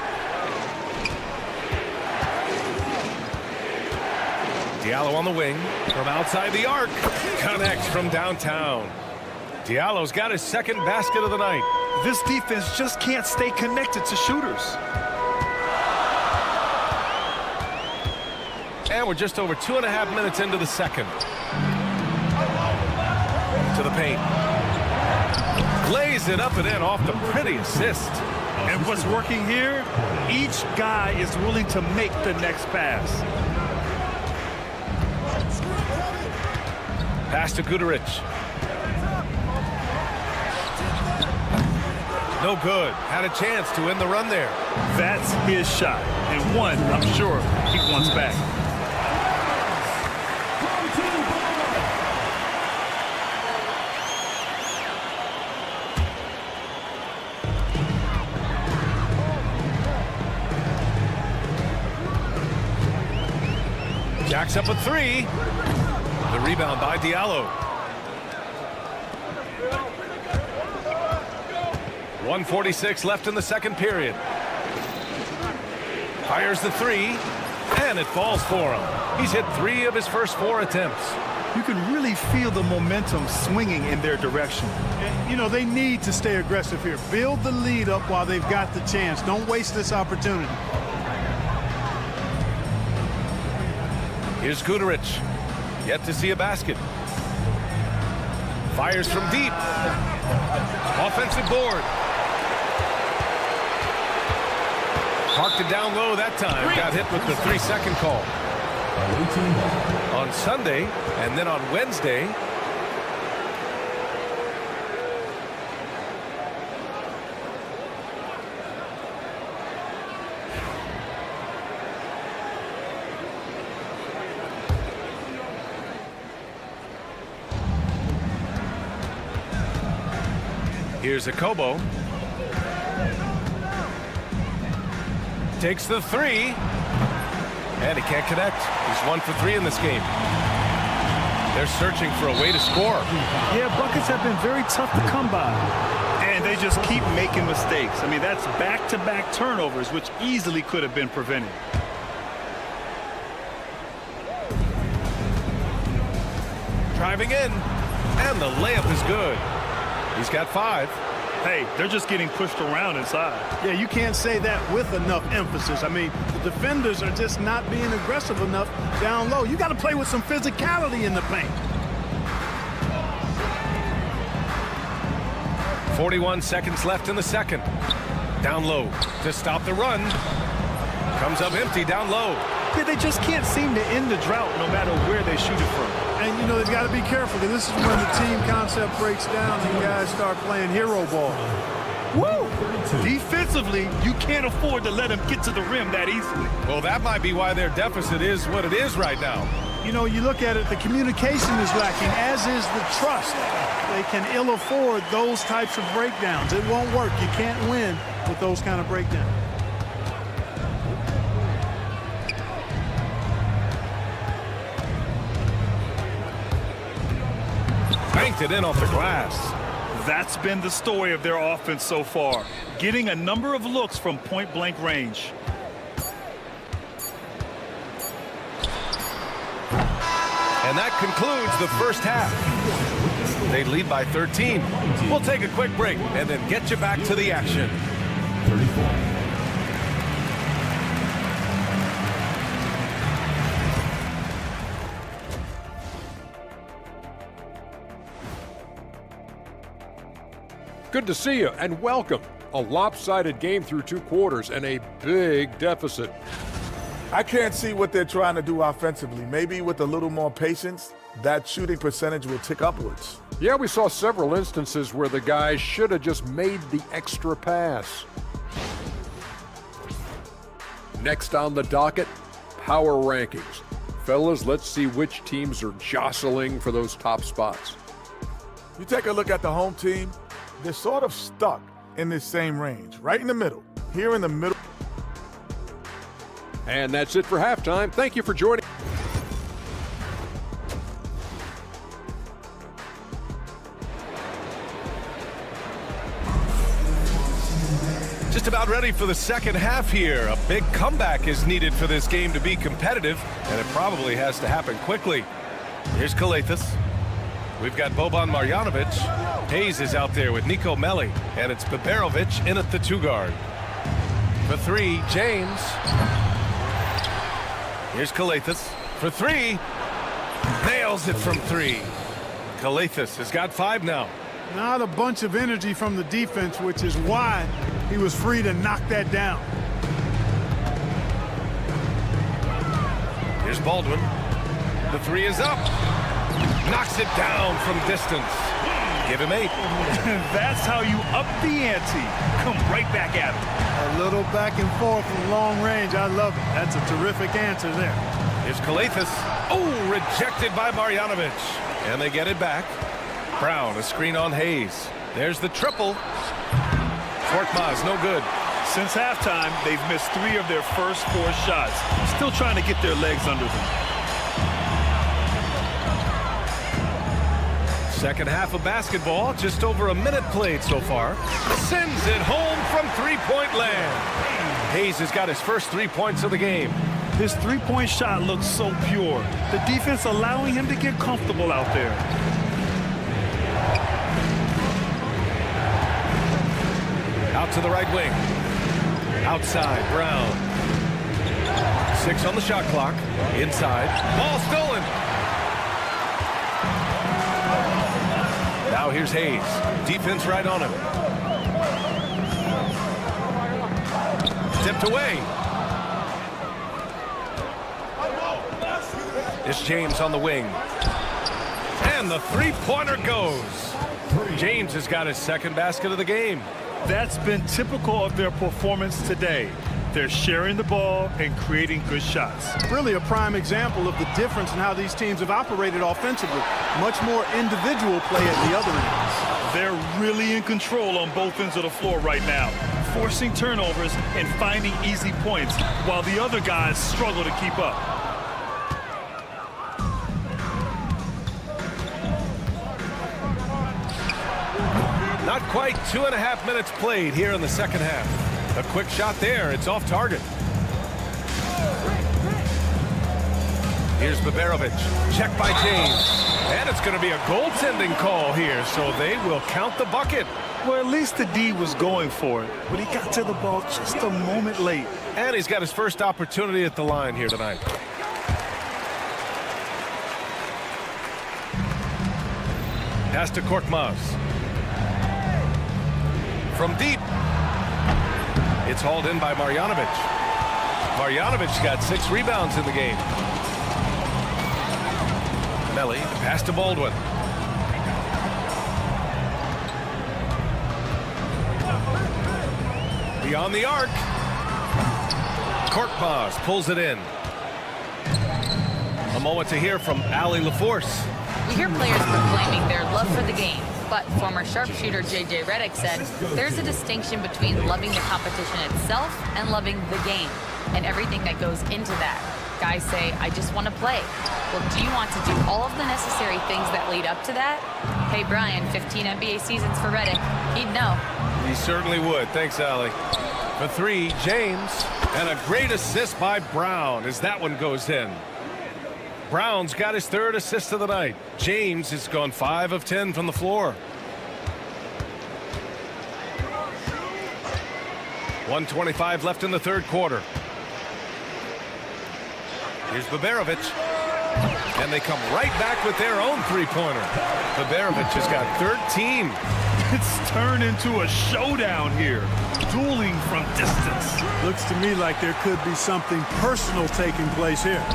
Diallo on the wing from outside the arc. Connects from downtown. Diallo's got his second basket of the night. This defense just can't stay connected to shooters. And we're just over 2.5 minutes into the second. To the paint. Lays it up and in off the pretty assist. And what's working here? Each guy is willing to make the next pass. Pass to Guduric. No good. Had a chance to end the run there. That's his shot. And one, I'm sure, he wants back. Jacks up a 3. The rebound by Diallo. 1:46 left in the second period. Fires the 3, and it falls for him. He's hit 3 of his first 4 attempts. You can really feel the momentum swinging in their direction. And, you know, they need to stay aggressive here. Build the lead up while they've got the chance. Don't waste this opportunity. Here's Gudarich. Yet to see a basket. Fires from deep. Offensive board. Parked it down low that time. Got hit with the 3-second call. On Sunday and then on Wednesday. Here's Akobo. Takes the 3. And he can't connect. He's 1 for 3 in this game. They're searching for a way to score. Yeah, buckets have been very tough to come by. And they just keep making mistakes. I mean, that's back-to-back turnovers, which easily could have been prevented. Driving in. And the layup is good. He's got 5. Hey, they're just getting pushed around inside. Yeah, you can't say that with enough emphasis. I mean, the defenders are just not being aggressive enough down low. You got to play with some physicality in the paint. 41 seconds left in the second. Down low to stop the run. Comes up empty down low. Yeah, they just can't seem to end the drought no matter where they shoot it from. And, you know, they've got to be careful because this is when the team concept breaks down and guys start playing hero ball. Woo! Defensively, you can't afford to let them get to the rim that easily. Well, that might be why their deficit is what it is right now. You know, you look at it, the communication is lacking, as is the trust. They can ill afford those types of breakdowns. It won't work. You can't win with those kind of breakdowns. Banked it in off the glass. That's been the story of their offense so far, getting a number of looks from point-blank range. And that concludes the first half. They lead by 13. We'll take a quick break and then get you back to the action. 34. Good to see you and welcome. A lopsided game through 2 quarters and a big deficit. I can't see what they're trying to do offensively. Maybe with a little more patience, that shooting percentage will tick upwards. Yeah, we saw several instances where the guys should have just made the extra pass. Next on the docket, power rankings. Fellas, let's see which teams are jostling for those top spots. You take a look at the home team, they're sort of stuck in this same range, right in the middle, here in the middle. And that's it for halftime. Thank you for joining. Just about ready for the second half here. A big comeback is needed for this game to be competitive, and it probably has to happen quickly. Here's Kalathis. We've got Boban Marjanovic. Hayes is out there with Nico Melli, and it's Beberovic in at the 2 guard. For 3, James. Here's Kalathis for 3. Nails it from 3. Kalathis has got 5 now. Not a bunch of energy from the defense, which is why he was free to knock that down. Here's Baldwin. The 3 is up. Knocks it down from distance. Give him 8. That's how you up the ante. Come right back at him. A little back and forth from long range. I love it. That's a terrific answer there. Here's Kalathis. Oh, rejected by Marjanovic. And they get it back. Brown, a screen on Hayes. There's the triple. Korkmaz, no good. Since halftime, they've missed 3 of their first 4 shots. Still trying to get their legs under them. Second half of basketball, just over a minute played so far. Sends it home from 3-point land. Hayes has got his first 3 points of the game. His three-point shot looks so pure. The defense allowing him to get comfortable out there. Out to the right wing. Outside, Brown. 6 on the shot clock. Inside. Ball stolen. Now here's Hayes. Defense right on him. Tipped away. It's James on the wing. And the three-pointer goes. James has got his second basket of the game. That's been typical of their performance today. They're sharing the ball and creating good shots. Really a prime example of the difference in how these teams have operated offensively. Much more individual play at the other ends. They're really in control on both ends of the floor right now, forcing turnovers and finding easy points while the other guys struggle to keep up. Not quite 2.5 minutes played here in the second half. A quick shot there. It's off target. Here's Baberovic. Check by James. And it's going to be a goaltending call here, so they will count the bucket. Well, at least the D was going for it, but he got to the ball just a moment late. And he's got his first opportunity at the line here tonight. Pass to Korkmaz. From deep. It's hauled in by Marjanovic. Marjanovic got 6 rebounds in the game. Melly, pass to Baldwin. Beyond the arc. Korkmaz pulls it in. A moment to hear from Allie LaForce. We hear players proclaiming their love for the game, but former sharpshooter J.J. Redick said there's a distinction between loving the competition itself and loving the game and everything that goes into that. Guys say, I just want to play. Well, do you want to do all of the necessary things that lead up to that? Hey, Brian, 15 NBA seasons for Redick. He'd know. He certainly would. Thanks, Allie. For 3, James. And a great assist by Brown as that one goes in. Brown's got his 3rd assist of the night. James has gone 5 of 10 from the floor. 1:25 left in the 3rd quarter. Here's Baberovic. And they come right back with their own three-pointer. Baberovic has got 13. It's turned into a showdown here. Dueling from distance. Looks to me like there could be something personal taking place here.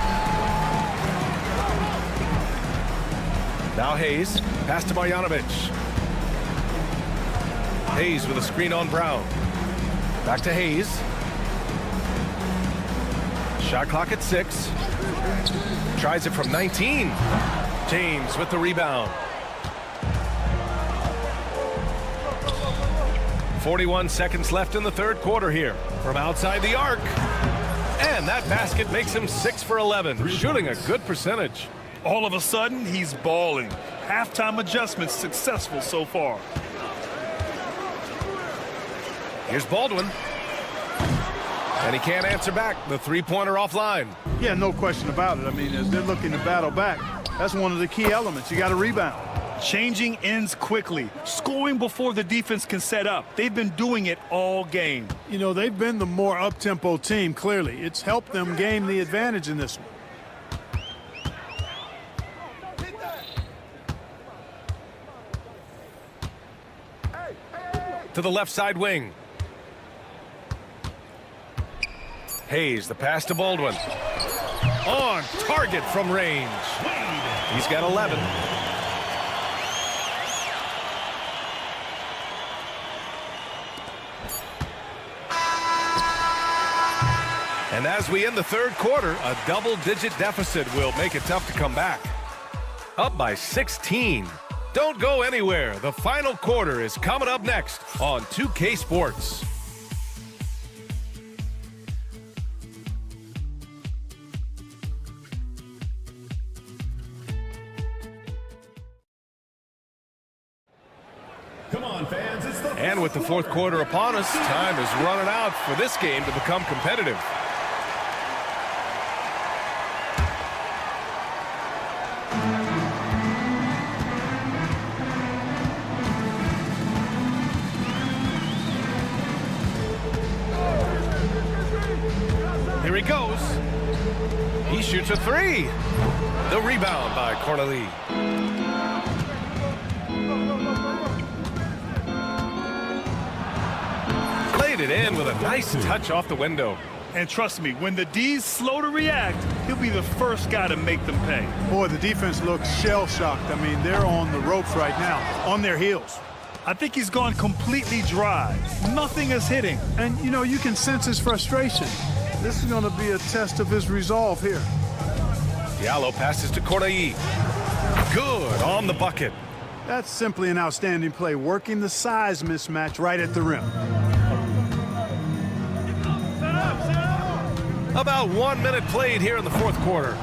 Now Hayes. Pass to Marjanovic. Hayes with a screen on Brown. Back to Hayes. Shot clock at 6. Tries it from 19. James with the rebound. 41 seconds left in the 3rd quarter here. From outside the arc. And that basket makes him 6 for 11. Shooting a good percentage. All of a sudden, he's balling. Halftime adjustments successful so far. Here's Baldwin. And he can't answer back. The three-pointer offline. Yeah, no question about it. I mean, as they're looking to battle back, that's one of the key elements. You got to rebound. Changing ends quickly. Scoring before the defense can set up. They've been doing it all game. You know, they've been the more up-tempo team, clearly. It's helped them gain the advantage in this one. To the left side wing. Hayes, the pass to Baldwin. On target from range. He's got 11. And as we end the 3rd quarter, a double-digit deficit will make it tough to come back. Up by 16. Don't go anywhere. The final quarter is coming up next on 2K Sports. Come on, fans. It's the And with the 4th quarter upon us, time is running out for this game to become competitive. goes. He shoots a three. The rebound by Cornelie. Played it in with a nice touch off the window. And trust me, when the D's slow to react, he'll be the first guy to make them pay. Boy, the defense looks shell-shocked. I mean, they're on the ropes right now, on their heels. I think he's gone completely dry. Nothing is hitting. And, you know, you can sense his frustration. This is going to be a test of his resolve here. Diallo passes to Corneille. Good on the bucket. That's simply an outstanding play, working the size mismatch right at the rim. About 1 minute played here in the fourth quarter.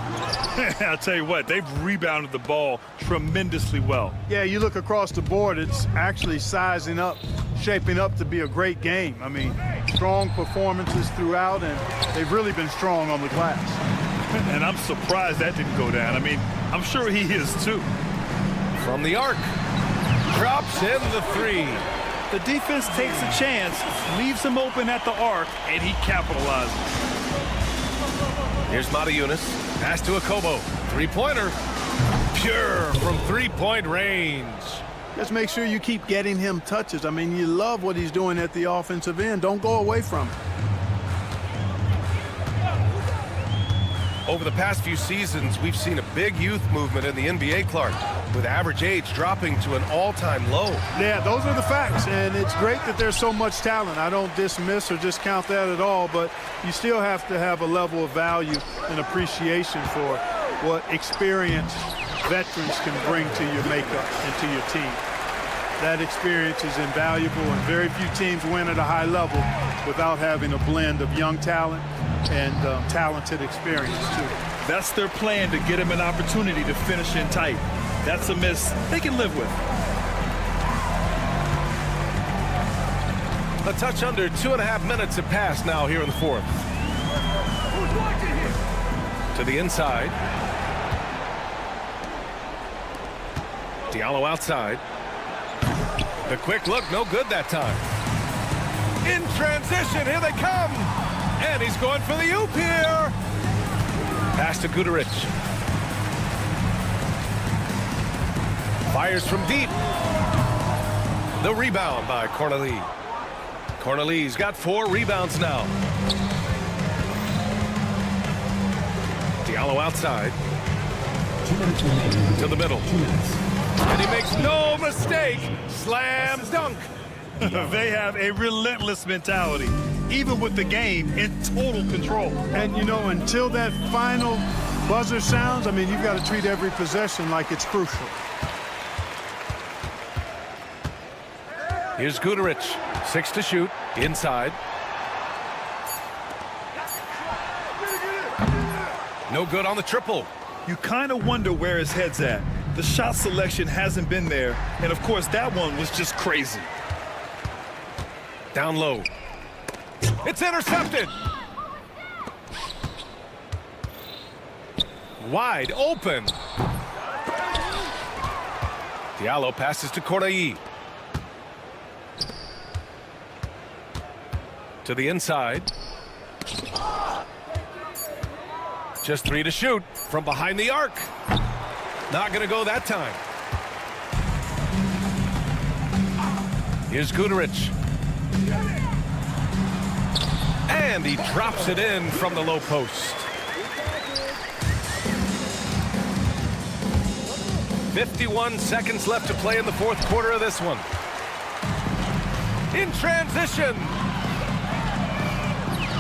I'll tell you what, they've rebounded the ball tremendously well. Yeah, you look across the board, it's actually sizing up, shaping up to be a great game. I mean, strong performances throughout, and they've really been strong on the glass. And I'm surprised that didn't go down. I mean, I'm sure he is too. From the arc, drops in the three. The defense takes a chance, leaves him open at the arc, and he capitalizes. Here's Mata-Yunis. Pass to Akobo. Three-pointer. Pure from three-point range. Just make sure you keep getting him touches. I mean, you love what he's doing at the offensive end. Don't go away from it. Over the past few seasons, we've seen a big youth movement in the NBA, Clark, with average age dropping to an all-time low. Yeah, those are the facts, and it's great that there's so much talent. I don't dismiss or discount that at all, but you still have to have a level of value and appreciation for what experienced veterans can bring to your makeup and to your team. That experience is invaluable, and very few teams win at a high level without having a blend of young talent and talented experience, too. That's their plan, to get him an opportunity to finish in tight. That's a miss they can live with. A touch under 2.5 minutes have passed now here in the fourth. To the inside. Diallo outside. The quick look, no good that time. In transition, here they come. And he's going for the oop here. Pass to Guduric. Fires from deep. The rebound by Cornelie. Cornelie's got 4 rebounds now. Diallo outside. 2 minutes remaining. To the middle. 2 minutes. And he makes no mistake. Slam dunk. They have a relentless mentality, even with the game in total control. And, you know, until that final buzzer sounds, I mean, you've got to treat every possession like it's crucial. Here's Guduric. 6 to shoot. Inside. No good on the triple. You kind of wonder where his head's at. The shot selection hasn't been there, and of course that one was just crazy. Down low. It's intercepted. Wide open. Diallo passes to Corneille. To the inside. Just 3 to shoot from behind the arc. Not going to go that time. Here's Guduric. And he drops it in from the low post. 51 seconds left to play in the fourth quarter of this one. In transition.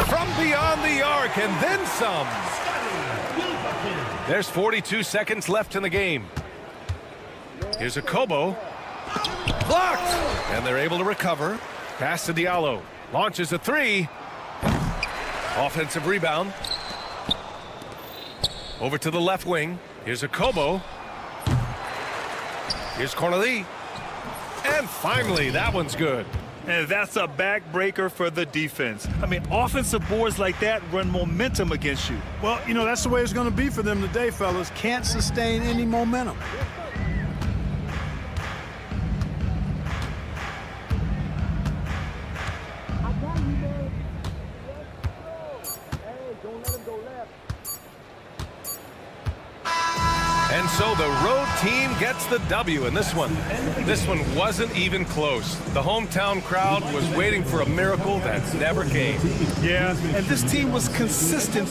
From beyond the arc, and then some. There's 42 seconds left in the game. Here's a Kobo. Blocked! And they're able to recover. Pass to Diallo. Launches a 3. Offensive rebound. Over to the left wing. Here's a Kobo. Here's Cornelie. And finally, that one's good. And that's a backbreaker for the defense. I mean, offensive boards like that run momentum against you. Well, you know, that's the way it's going to be for them today, fellas. Can't sustain any momentum. Don't let him And so the road team gets the W in this one. This one wasn't even close. The hometown crowd was waiting for a miracle that never came. Yeah, and this team was consistent.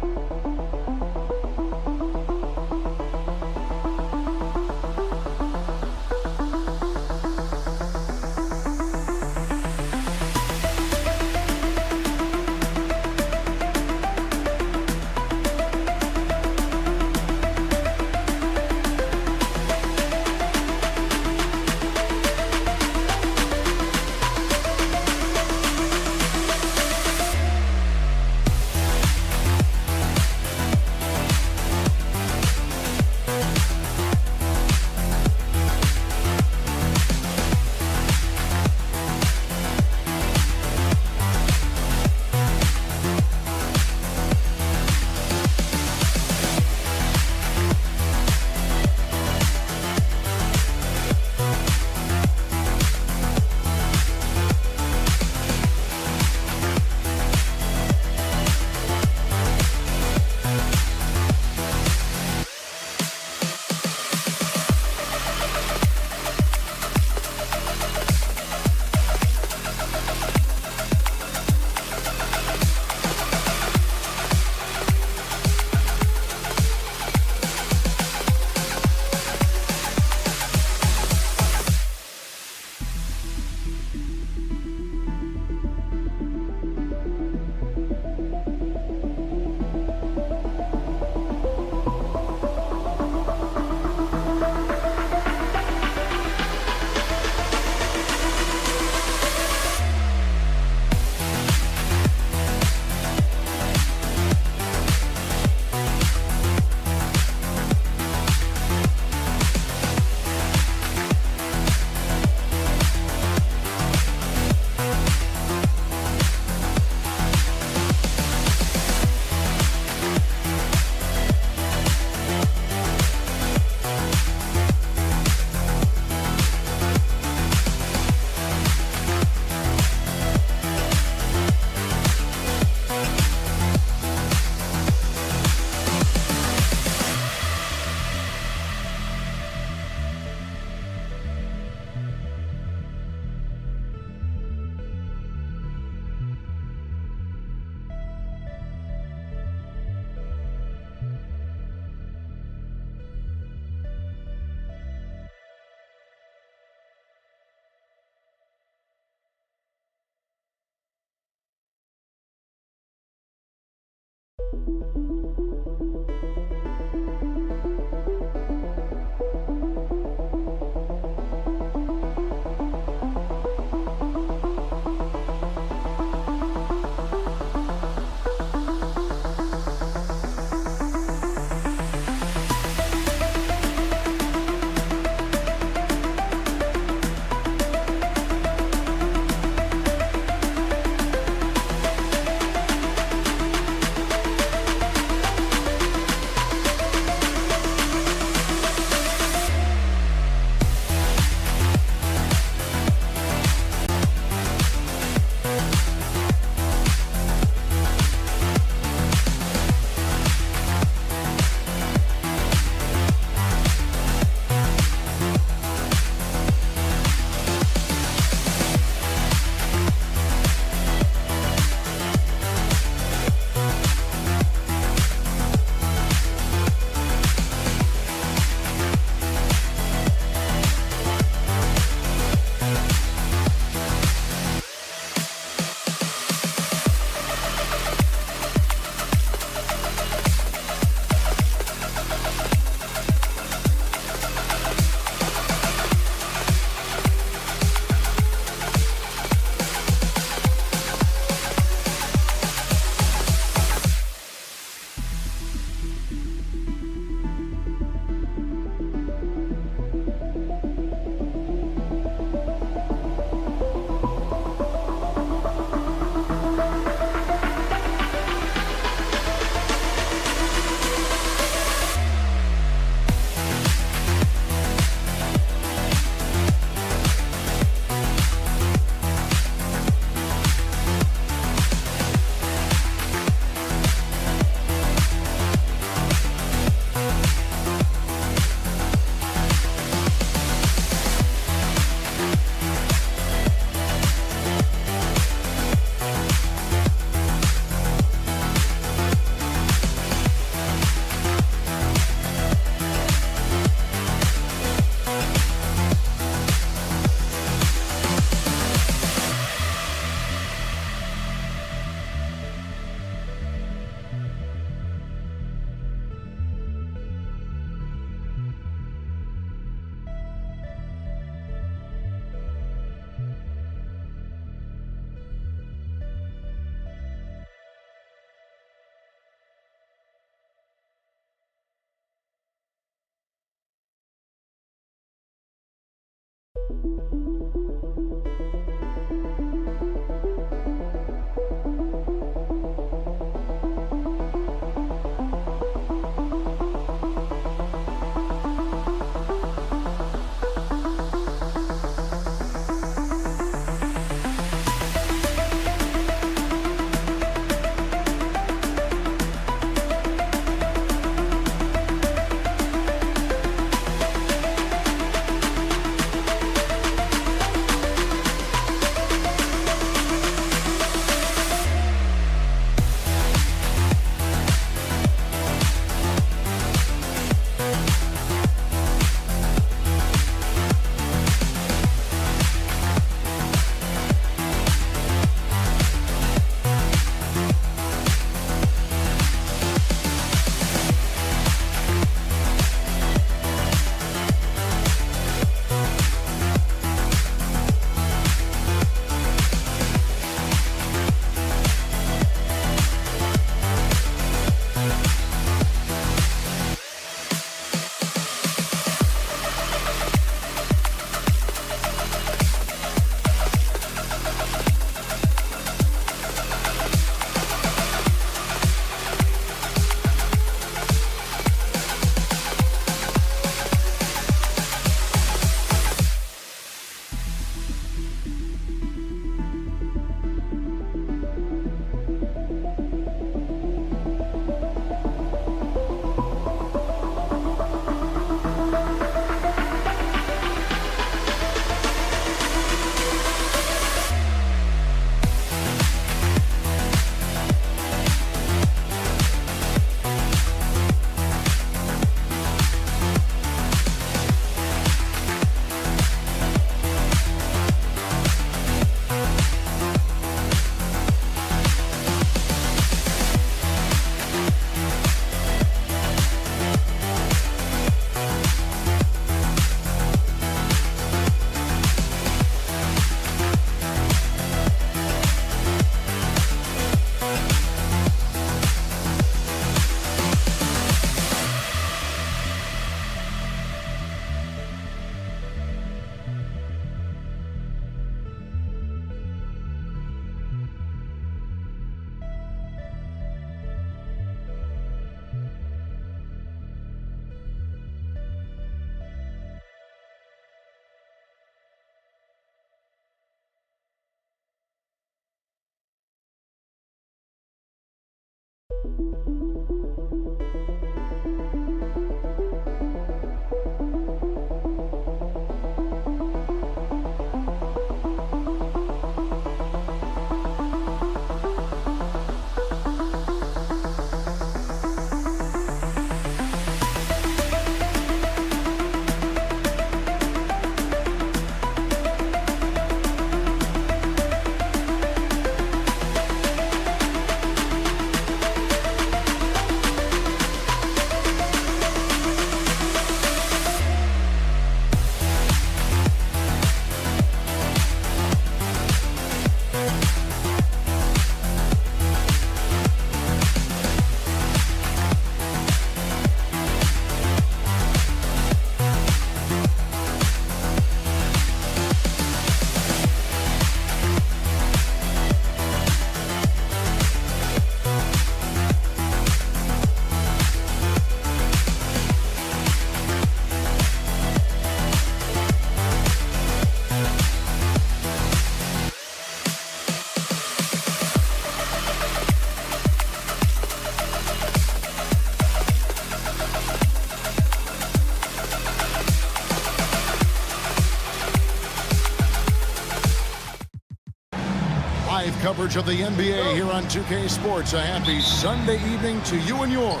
Live coverage of the NBA here on 2K Sports. A happy Sunday evening to you and yours.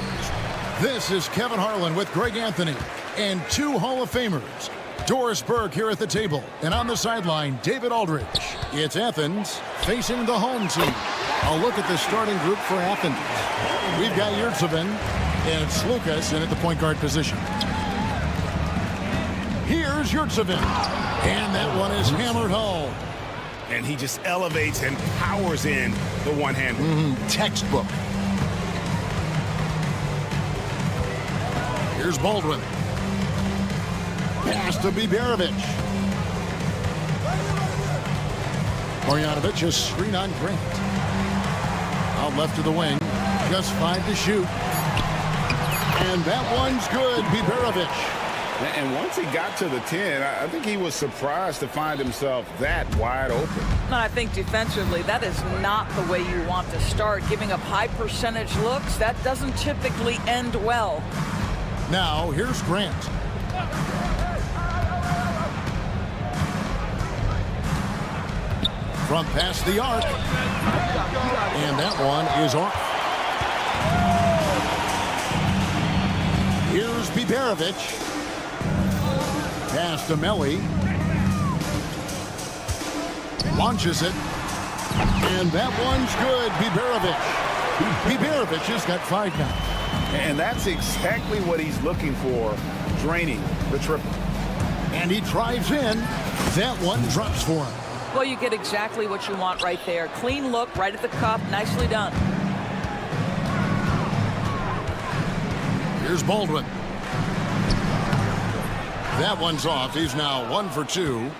This is Kevin Harlan with Greg Anthony and two Hall of Famers. Doris Burke here at the table, and on the sideline, David Aldridge. It's Athens facing the home team. A look at the starting group for Athens. We've got Yurtsevin and Slukas in at the point guard position. Here's Yurtsevin, and that one is hammered home. And he just elevates and powers in the one-hander. Textbook. Here's Baldwin. Pass to Biberovic. Marjanovic, a screen on Grant. Out left of the wing. Just 5 to shoot. And that one's good. Biberovic. And once he got to the 10, I think he was surprised to find himself that wide open. And I think defensively, that is not the way you want to start. Giving up high percentage looks, that doesn't typically end well. Now, here's Grant. From past the arc. And that one is off. Here's Biberovic. Pass to Melli. Launches it. And that one's good. Biberovic has got 5 now. And that's exactly what he's looking for, draining the triple. And he drives in. That one drops for him. Well, you get exactly what you want right there. Clean look right at the cup. Nicely done. Here's Baldwin. That one's off. He's now 1 for 2.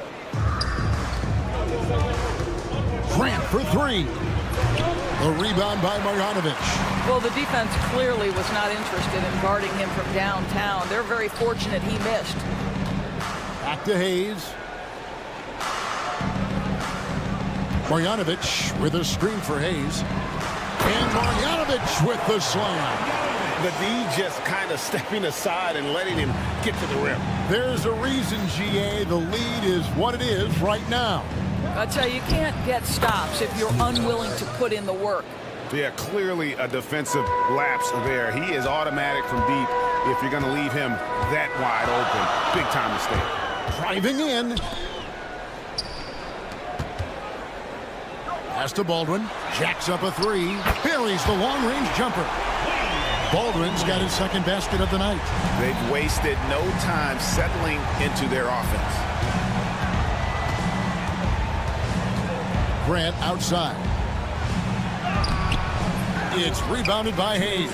Grant for 3. A rebound by Marjanovic. Well, the defense clearly was not interested in guarding him from downtown. They're very fortunate he missed. Back to Hayes. Marjanovic with a screen for Hayes. And Marjanovic with the slam. The D just kind of stepping aside and letting him get to the rim. There's a reason, GA, the lead is what it is right now. I tell you, you can't get stops if you're unwilling to put in the work. Yeah, clearly a defensive lapse there. He is automatic from deep if you're going to leave him that wide open. Big time mistake. Driving in. Pass to Baldwin. Jacks up a 3. Buries the long-range jumper. Baldwin's got his second basket of the night. They've wasted no time settling into their offense. Grant outside. It's rebounded by Hayes.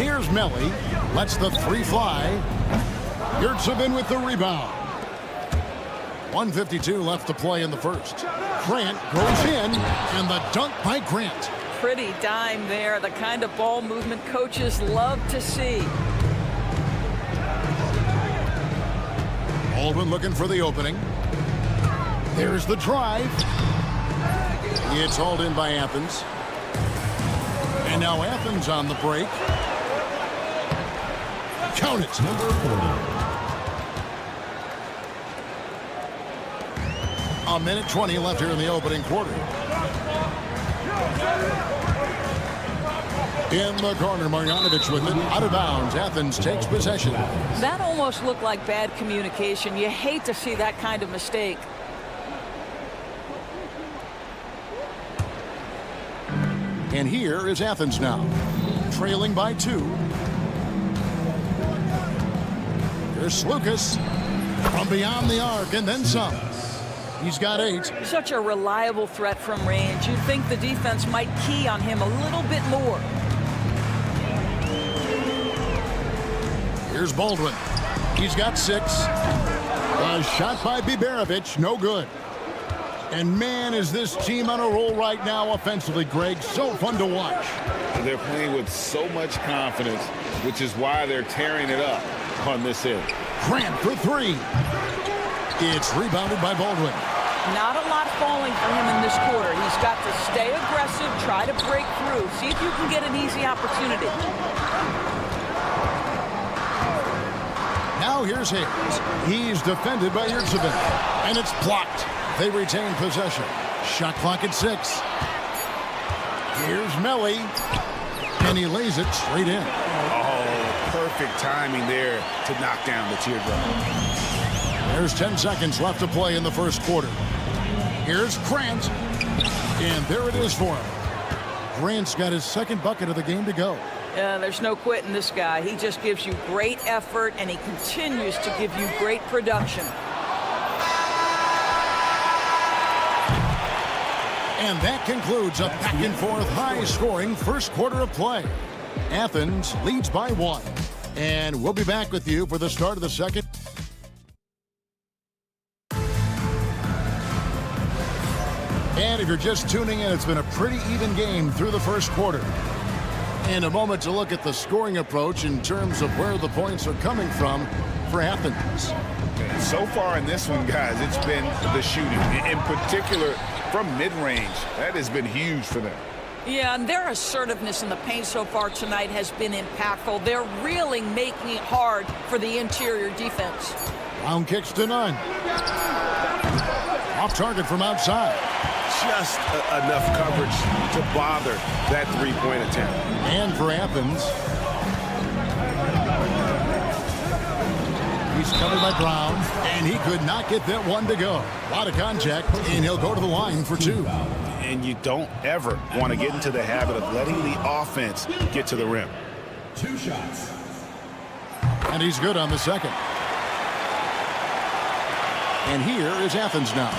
Here's Melli. Lets the 3 fly. Yurtsevin with the rebound. 1:52 left to play in the first. Grant goes in, and the dunk by Grant. Pretty dime there, the kind of ball movement coaches love to see. Baldwin looking for the opening. There's the drive. It's hauled in by Athens. And now Athens on the break. Count it. Number 40. A minute 20 left here in the opening quarter. In the corner, Marjanovic with it. Out of bounds. Athens takes possession. That almost looked like bad communication. You hate to see that kind of mistake. And here is Athens now. Trailing by 2. Here's Lucas from beyond the arc and then some. He's got 8. Such a reliable threat from range. You'd think the defense might key on him a little bit more. Here's Baldwin. He's got 6. A shot by Biberovic. No good. And man, is this team on a roll right now offensively, Greg. So fun to watch. They're playing with so much confidence, which is why they're tearing it up on this end. Grant for 3. It's rebounded by Baldwin. Not a lot falling for him in this quarter. He's got to stay aggressive, try to break through. See if you can get an easy opportunity. Now here's Hayes. He's defended by Yurtsevin. And it's blocked. They retain possession. Shot clock at 6. Here's Melli. And he lays it straight in. Oh, perfect timing there to knock down the teardrop. There's 10 seconds left to play in the first quarter. Here's Grant. And there it is for him. Grant's got his second bucket of the game to go. There's no quitting this guy. He just gives you great effort, and he continues to give you great production. And that concludes a back-and-forth, high-scoring first quarter of play. Athens leads by 1. And we'll be back with you for the start of the second And if you're just tuning in, it's been a pretty even game through the first quarter. In a moment to look at the scoring approach in terms of where the points are coming from for Athens. So far in this one, guys, it's been the shooting, in particular from mid-range. That has been huge for them. Yeah, and their assertiveness in the paint so far tonight has been impactful. They're really making it hard for the interior defense. Brown kicks to none. Off target from outside. Just enough coverage to bother that three-point attempt. And for Athens, he's covered by Brown, and he could not get that one to go. A lot of contact, and he'll go to the line for two. And you don't ever want to get into the habit of letting the offense get to the rim. 2 shots. And he's good on the second. And here is Athens now.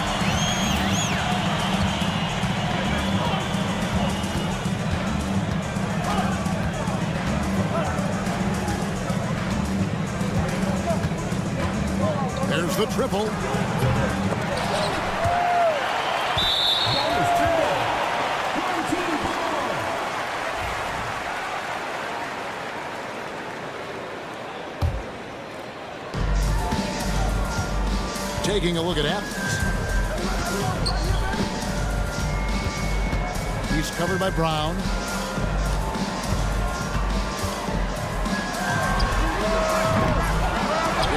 There's the triple. Taking a look at Athens. He's covered by Brown.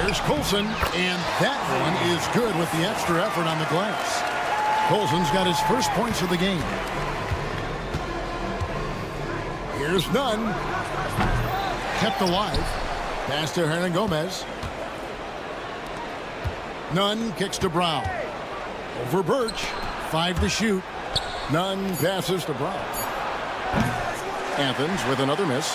Here's Colson, and that one is good with the extra effort on the glass. Colson's got his first points of the game. Here's Nunn. Kept alive. Pass to Hernan Gomez. Nunn kicks to Brown. Over Birch. 5 to shoot. Nunn passes to Brown. Athens with another miss.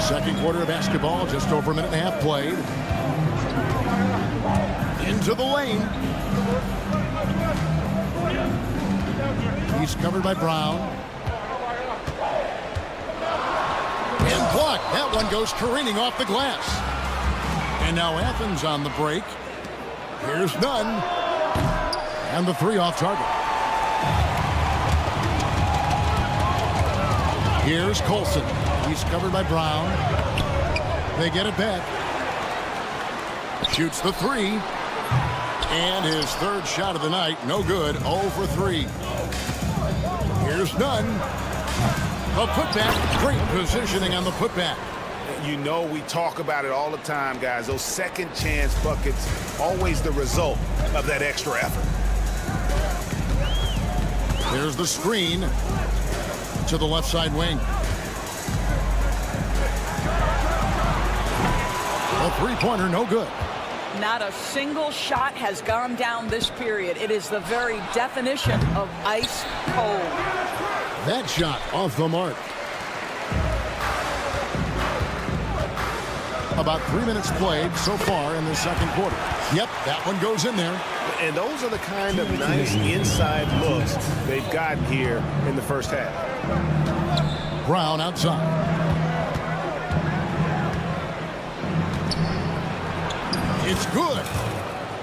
Second quarter of basketball, just over a minute and a half played. Into the lane. He's covered by Brown. And blocked. That one goes careening off the glass. And now Athens on the break. Here's Nunn. And the 3 off target. Here's Colson. He's covered by Brown. They get it back. Shoots the 3. And his third shot of the night. No good. 0 for 3. Here's Nunn. A putback. Great positioning on the putback. You know we talk about it all the time, guys. Those second chance buckets, always the result of that extra effort. There's the screen to the left side wing. A three-pointer, no good. Not a single shot has gone down this period. It is the very definition of ice cold. That shot off the mark. About 3 minutes played so far in the second quarter. Yep, that one goes in there. And those are the kind of nice inside looks they've gotten here in the first half. Brown outside. It's good.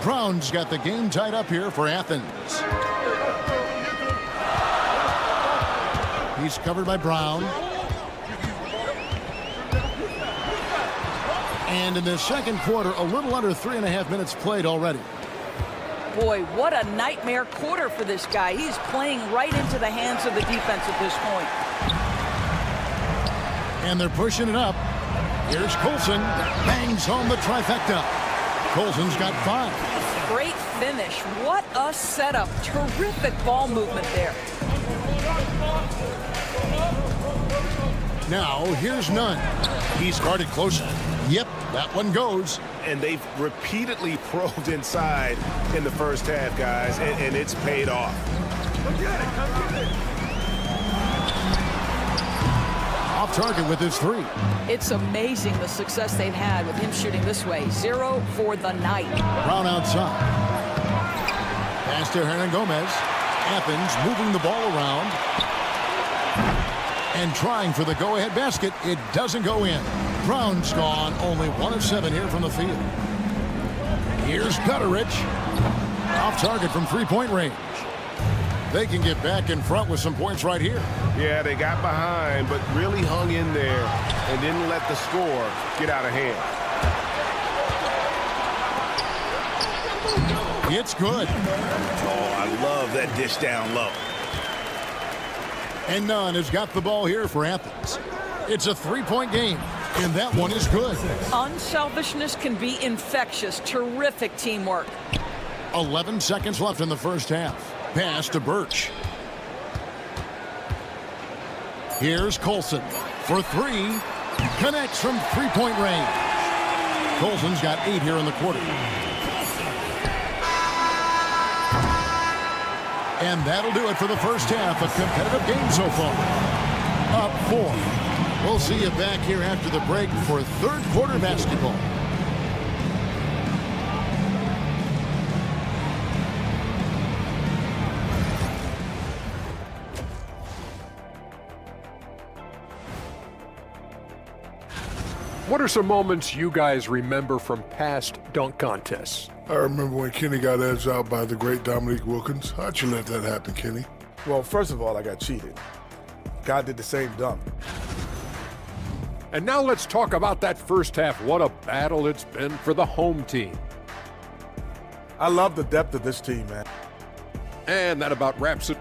Brown's got the game tied up here for Athens. He's covered by Brown. And in the second quarter, a little under 3.5 minutes played already. Boy, what a nightmare quarter for this guy. He's playing right into the hands of the defense at this point. And they're pushing it up. Here's Colson. Bangs home the trifecta. Colson's got 5. Great finish. What a setup. Terrific ball movement there. Now, here's Nunn. He's guarded closer. Yep, that one goes. And they've repeatedly probed inside in the first half, guys, and it's paid off. Come get it, come get it. Off target with his 3. It's amazing the success they've had with him shooting this way. 0 for the night. Brown outside. Pass to Hernan Gomez. Athens moving the ball around. And trying for the go-ahead basket. It doesn't go in. Brown's gone. Only 1 of 7 here from the field. Here's Gutteridge. Off target from three-point range. They can get back in front with some points right here. Yeah, they got behind, but really hung in there and didn't let the score get out of hand. It's good. Oh, I love that dish down low. And Nunn has got the ball here for Athens. It's a three-point game, and that one is good. Unselfishness can be infectious. Terrific teamwork. 11 seconds left in the first half. Pass to Birch. Here's Colson for three. Connects from three-point range. Colson's got 8 here in the quarter. And that'll do it for the first half. A competitive game so far. Up 4. We'll see you back here after the break for third quarter basketball. What are some moments you guys remember from past dunk contests? I remember when Kenny got edged out by the great Dominique Wilkins. How'd you let that happen, Kenny? Well, first of all, I got cheated. God did the same dunk. And now let's talk about that first half. What a battle it's been for the home team. I love the depth of this team, man. And that about wraps it.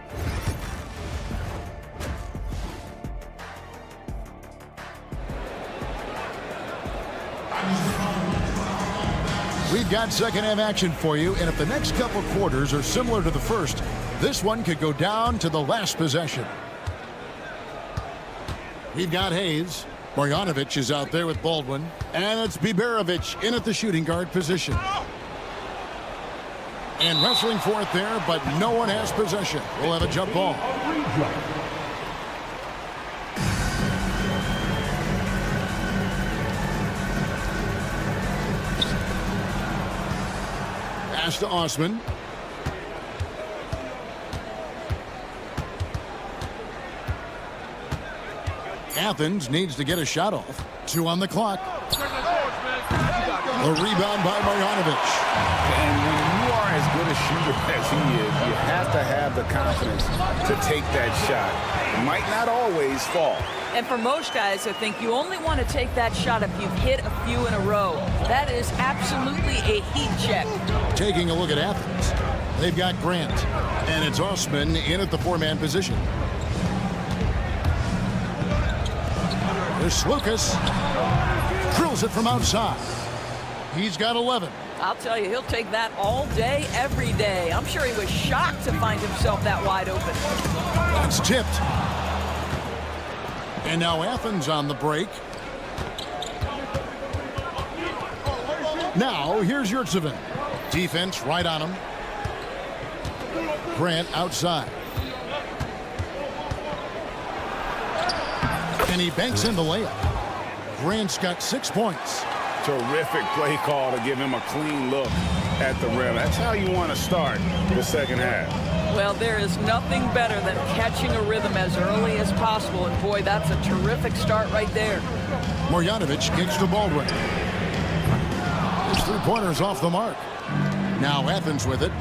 We've got second half action for you, and if the next couple quarters are similar to the first, this one could go down to the last possession. We've got Hayes. Marjanovic is out there with Baldwin, and it's Biberovic in at the shooting guard position. And wrestling for it there, but no one has possession. We'll have a jump ball. Pass to Osman. Athens needs to get a shot off. 2 on the clock. A rebound by Marjanovic. And when you are as good a shooter as he is, you have to have the confidence to take that shot. It might not always fall. And for most guys, I think you only want to take that shot if you've hit a few in a row. That is absolutely a heat check. Taking a look at Athens. They've got Grant. And it's Osman in at the 4-man position. There's Lucas. Drills it from outside. He's got 11. I'll tell you, he'll take that all day, every day. I'm sure he was shocked to find himself that wide open. That's tipped. And now Athens on the break. Now here's Yurtsevin. Defense right on him. Grant outside. And he banks in the layup. Grant's got 6 points. Terrific play call to give him a clean look at the rim. That's how you want to start the second half. Well, there is nothing better than catching a rhythm as early as possible. And boy, that's a terrific start right there. Marjanovic kicks to Baldwin. His 3-pointer's off the mark. Now Athens with it.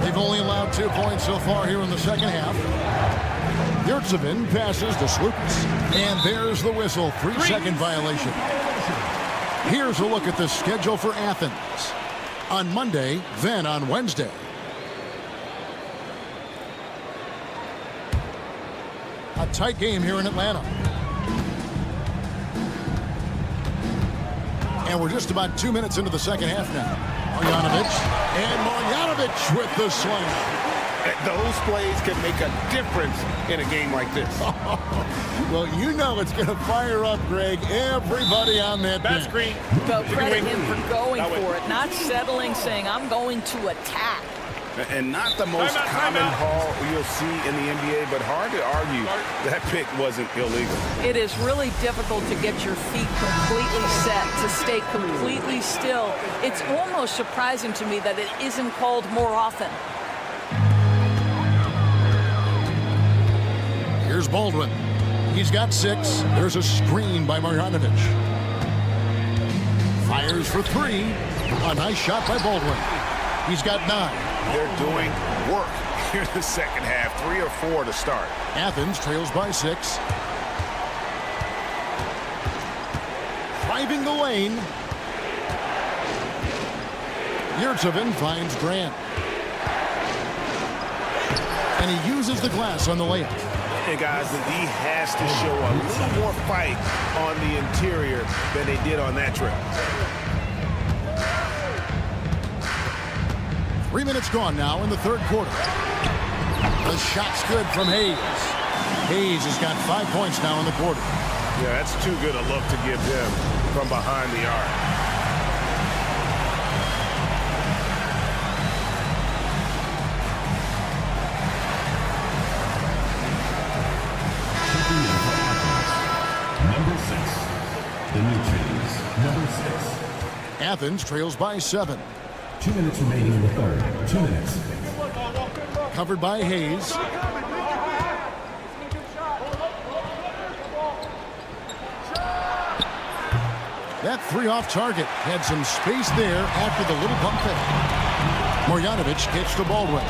They've only allowed 2 points so far here in the second half. Yurtsevin passes to Slukas. And there's the whistle. 3-second violation. Here's a look at the schedule for Athens. On Monday, then on Wednesday. A tight game here in Atlanta. And we're just about 2 minutes into the second half now. Marjanovic. And Marjanovic with the slam. Those plays can make a difference in a game like this. Well, you know it's going to fire up, Greg. Everybody on that bench. Screen. But credit him for going for it, not settling, saying, I'm going to attack. And not the most common call you'll see in the NBA, but hard to argue that pick wasn't illegal. It is really difficult to get your feet completely set, to stay completely still. It's almost surprising to me that it isn't called more often. Here's Baldwin. He's got 6. There's a screen by Marjanovic. Fires for 3. A nice shot by Baldwin. He's got 9. They're doing work here in the second half. 3 or 4 to start. Athens trails by 6. Driving the lane. Yurtsevin finds Grant. And he uses the glass on the layup. And guys, the D has to show a little more fight on the interior than they did on that trip. 3 minutes gone now in the third quarter. The shot's good from Hayes. Hayes has got 5 points now in the quarter. Yeah, that's too good a look to give them from behind the arc. Number 6. Demetrius, number 6. Athens trails by 7. 2 minutes remaining in the third. 2 minutes. Covered by Hayes. That 3 off target had some space there after the little pump fake. Marjanovic gets to Baldwin.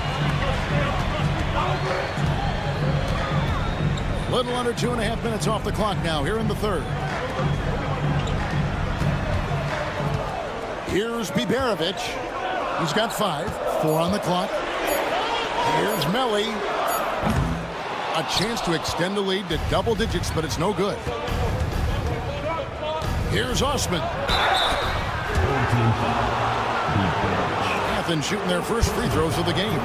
Little under 2.5 minutes off the clock now here in the third. Here's Biberovic. He's got 5. 4 on the clock. Here's Melli. A chance to extend the lead to double digits, but it's no good. Here's Osman. Athens shooting their first free throws of the game.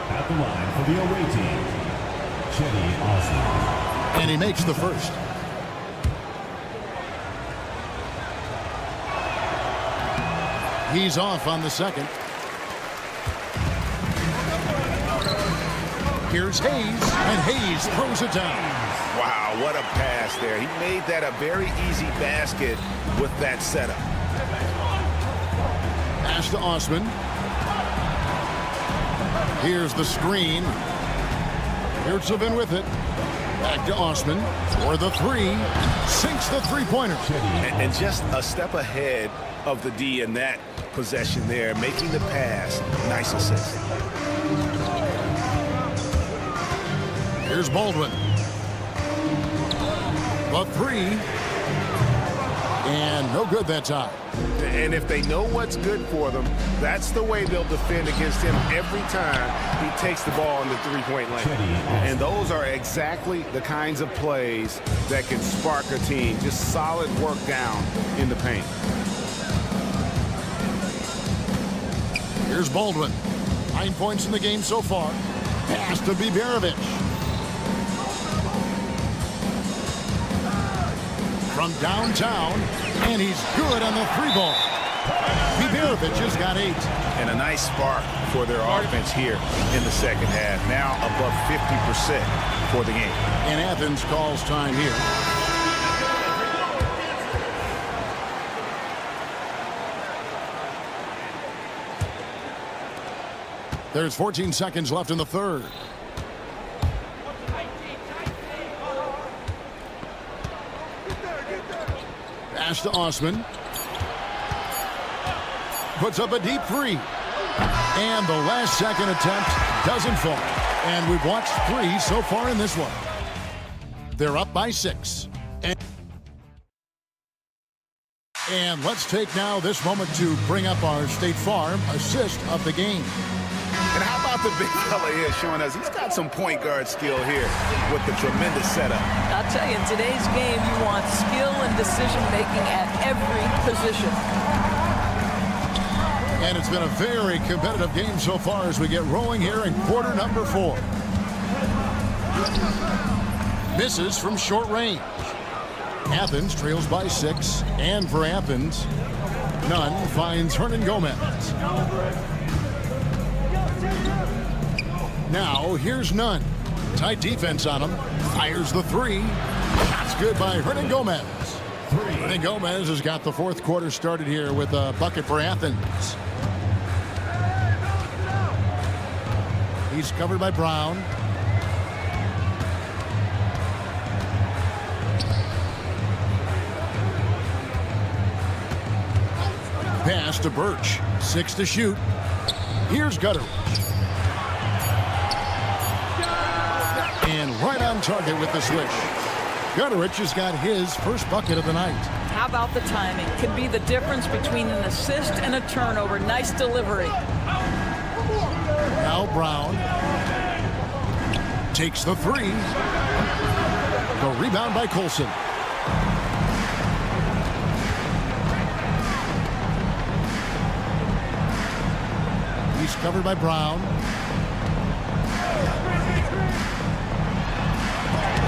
At the line for the away team, Cedi Osman. And he makes the first. He's off on the second. Here's Hayes, and Hayes throws it down. Wow, what a pass there. He made that a very easy basket with that setup. Pass to Osman. Here's the screen. Yurtsevin with it. Back to Osman for the 3. Sinks the three-pointer. And just a step ahead of the D in that possession there, making the pass. Nice assist. Here's Baldwin. The 3. And no good that time. And if they know what's good for them, that's the way they'll defend against him every time he takes the ball in the three-point lane. And those are exactly the kinds of plays that can spark a team. Just solid work down in the paint. Here's Baldwin. 9 points in the game so far. Pass to Biberovic. From downtown, and he's good on the 3-ball. Biberovic has got 8. And a nice spark for their offense here in the second half. Now above 50% for the game. And Athens calls time here. There's 14 seconds left in the third. Pass to Osman. Puts up a deep 3. And the last second attempt doesn't fall. And we've watched 3 so far in this one. They're up by 6. And let's take now this moment to bring up our State Farm assist of the game. And how about the big fella here showing us he's got some point guard skill here with the tremendous setup. I'll tell you, in today's game, you want skill and decision-making at every position. And it's been a very competitive game so far as we get rolling here in quarter number 4. Misses from short range. Athens trails by 6. And for Athens, Nunn finds Hernan Gomez. Now, here's Nunn. Tight defense on him. Fires the 3. That's good by Hernan Gomez. Hernan Gomez has got the fourth quarter started here with a bucket for Athens. He's covered by Brown. Pass to Birch. 6 to shoot. Here's Gutteridge. And right on target with the swish. Gutteridge has got his first bucket of the night. How about the timing? Can be the difference between an assist and a turnover. Nice delivery. Now Brown takes the three. The rebound by Colson. He's covered by Brown.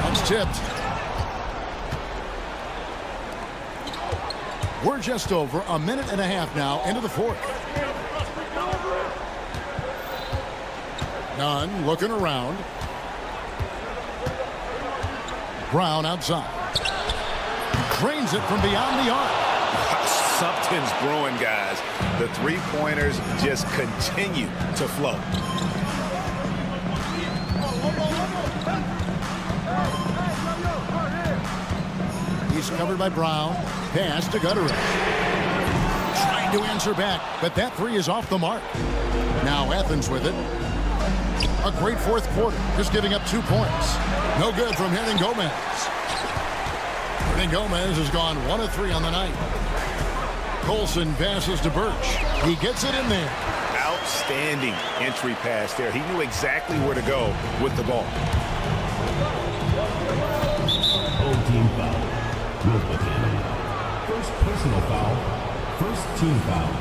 That's tipped. We're just over a minute and a half now into the fourth. Nunn looking around. Brown outside. Cranes it from beyond the arc. Something's brewing, guys. The three-pointers just continue to flow. He's covered by Brown. Pass to Gutteridge. Trying to answer back, but that three is off the mark. Now Athens with it. A great fourth quarter, just giving up 2 points. No good from Hernangomez. Hernangomez has gone 1 of 3 on the night. Colson passes to Birch. He gets it in there. Outstanding entry pass there. He knew exactly where to go with the ball. Old team foul. With the team. First personal foul. First team foul.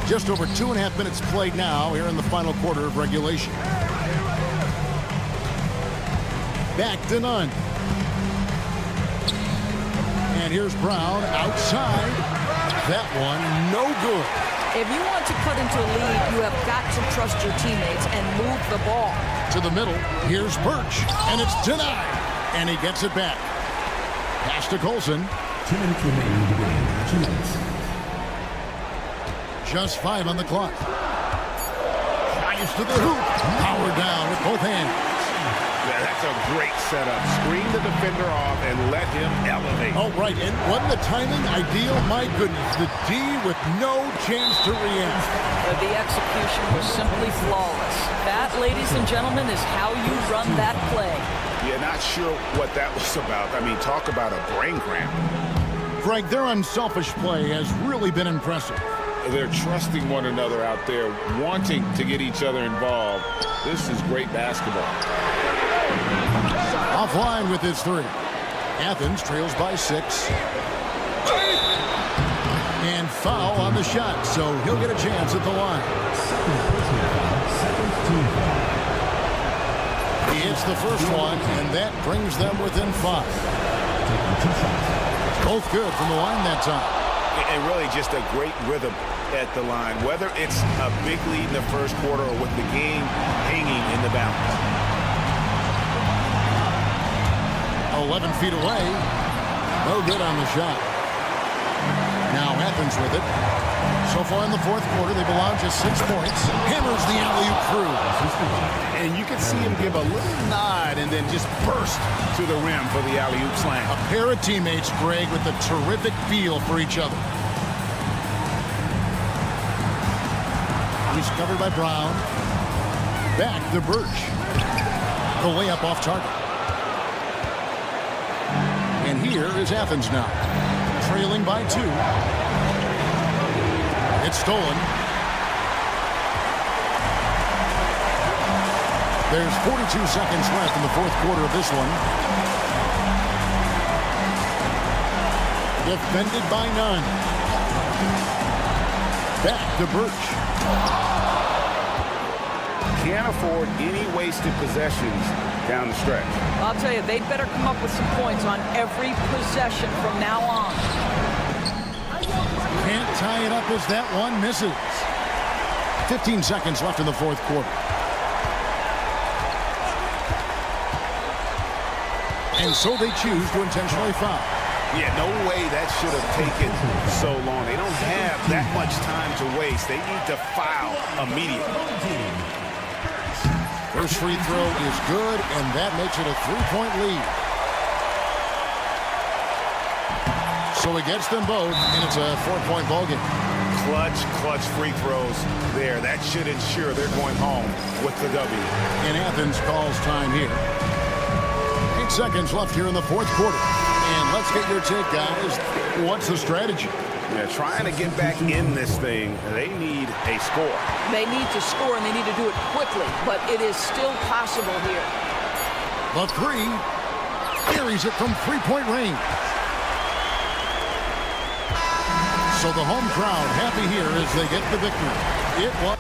Just over 2.5 minutes played now here in the final quarter of regulation. Back to Nunn. And here's Brown outside. That one no good. If you want to cut into a lead, you have got to trust your teammates and move the ball. To the middle. Here's Birch. And it's denied. And he gets it back. Pass to Colson. 2 minutes remaining in the game. 2 minutes. Just 5 on the clock. Drives to the hoop. Power down with both hands. Yeah, that's a great setup. Screen the defender off and let him elevate. Oh, right. And wasn't the timing ideal? My goodness. The D with no chance to react. The execution was simply flawless. That, ladies and gentlemen, is how you run that play. Yeah, not sure what that was about. I mean, talk about a brain cramp. Greg, their unselfish play has really been impressive. They're trusting one another out there, wanting to get each other involved. This is great basketball. Offline with his three. Athens trails by 6. And foul on the shot, so he'll get a chance at the line. He hits the first one, and that brings them within 5. Both good from the line that time. And really just a great rhythm at the line, whether it's a big lead in the first quarter or with the game hanging in the balance. 11 feet away. No good on the shot. Now Athens with it. So far in the fourth quarter, they've allowed just 6 points. Hammers the alley-oop through. And you can see him give a little nod and then just burst to the rim for the alley-oop slam. A pair of teammates, Greg, with a terrific feel for each other. He's covered by Brown. Back to Birch. The layup off target. And here is Athens now. Trailing by 2. It's stolen. There's 42 seconds left in the fourth quarter of this one. Defended by Nunn. Back to Birch. Can't afford any wasted possessions down the stretch. I'll tell you, they'd better come up with some points on every possession from now on. Can't tie it up as that one misses. 15 seconds left in the fourth quarter. And so they choose to intentionally foul. Yeah, no way that should have taken so long. They don't have that much time to waste. They need to foul immediately. First free throw is good, and that makes it a 3-point lead. So he gets them both, and it's a 4-point ball game. Clutch free throws there. That should ensure they're going home with the W. And Athens calls time here. 8 seconds left here in the fourth quarter. And let's get your take, guys. What's the strategy? Yeah, trying to get back in this thing, they need a score. They need to score, and they need to do it quickly, but it is still possible here. The three. Carries it from three-point range. So the home crowd happy here as they get the victory. It was.